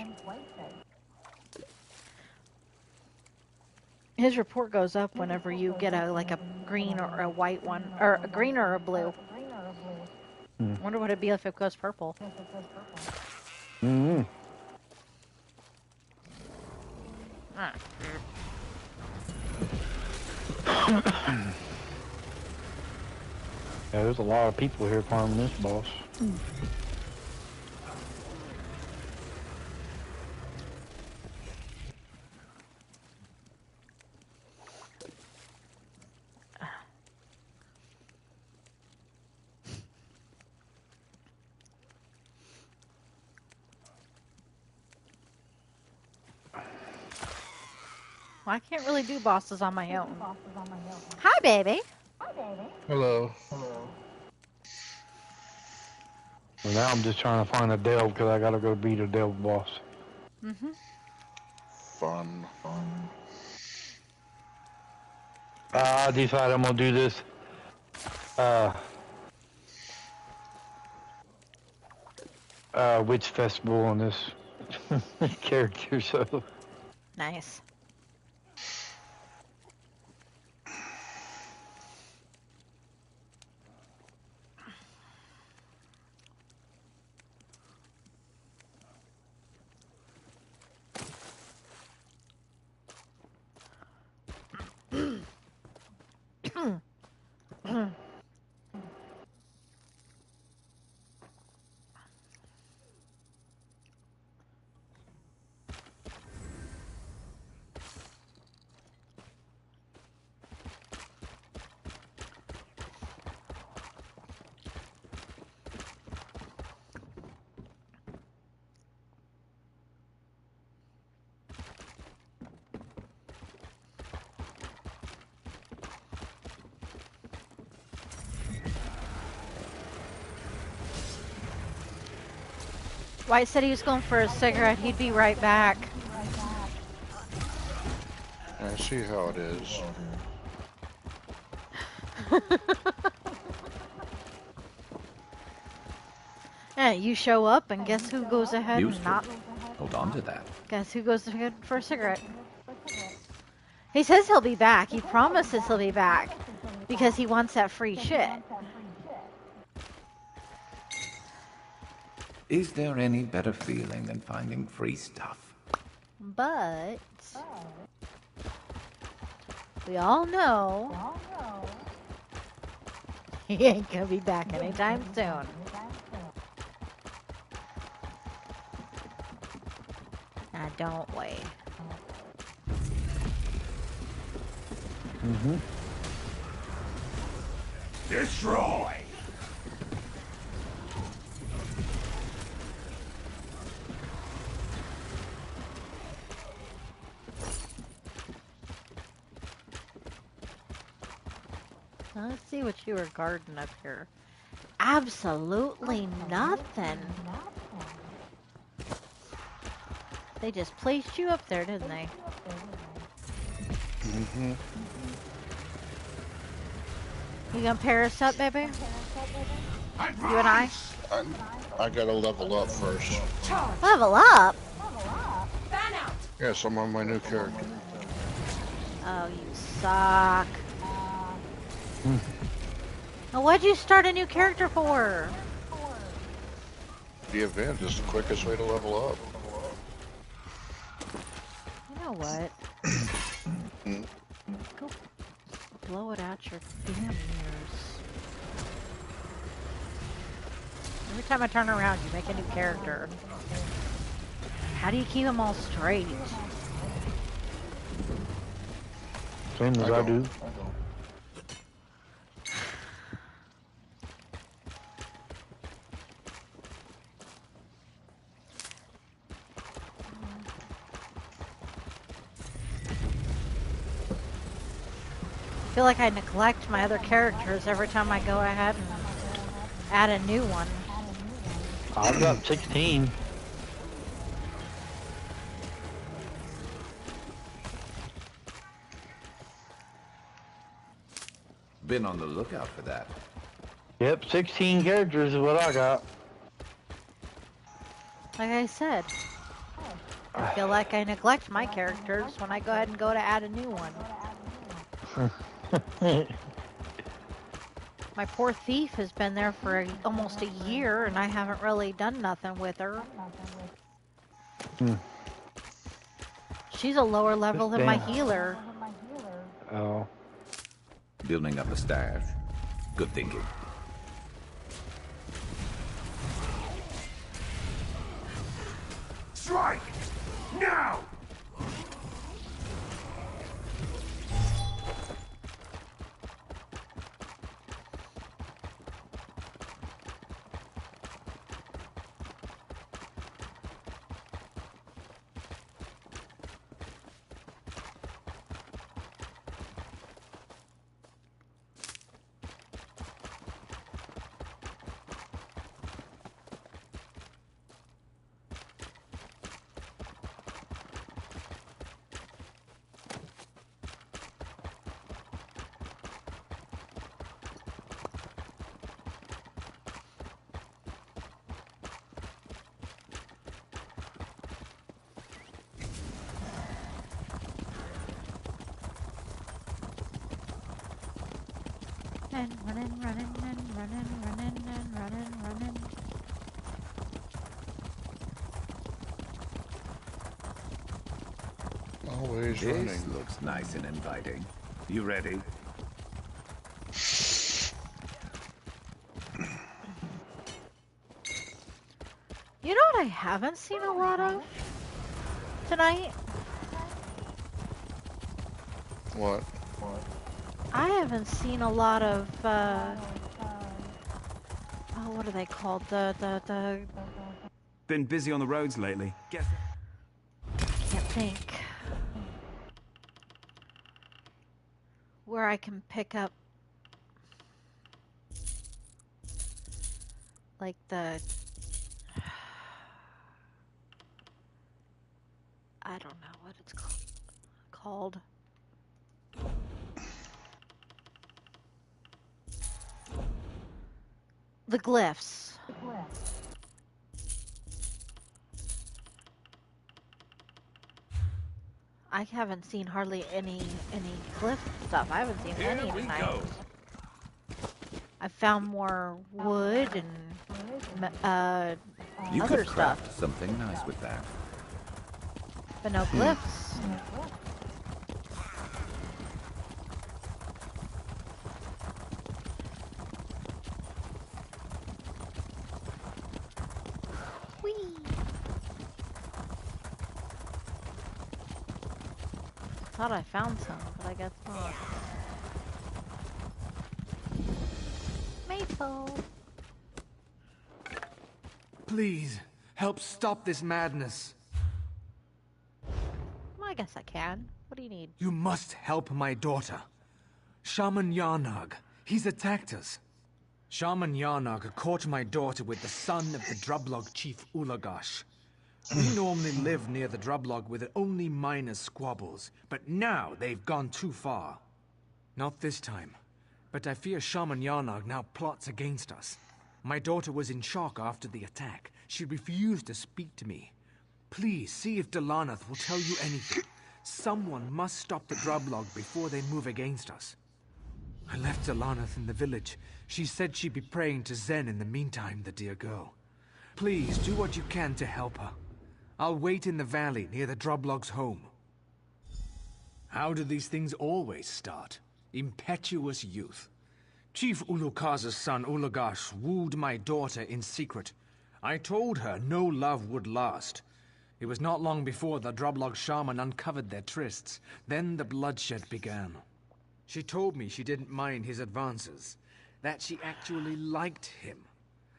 [SPEAKER 1] His report goes up whenever you get a green or a white one, or a green or a blue. Wonder what it'd be if it goes purple.
[SPEAKER 2] Mm-hmm. Yeah, there's a lot of people here farming this boss.
[SPEAKER 1] Well, I can't really do bosses on my own. Hi, baby.
[SPEAKER 7] Hello.
[SPEAKER 2] Well, now I'm just trying to find a delve because I gotta go beat a delve boss.
[SPEAKER 7] Fun.
[SPEAKER 2] I decided I'm gonna do this. Witch festival on this character, so.
[SPEAKER 1] Nice. White said he was going for a cigarette. He'd be right back.
[SPEAKER 7] I see how it is.
[SPEAKER 1] Yeah, you show up, and guess who goes ahead and
[SPEAKER 3] Useful.
[SPEAKER 1] not?
[SPEAKER 3] Hold on to that.
[SPEAKER 1] Guess who goes ahead for a cigarette? He says he'll be back. He promises he'll be back because he wants that free shit.
[SPEAKER 3] Is there any better feeling than finding free stuff?
[SPEAKER 1] But we all know he ain't gonna be back anytime soon. Now don't wait.
[SPEAKER 14] Destroy!
[SPEAKER 1] Let's see what you were guarding up here. Absolutely nothing. They just placed you up there, didn't they? You gonna pair us up, baby? You and I?
[SPEAKER 7] I gotta level up first.
[SPEAKER 1] Level up?
[SPEAKER 7] Yes, I'm on my new character.
[SPEAKER 1] Oh, you suck. Now, what'd you start a new character for?
[SPEAKER 7] The event is the quickest way to level up.
[SPEAKER 1] You know what? Go blow it out your damn ears. Every time I turn around, you make a new character. How do you keep them all straight?
[SPEAKER 2] Same as I do.
[SPEAKER 1] I feel like I neglect my other characters every time I go ahead and add a new one.
[SPEAKER 2] I've got 16.
[SPEAKER 3] Been on the lookout for that.
[SPEAKER 2] Yep, 16 characters is what I got.
[SPEAKER 1] Like I said, I feel like I neglect my characters when I go ahead and go to add a new one. My poor thief has been there for almost a year, and I haven't really done nothing with her. She's a lower level than my healer.
[SPEAKER 2] Oh.
[SPEAKER 3] Building up a stash. Good thinking.
[SPEAKER 14] Strike! Now!
[SPEAKER 1] And running, running, and running, running, and running, running.
[SPEAKER 7] Always
[SPEAKER 3] This
[SPEAKER 7] running.
[SPEAKER 3] looks nice and inviting. You ready?
[SPEAKER 1] You know what I haven't seen a lot of tonight?
[SPEAKER 7] What?
[SPEAKER 1] I haven't seen a lot of, oh, what are they called? The...
[SPEAKER 17] Been busy on the roads lately. Guess.
[SPEAKER 1] Can't think. Where I can pick up, like the... I don't know what it's called. The glyphs. I haven't seen hardly any glyph stuff. I haven't seen any tonight. I found more wood and
[SPEAKER 3] You
[SPEAKER 1] other
[SPEAKER 3] could craft
[SPEAKER 1] stuff,
[SPEAKER 3] something nice with that.
[SPEAKER 1] but no glyphs. Whee! Thought I found some, but I guess not. Maple.
[SPEAKER 5] Please, help stop this madness.
[SPEAKER 1] Well, I guess I can. What do you need?
[SPEAKER 5] You must help my daughter. Shaman Yarnag. He's attacked us. Shaman Yarnag caught my daughter with the son of the Drublog chief Ulagash. We normally live near the Drublog with only minor squabbles, but now they've gone too far. Not this time, but I fear Shaman Yarnag now plots against us. My daughter was in shock after the attack. She refused to speak to me. Please, see if Delanath will tell you anything. Someone must stop the Drublog before they move against us. I left Delanath in the village. She said she'd be praying to Zen in the meantime, the dear girl. Please, do what you can to help her. I'll wait in the valley near the Drublog's home. How do these things always start? Impetuous youth. Chief Ulukaz's son Ulagash wooed my daughter in secret. I told her no love would last. It was not long before the Drublog shaman uncovered their trysts. Then the bloodshed began. She told me she didn't mind his advances, that she actually liked him.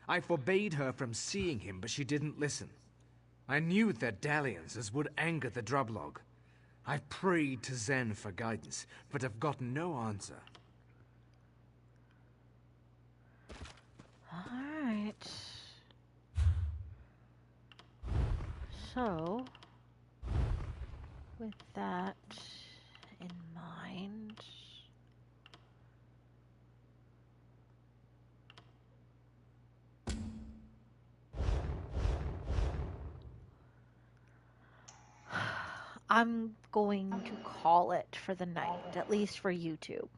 [SPEAKER 5] I forbade her from seeing him, but she didn't listen. I knew their dalliances would anger the Drublog. I've prayed to Zen for guidance, but have gotten no answer.
[SPEAKER 1] Alright. So, with that in mind, I'm going to call it for the night, at least for YouTube.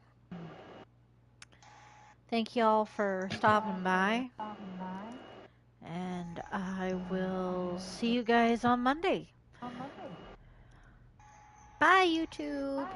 [SPEAKER 1] Thank y'all for stopping by. And I will see you guys on Monday. Bye, YouTube.